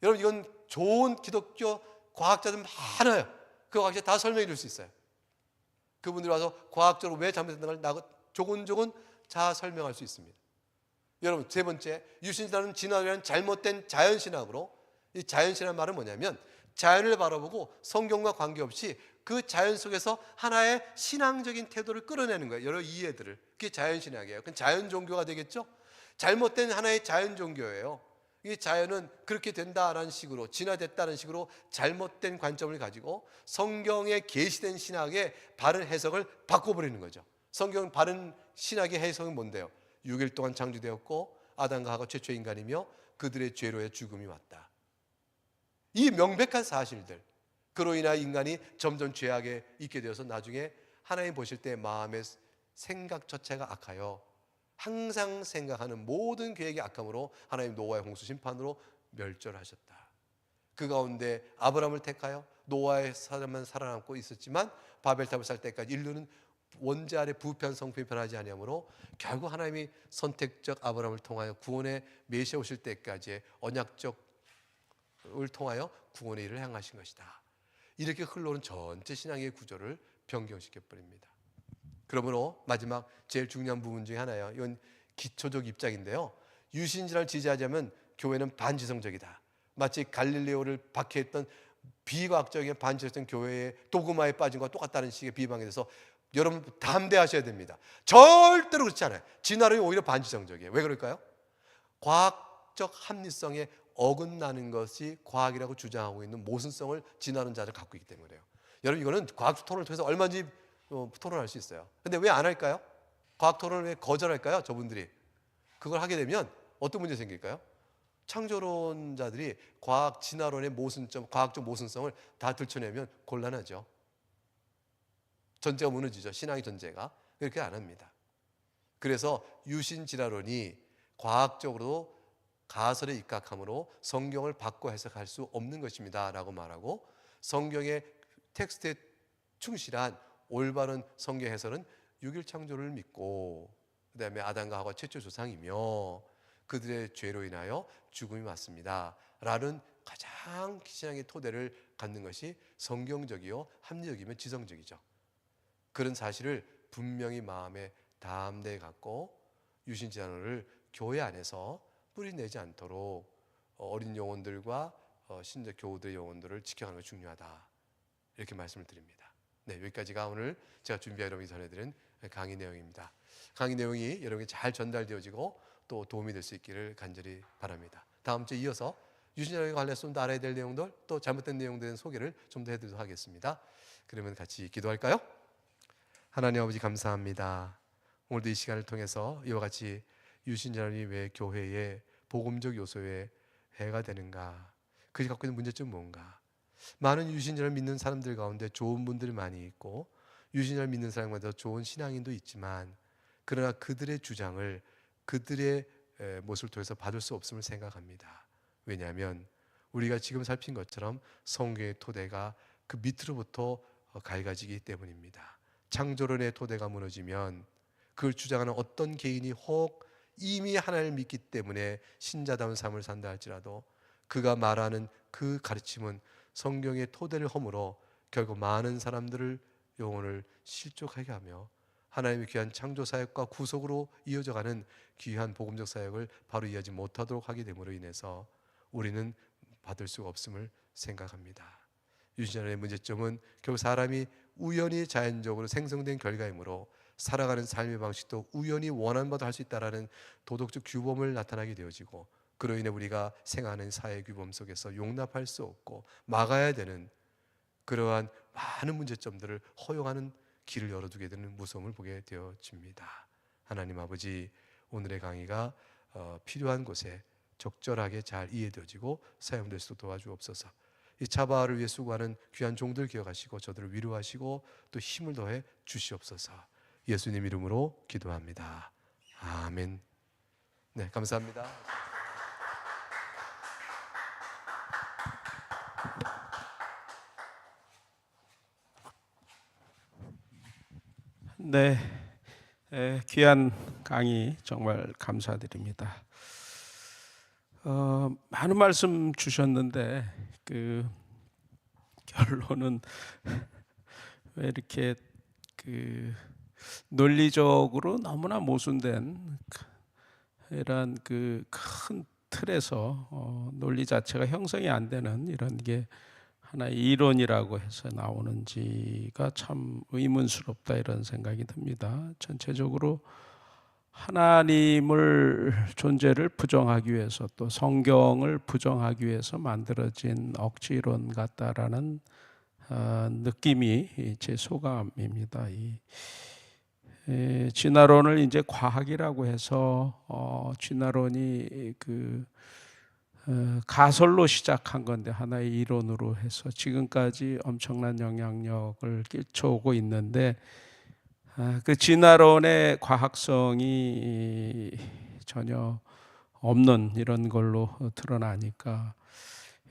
여러분, 이건 좋은 기독교 과학자들 많아요. 그 과학자 다 설명해 줄 수 있어요. 그분들이 와서 과학적으로 왜 잘못됐다는 걸 조곤조곤 다 설명할 수 있습니다. 여러분, 세 번째, 유신 진화론은 진화론이라는 잘못된 자연신학으로, 이 자연신학 말은 뭐냐면 자연을 바라보고 성경과 관계없이 그 자연 속에서 하나의 신앙적인 태도를 끌어내는 거예요. 여러 이해들을. 그게 자연신학이에요. 그건 자연 종교가 되겠죠. 잘못된 하나의 자연 종교예요. 이 자연은 그렇게 된다라는 식으로, 진화됐다는 식으로 잘못된 관점을 가지고 성경에 계시된 신학의 바른 해석을 바꿔버리는 거죠. 성경 바른 신학의 해석은 뭔데요? 6일 동안 창조되었고 아담과 하와 최초 인간이며 그들의 죄로의 죽음이 왔다. 이 명백한 사실들, 그로 인하여 인간이 점점 죄악에 있게 되어서 나중에 하나님 보실 때 마음의 생각 자체가 악하여 항상 생각하는 모든 계획의 악함으로 하나님 노아의 홍수 심판으로 멸절하셨다. 그 가운데 아브라함을 택하여 노아의 사람만 살아남고 있었지만 바벨탑을 살 때까지 인류는 원죄 아래 부패한 성품이 변하지 아니하므로 결국 하나님이 선택적 아브라함을 통하여 구원의 메시아 오실 때까지의 언약적을 통하여 구원의 일을 행하신 것이다. 이렇게 흘러오는 전체 신앙의 구조를 변경시켜 버립니다. 그러므로 마지막 제일 중요한 부분 중에 하나예요. 이건 기초적 입장인데요. 유신진화를 지지하자면 교회는 반지성적이다. 마치 갈릴레오를 박해했던 비과학적인 반지성적 교회의 도그마에 빠진 것과 똑같다는 식의 비방에 대해서 여러분 담대하셔야 됩니다. 절대로 그렇지 않아요. 진화론이 오히려 반지성적이에요. 왜 그럴까요? 과학적 합리성에 어긋나는 것이 과학이라고 주장하고 있는 모순성을 진화론 자들 갖고 있기 때문에요. 여러분, 이거는 과학적 토론을 통해서 얼마든지 토론할 수 있어요. 근데 왜 안 할까요? 과학 토론을 왜 거절할까요? 저분들이. 그걸 하게 되면 어떤 문제 생길까요? 창조론자들이 과학 진화론의 모순점, 과학적 모순성을 다 들춰내면 곤란하죠. 전제가 무너지죠. 신앙의 전제가. 그렇게 안 합니다. 그래서 유신진화론이 과학적으로 가설에 입각함으로 성경을 바꿔 해석할 수 없는 것입니다 라고 말하고, 성경의 텍스트에 충실한 올바른 성경 해설은 6일 창조를 믿고, 그 다음에 아담과 하와 최초 조상이며 그들의 죄로 인하여 죽음이 왔습니다 라는 가장 신앙의 토대를 갖는 것이 성경적이요 합리적이며 지성적이죠. 그런 사실을 분명히 마음에 담대히 갖고 유신진화론을 교회 안에서 뿌리내지 않도록 어린 영혼들과 신자 교우들의 영혼들을 지켜가는 것이 중요하다, 이렇게 말씀을 드립니다. 네, 여기까지가 오늘 제가 준비해 여러분이 전해드린 강의 내용입니다. 강의 내용이 여러분에게 잘 전달되어지고 또 도움이 될 수 있기를 간절히 바랍니다. 다음 주에 이어서 유신진화론에 관련해서 좀 더 알아야 될 내용들, 또 잘못된 내용들의 소개를 좀 더 해드리도록 하겠습니다. 그러면 같이 기도할까요? 하나님 아버지 감사합니다. 오늘도 이 시간을 통해서 이와 같이 유신진화론이 왜 교회의 복음적 요소에 해가 되는가, 그것이 갖고 있는 문제점은 뭔가. 많은 유신진화를 믿는 사람들 가운데 좋은 분들이 많이 있고 유신진화를 믿는 사람 가운데 좋은 신앙인도 있지만, 그러나 그들의 주장을 그들의 모습을 통해서 받을 수 없음을 생각합니다. 왜냐하면 우리가 지금 살핀 것처럼 성경의 토대가 그 밑으로부터 갈가지기 때문입니다. 창조론의 토대가 무너지면 그걸 주장하는 어떤 개인이 혹 이미 하나님을 믿기 때문에 신자다운 삶을 산다 할지라도 그가 말하는 그 가르침은 성경의 토대를 허물어 결국 많은 사람들을 영혼을 실족하게 하며 하나님의 귀한 창조 사역과 구속으로 이어져가는 귀한 복음적 사역을 바로 이해하지 못하도록 하게 됨으로 인해서 우리는 받을 수가 없음을 생각합니다. 유신진화론의 문제점은 결국 사람이 우연히 자연적으로 생성된 결과이므로 살아가는 삶의 방식도 우연히 원하는 바도 할 수 있다라는 도덕적 규범을 나타나게 되어지고, 그로 인해 우리가 생활하는 사회 규범 속에서 용납할 수 없고 막아야 되는 그러한 많은 문제점들을 허용하는 길을 열어두게 되는 무서움을 보게 되어집니다. 하나님 아버지, 오늘의 강의가 필요한 곳에 적절하게 잘 이해되어지고 사용될 수 도와주옵소서. 이 차바를 위해 수고하는 귀한 종들 기억하시고 저들을 위로하시고 또 힘을 더해 주시옵소서. 예수님 이름으로 기도합니다. 아멘. 네, 감사합니다. 네, 귀한 강의 정말 감사드립니다. 많은 말씀 주셨는데 그 결론은 왜 이렇게 그 논리적으로 너무나 모순된 이런 그 큰 틀에서 논리 자체가 형성이 안 되는 이런 게 하나의 이론이라고 해서 나오는지가 참 의문스럽다, 이런 생각이 듭니다. 전체적으로 하나님을 존재를 부정하기 위해서 또 성경을 부정하기 위해서 만들어진 억지론 같다라는 느낌이 제 소감입니다. 진화론을 이제 과학이라고 해서 진화론이 그 가설로 시작한 건데 하나의 이론으로 해서 지금까지 엄청난 영향력을 끼쳐오고 있는데, 그 진화론의 과학성이 전혀 없는 이런 걸로 드러나니까,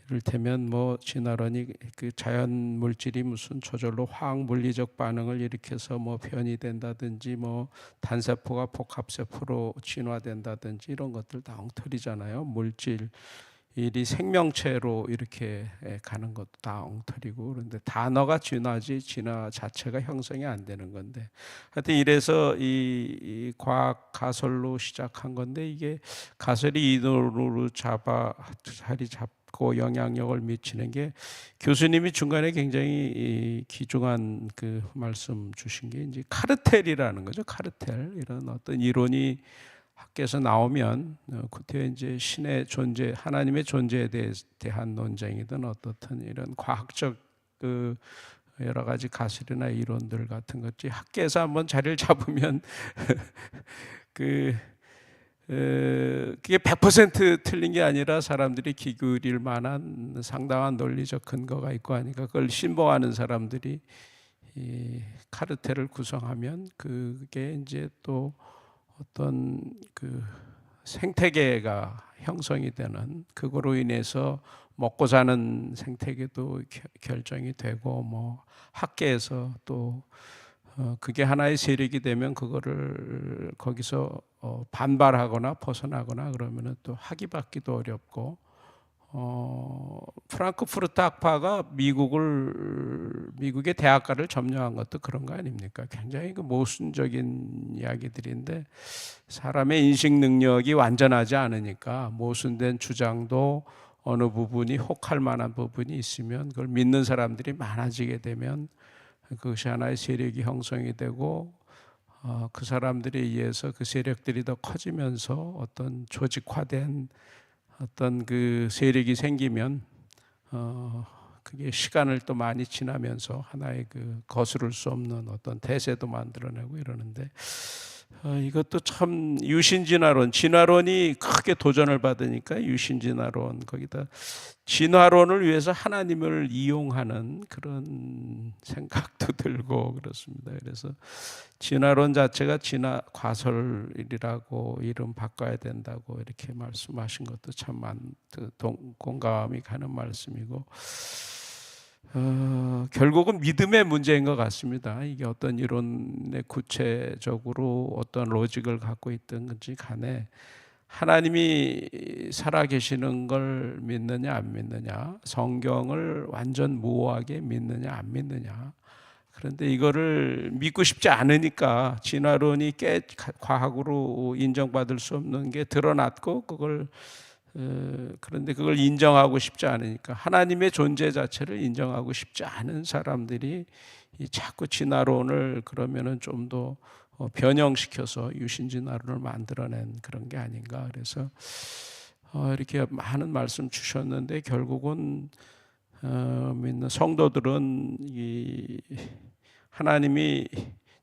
이를테면 뭐 진화론이 그 자연 물질이 무슨 저절로 화학 물리적 반응을 일으켜서 뭐 변이 된다든지 뭐 단세포가 복합세포로 진화된다든지 이런 것들 다 엉터리잖아요. 물질 일이 생명체로 이렇게 가는 것도 다 엉터리고, 그런데 단어가 진화지 진화 자체가 형성이 안 되는 건데, 하여튼 이래서 이 과학 가설로 시작한 건데, 이게 가설이 이론으로 자리 잡고 영향력을 미치는 게, 교수님이 중간에 굉장히 귀중한 그 말씀 주신 게 이제 카르텔이라는 거죠. 카르텔, 이런 어떤 이론이 학계에서 나오면 그때 이제 신의 존재, 하나님의 존재에 대한 논쟁이든 어떻든 이런 과학적 그 여러 가지 가설이나 이론들 같은 것이 학계에서 한번 자리를 잡으면 그게 100% 틀린 게 아니라 사람들이 기울일 만한 상당한 논리적 근거가 있고 하니까, 그걸 신봉하는 사람들이 이 카르텔을 구성하면 그게 이제 또 어떤 그 생태계가 형성이 되는, 그거로 인해서 먹고 사는 생태계도 결정이 되고, 뭐 학계에서 또 그게 하나의 세력이 되면 그거를 거기서 반발하거나 벗어나거나 그러면은 또 학위받기도 어렵고, 프랑크푸르트 학파가 미국의 대학가를 점령한 것도 그런 거 아닙니까? 굉장히 그 모순적인 이야기들인데, 사람의 인식 능력이 완전하지 않으니까 모순된 주장도 어느 부분이 혹할 만한 부분이 있으면 그걸 믿는 사람들이 많아지게 되면 그것이 하나의 세력이 형성이 되고, 그 사람들에 의해서 그 세력들이 더 커지면서 어떤 조직화된 어떤 그 세력이 생기면 그게 시간을 또 많이 지나면서 하나의 그 거스를 수 없는 어떤 대세도 만들어내고 이러는데, 이것도 참 유신진화론, 진화론이 크게 도전을 받으니까 유신진화론, 거기다 진화론을 위해서 하나님을 이용하는 그런 생각도 들고 그렇습니다. 그래서 진화론 자체가 진화 과설이라고 이름 바꿔야 된다고 이렇게 말씀하신 것도 참 공감이 가는 말씀이고, 결국은 믿음의 문제인 것 같습니다. 이게 어떤 이론에 구체적으로 어떤 로직을 갖고 있든 건지 간에 하나님이 살아계시는 걸 믿느냐 안 믿느냐, 성경을 완전 무오하게 믿느냐 안 믿느냐. 그런데 이거를 믿고 싶지 않으니까 진화론이 과학으로 인정받을 수 없는 게 드러났고, 그런데 그걸 인정하고 싶지 않으니까, 하나님의 존재 자체를 인정하고 싶지 않은 사람들이 자꾸 진화론을 그러면은 좀 더 변형시켜서 유신진화론을 만들어낸 그런 게 아닌가. 그래서 이렇게 많은 말씀 주셨는데, 결국은 믿는 성도들은 이 하나님이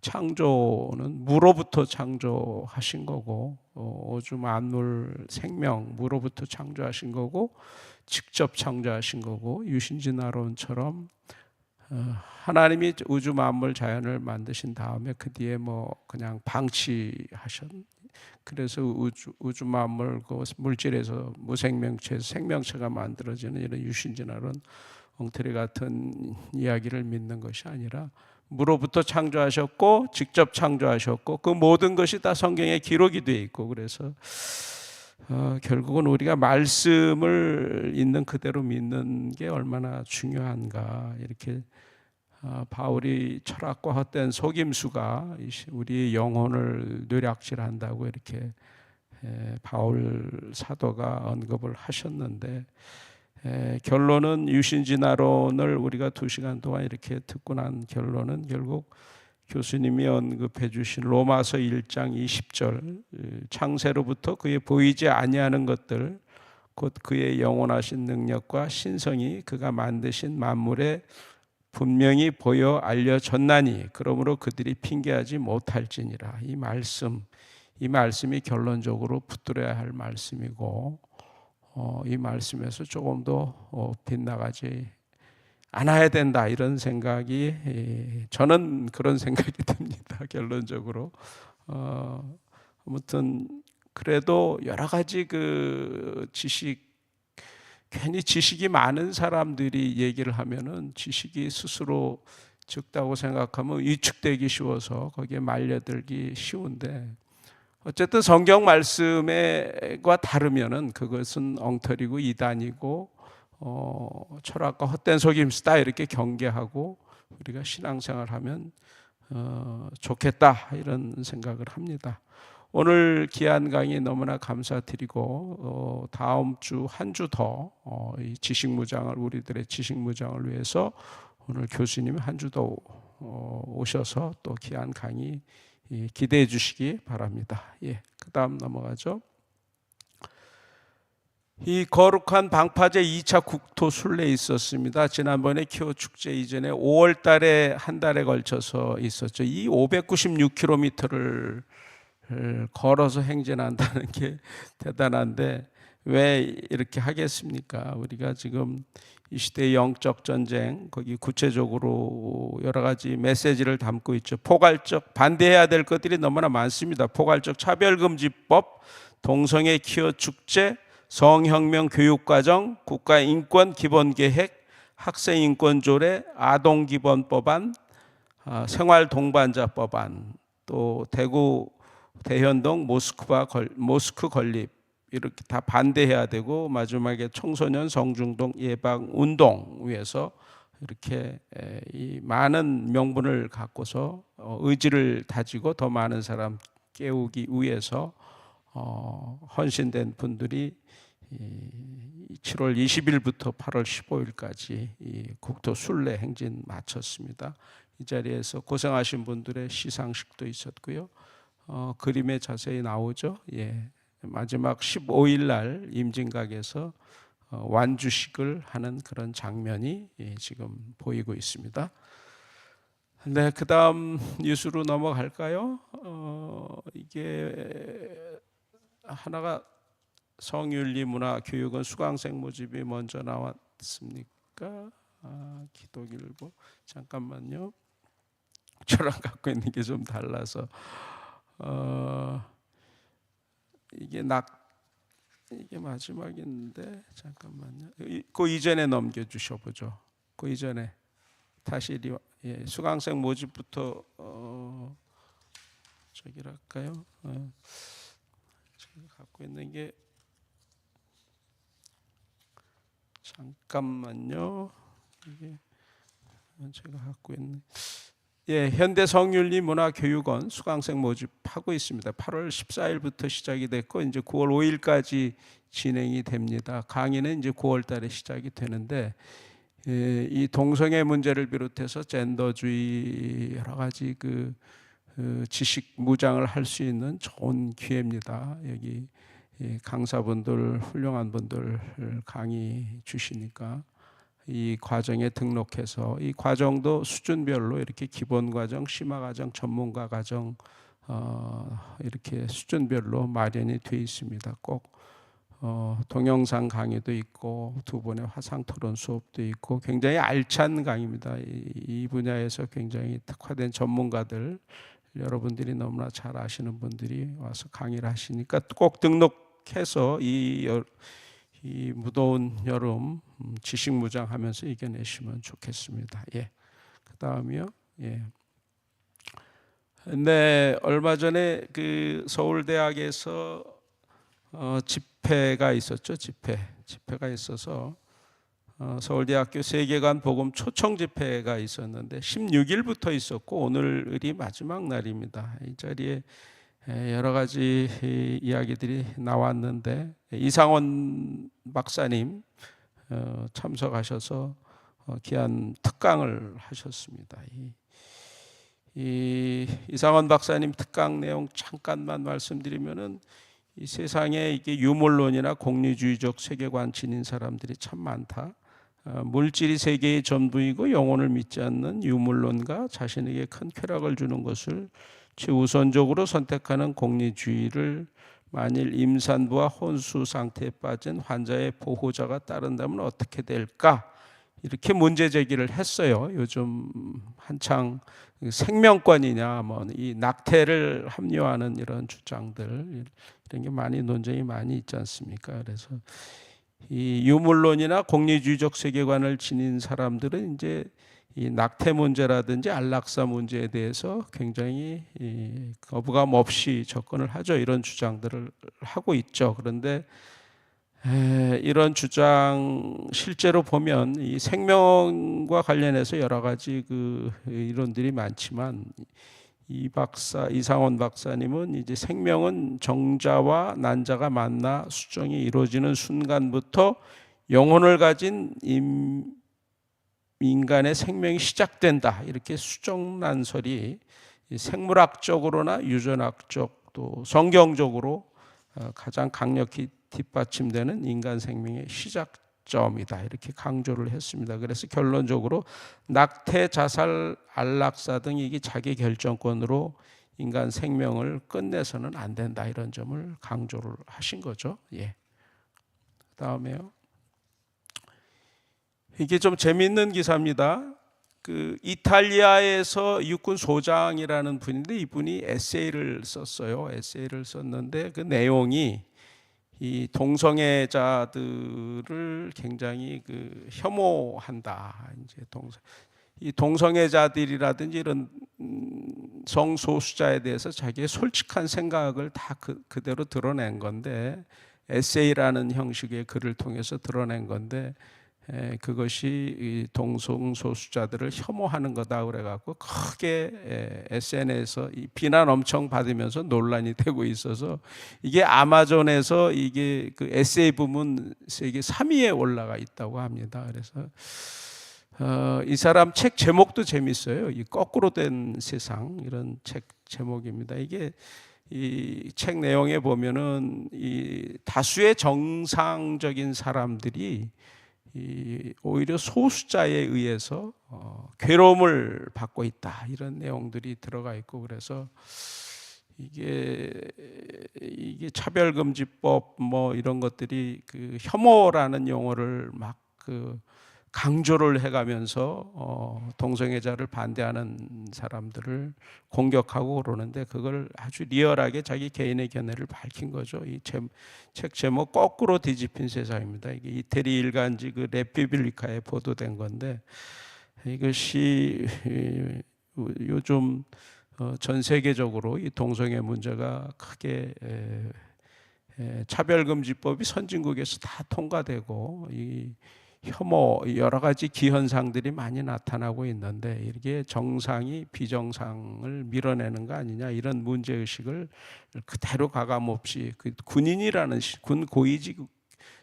창조는 무로부터 창조하신 거고, 우주 만물 생명 무로부터 창조하신 거고, 직접 창조하신 거고, 유신진화론처럼 하나님이 우주 만물 자연을 만드신 다음에 그 뒤에 뭐 그냥 방치하셨. 그래서 우주 만물 그 물질에서 무생명체에서 생명체가 만들어지는 이런 유신진화론 엉터리 같은 이야기를 믿는 것이 아니라, 무로부터 창조하셨고 직접 창조하셨고 그 모든 것이 다 성경에 기록이 되어 있고, 그래서 결국은 우리가 말씀을 있는 그대로 믿는 게 얼마나 중요한가. 이렇게 바울이 철학과 헛된 속임수가 우리의 영혼을 뇌락질한다고 이렇게 바울 사도가 언급을 하셨는데, 결론은 유신진화론을 우리가 2시간 동안 이렇게 듣고 난 결론은 결국 교수님이 언급해 주신 로마서 1장 20절, 창세로부터 그의 보이지 아니하는 것들 곧 그의 영원하신 능력과 신성이 그가 만드신 만물에 분명히 보여 알려졌나니 그러므로 그들이 핑계하지 못할지니라. 이 말씀이 결론적으로 붙들어야 할 말씀이고, 이 말씀에서 조금 더 빗나가지 않아야 된다, 이런 생각이, 저는 그런 생각이 듭니다. 결론적으로. 아무튼 그래도 여러 가지 그 괜히 지식이 많은 사람들이 얘기를 하면은 지식이 스스로 적다고 생각하면 위축되기 쉬워서 거기에 말려들기 쉬운데, 어쨌든 성경 말씀과 다르면은 그것은 엉터리고 이단이고 철학과 헛된 속임수다, 이렇게 경계하고 우리가 신앙생활하면 좋겠다, 이런 생각을 합니다. 오늘 귀한 강의 너무나 감사드리고, 다음 주 한 주 더 이 지식무장을, 우리들의 지식무장을 위해서 오늘 교수님이 한 주 더 오셔서 또 귀한 강의 기대해 주시기 바랍니다. 그 다음 넘어가죠. 이 거룩한 방파제 2차 국토 순례 있었습니다. 지난번에 키오 축제 이전에 5월 달에 한 달에 걸쳐서 있었죠. 이 596km를 걸어서 행진한다는 게 대단한데, 왜 이렇게 하겠습니까? 우리가 지금 이 시대의 영적 전쟁, 거기 구체적으로 여러 가지 메시지를 담고 있죠. 포괄적 반대해야 될 것들이 너무나 많습니다. 포괄적 차별금지법, 동성애 키워 축제, 성혁명 교육과정, 국가인권 기본계획, 학생인권조례, 아동기본법안, 생활동반자 법안, 또 대구 대현동 모스크 건립, 이렇게 다 반대해야 되고, 마지막에 청소년 성중독 예방 운동 위해서 이렇게 이 많은 명분을 갖고서 의지를 다지고 더 많은 사람 깨우기 위해서 헌신된 분들이 7월 20일부터 8월 15일까지 이 국토 순례 행진 마쳤습니다. 이 자리에서 고생하신 분들의 시상식도 있었고요. 그림에 자세히 나오죠. 예. 마지막 15일 날 임진각에서 완주식을 하는 그런 장면이 지금 보이고 있습니다. 네, 그다음 뉴스로 넘어갈까요? 이게 하나가 성윤리문화교육원 수강생 모집이 먼저 나왔습니까? 기독일보 잠깐만요. 저랑 갖고 있는 게 좀 달라서 이게 마지막인데 잠깐만요. 그 이전에 넘겨 주셔 보죠. 그 이전에 다시 수강생 모집부터 저기를 할까요? 제가 갖고 있는 게 잠깐만요. 이게 제가 갖고 있는 현대 성윤리문화교육원 수강생 모집하고 있습니다. 8월 14일부터 시작이 됐고 이제 9월 5일까지 진행이 됩니다. 강의는 이제 9월 달에 시작이 되는데 이 동성애 문제를 비롯해서 젠더주의 여러 가지 그 지식 무장을 할 수 있는 좋은 기회입니다. 여기 강사분들 훌륭한 분들 강의 주시니까 이 과정에 등록해서 이 과정도 수준별로 이렇게 기본 과정, 심화 과정, 전문가 과정 이렇게 수준별로 마련이 되어 있습니다. 꼭 동영상 강의도 있고 두 번의 화상 토론 수업도 있고 굉장히 알찬 강의입니다. 이 분야에서 굉장히 특화된 전문가들 여러분들이 너무나 잘 아시는 분들이 와서 강의를 하시니까 꼭 등록해서 이 무더운 여름 지식무장하면서 이겨내시면 좋겠습니다. 예. 그다음이요. 예. 네, 얼마 전에 그 서울대학에서 집회가 있었죠. 집회가 있어서 서울대학교 세계관 복음 초청 집회가 있었는데 16일부터 있었고 오늘이 마지막 날입니다. 이 자리에 여러 가지 이야기들이 나왔는데 이상원 박사님 참석하셔서 귀한 특강을 하셨습니다. 이상원 박사님 특강 내용 잠깐만 말씀드리면은 이 세상에 이게 유물론이나 공리주의적 세계관 지닌 사람들이 참 많다. 물질이 세계의 전부이고 영혼을 믿지 않는 유물론가 자신에게 큰 쾌락을 주는 것을 최우선적으로 선택하는 공리주의를 만일 임산부와 혼수 상태에 빠진 환자의 보호자가 따른다면 어떻게 될까? 이렇게 문제 제기를 했어요. 요즘 한창 생명권이냐, 뭐 이 낙태를 합리화하는 이런 주장들 이런 게 많이 논쟁이 많이 있지 않습니까? 그래서 이 유물론이나 공리주의적 세계관을 지닌 사람들은 이제 이 낙태 문제라든지 안락사 문제에 대해서 굉장히 거부감 없이 접근을 하죠. 이런 주장들을 하고 있죠. 그런데 이런 주장 실제로 보면 이 생명과 관련해서 여러 가지 그 이론들이 많지만 이상원 박사님은 이제 생명은 정자와 난자가 만나 수정이 이루어지는 순간부터 영혼을 가진 인간의 생명이 시작된다. 이렇게 수정난설이 생물학적으로나 유전학적 또 성경적으로 가장 강력히 뒷받침되는 인간 생명의 시작점이다. 이렇게 강조를 했습니다. 그래서 결론적으로 낙태, 자살, 안락사 등 이게 자기 결정권으로 인간 생명을 끝내서는 안 된다. 이런 점을 강조를 하신 거죠. 예. 다음에요. 이게 좀 재밌는 기사입니다. 그 이탈리아에서 육군 소장이라는 분인데 이분이 에세이를 썼어요. 에세이를 썼는데 그 내용이 이 동성애자들을 굉장히 그 혐오한다. 이제 이 동성애자들이라든지 이런 성소수자에 대해서 자기의 솔직한 생각을 다 그대로 드러낸 건데, 에세이라는 형식의 글을 통해서 드러낸 건데, 그것이 이 동성소수자들을 혐오하는 거다 그래갖고 크게 SNS에서 비난 엄청 받으면서 논란이 되고 있어서, 이게 아마존에서 이게 그 에세이 부문 세계 3위에 올라가 있다고 합니다. 그래서 이 사람 책 제목도 재밌어요. 이 거꾸로 된 세상, 이런 책 제목입니다. 이게 이 책 내용에 보면은 이 다수의 정상적인 사람들이 오히려 소수자에 의해서 괴로움을 받고 있다, 이런 내용들이 들어가 있고, 그래서 이게 차별금지법 뭐 이런 것들이 그 혐오라는 용어를 막 그 강조를 해가면서 동성애자를 반대하는 사람들을 공격하고 그러는데, 그걸 아주 리얼하게 자기 개인의 견해를 밝힌 거죠. 이 책 제목 거꾸로 뒤집힌 세상입니다. 이게 이태리 일간지 그 레피블리카에 보도된 건데, 이것이 요즘 전 세계적으로 이 동성애 문제가 크게 차별금지법이 선진국에서 다 통과되고 이 혐오 여러 가지 기현상들이 많이 나타나고 있는데, 이게 정상이 비정상을 밀어내는 거 아니냐, 이런 문제의식을 그대로 가감없이 그 군인이라는 군 고위직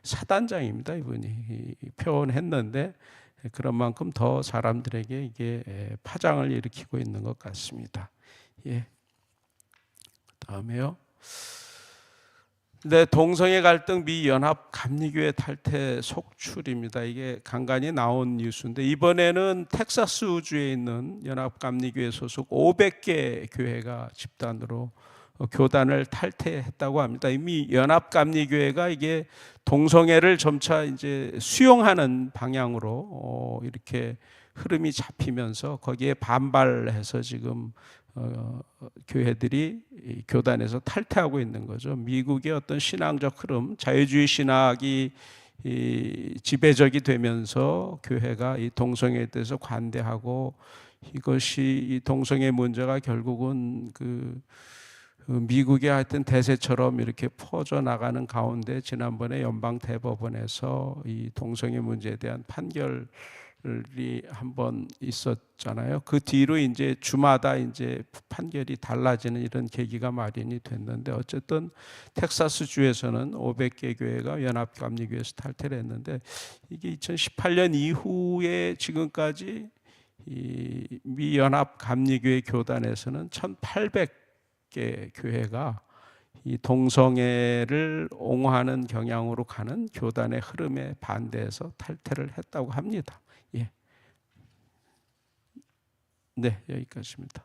사단장입니다, 이분이 표현했는데, 그런 만큼 더 사람들에게 이게 파장을 일으키고 있는 것 같습니다. 예. 다음에요. 네, 동성애 갈등 미 연합 감리교회 탈퇴 속출입니다. 이게 간간히 나온 뉴스인데, 이번에는 텍사스주에 있는 연합 감리교회 소속 500개 교회가 집단으로 교단을 탈퇴했다고 합니다. 이미 연합 감리교회가 이게 동성애를 점차 이제 수용하는 방향으로 이렇게 흐름이 잡히면서 거기에 반발해서 지금 교회들이 교단에서 탈퇴하고 있는 거죠. 미국의 어떤 신앙적 흐름, 자유주의 신학이 지배적이 되면서 교회가 이 동성애에 대해서 관대하고, 이것이 이 동성애 문제가 결국은 그 미국의 하여튼 대세처럼 이렇게 퍼져 나가는 가운데, 지난번에 연방 대법원에서 이 동성애 문제에 대한 판결 이 한번 있었잖아요. 그 뒤로 이제 주마다 이제 판결이 달라지는 이런 계기가 마련이 됐는데, 어쨌든 텍사스 주에서는 500개 교회가 연합감리교회에서 탈퇴를 했는데, 이게 2018년 이후에 지금까지 이 미 연합감리교회 교단에서는 1,800개 교회가 이 동성애를 옹호하는 경향으로 가는 교단의 흐름에 반대해서 탈퇴를 했다고 합니다. 예. 네, 여기까지입니다.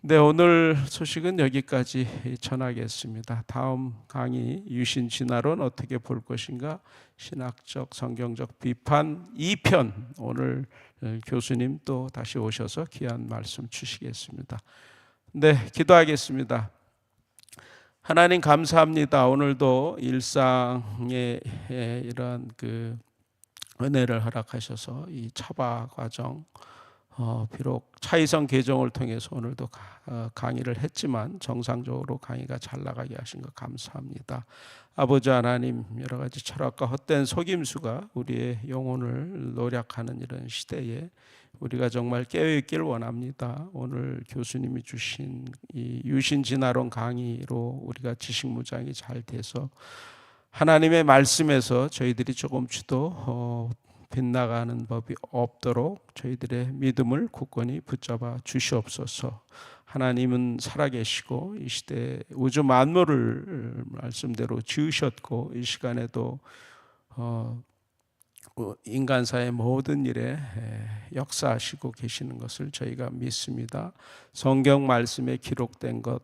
네, 오늘 소식은 여기까지 전하겠습니다. 다음 강의 유신 진화론 어떻게 볼 것인가, 신학적 성경적 비판 2편, 오늘 교수님 또 다시 오셔서 귀한 말씀 주시겠습니다. 네, 기도하겠습니다. 하나님 감사합니다. 오늘도 일상의 이러한 그 은혜를 허락하셔서 이 차바 과정, 비록 차이성 개정을 통해서 오늘도 강의를 했지만 정상적으로 강의가 잘 나가게 하신 것 감사합니다. 아버지 하나님, 여러 가지 철학과 헛된 속임수가 우리의 영혼을 노략하는 이런 시대에 우리가 정말 깨어있길 원합니다. 오늘 교수님이 주신 이 유신진화론 강의로 우리가 지식무장이 잘 돼서 하나님의 말씀에서 저희들이 조금씩도 빗나가는 법이 없도록 저희들의 믿음을 굳건히 붙잡아 주시옵소서. 하나님은 살아계시고 이 시대 우주 만물을 말씀대로 지으셨고, 이 시간에도 인간사의 모든 일에 역사하시고 계시는 것을 저희가 믿습니다. 성경 말씀에 기록된 것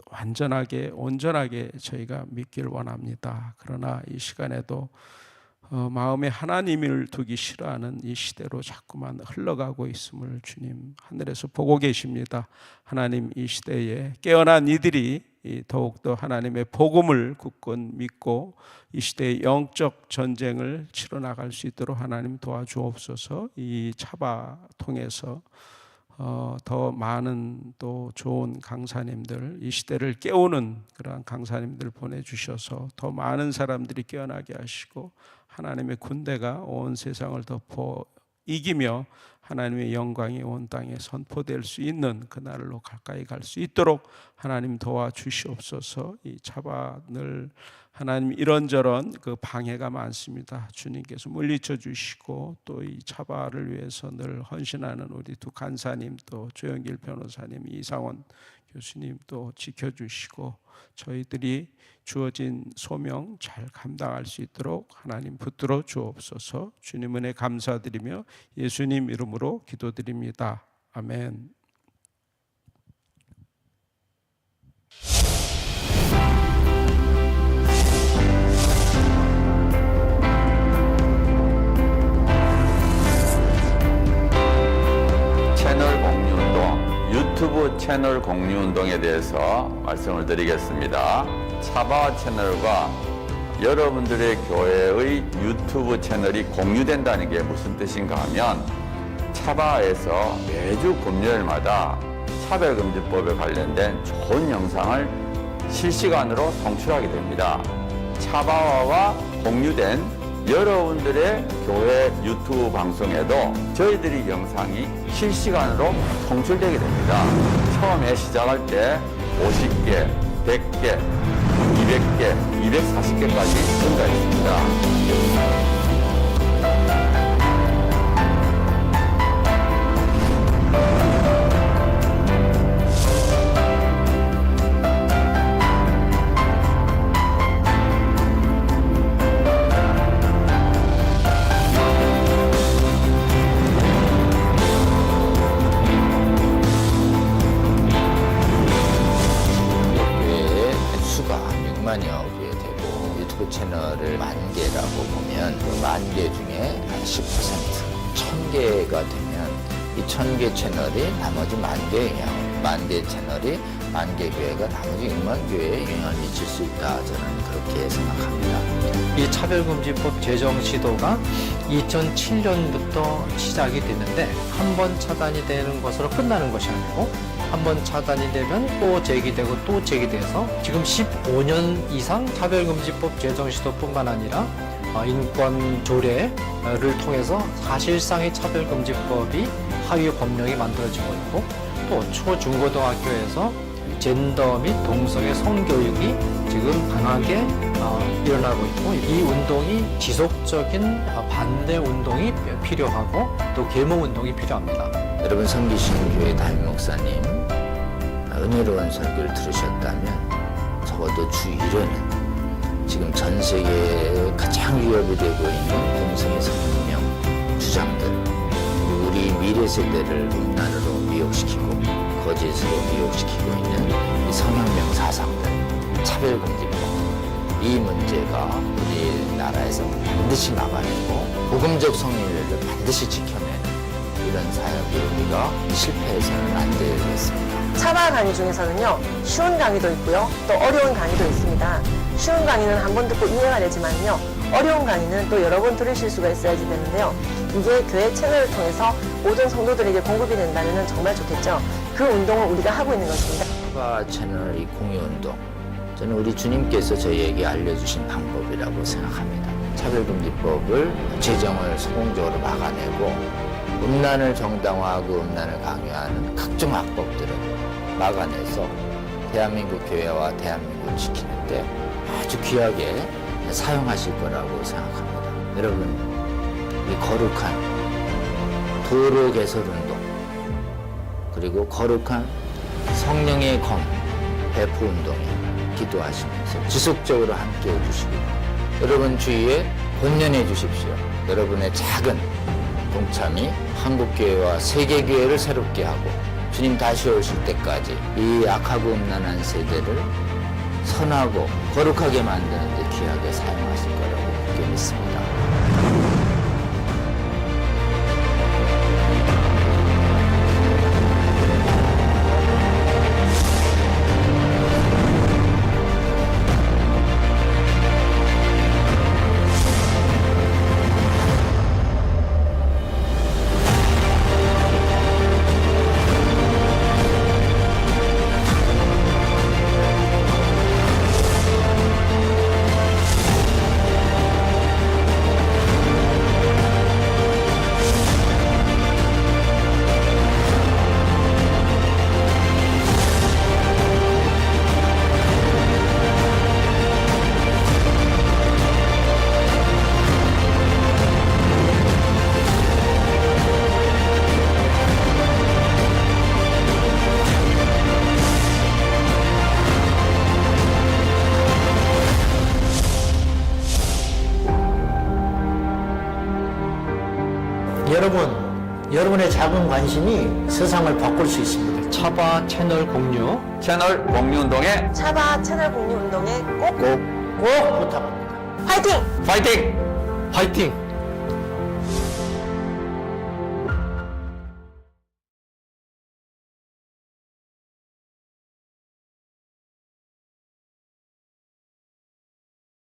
완전하게 온전하게 저희가 믿길 원합니다. 그러나 이 시간에도 마음에 하나님을 두기 싫어하는 이 시대로 자꾸만 흘러가고 있음을 주님 하늘에서 보고 계십니다. 하나님, 이 시대에 깨어난 이들이 더욱더 하나님의 복음을 굳건 믿고 이 시대의 영적 전쟁을 치러 나갈 수 있도록 하나님 도와주옵소서. 이 차바 통해서 더 많은 또 좋은 강사님들, 이 시대를 깨우는 그러한 강사님들 보내주셔서 더 많은 사람들이 깨어나게 하시고 하나님의 군대가 온 세상을 덮어 이기며 하나님의 영광이 온 땅에 선포될 수 있는 그날로 가까이 갈 수 있도록 하나님 도와주시옵소서. 이 차반을 하나님 이런저런 그 방해가 많습니다. 주님께서 물리쳐 주시고 또 이 차바를 위해서 늘 헌신하는 우리 두 간사님, 또 조영길 변호사님, 이상원 교수님 또 지켜주시고 저희들이 주어진 소명 잘 감당할 수 있도록 하나님 붙들어 주옵소서. 주님 은혜 감사드리며 예수님 이름으로 기도드립니다. 아멘. 채널 공유운동, 유튜브 채널 공유운동에 대해서 말씀을 드리겠습니다. 차바 채널과 여러분들의 교회의 유튜브 채널이 공유된다는 게 무슨 뜻인가 하면 차바에서 매주 금요일마다 차별금지법에 관련된 좋은 영상을 실시간으로 송출하게 됩니다. 차바와와 공유된 여러분들의 교회 유튜브 방송에도 저희들이 영상이 실시간으로 송출되게 됩니다. 처음에 시작할 때 50개, 100개, 200개, 240개까지 증가했습니다. 채널을 10,000개라고 보면 그 10,000개 중에 한 10%, 1,000개가 되면 이 1,000개 채널이 나머지 10,000개의 영향을, 10,000개 채널이 10,000개 교회가 나머지 6만 교회에 영향을 미칠 수 있다. 저는 그렇게 생각합니다. 이 차별금지법 제정 시도가 2007년부터 시작이 됐는데 한 번 차단이 되는 것으로 끝나는 것이 아니고 한 번 차단이 되면 또 제기되고 또 제기돼서 지금 15년 이상 차별금지법 제정 시도뿐만 아니라 인권 조례를 통해서 사실상의 차별금지법이 하위 법령이 만들어지고 있고 또 초 중고등학교에서 젠더 및 동성애 성교육이 지금 강하게 일어나고 있고 이 운동이 지속적인 반대 운동이 필요하고 또 계몽 운동이 필요합니다. 여러분 섬기시는 교회 담임 목사님 은혜로운 설교를 들으셨다면 적어도 주 1회는 지금 전 세계에 가장 위협이 되고 있는 동성애 성명 주장들, 우리 미래 세대를 음란으로 미혹시키고 거짓으로 미혹시키고 있는 이 성혁명 사상들, 차별금지법, 이 문제가 우리나라에서 반드시 막아내고 복음적 성인들을 반드시 지켜내는 이런 사역이 우리가 실패해서는 안 되겠습니다. 차바 강의 중에서는요, 쉬운 강의도 있고요, 또 어려운 강의도 있습니다. 쉬운 강의는 한 번 듣고 이해가 되지만요, 어려운 강의는 또 여러 번 들으실 수가 있어야지 되는데요. 이게 교회 채널을 통해서 모든 성도들에게 공급이 된다면 정말 좋겠죠. 그 운동을 우리가 하고 있는 것입니다. 차바 채널 이 공유운동, 저는 우리 주님께서 저희에게 알려주신 방법이라고 생각합니다. 차별금지법을 제정을 성공적으로 막아내고 음란을 정당화하고 음란을 강요하는 각종 악법들을 막아내서 대한민국 교회와 대한민국을 지키는데 아주 귀하게 사용하실 거라고 생각합니다. 여러분, 이 거룩한 도로 개설 운동, 그리고 거룩한 성령의 검 배포 운동에 기도하시면서 지속적으로 함께 해주시기를 여러분 주위에 권면해 주십시오. 여러분의 작은 동참이 한국교회와 세계교회를 새롭게 하고 주님 다시 오실 때까지 이 악하고 음란한 세대를 선하고 거룩하게 만드는 데 귀하게 사용하실 거라고 그렇게 믿습니다. 여러분의 작은 관심이 세상을 바꿀 수 있습니다. 차바 채널 공유 채널 공유 운동에 차바 채널 공유 운동에 꼭 꼭 부탁합니다. 화이팅! 파이팅! 화이팅!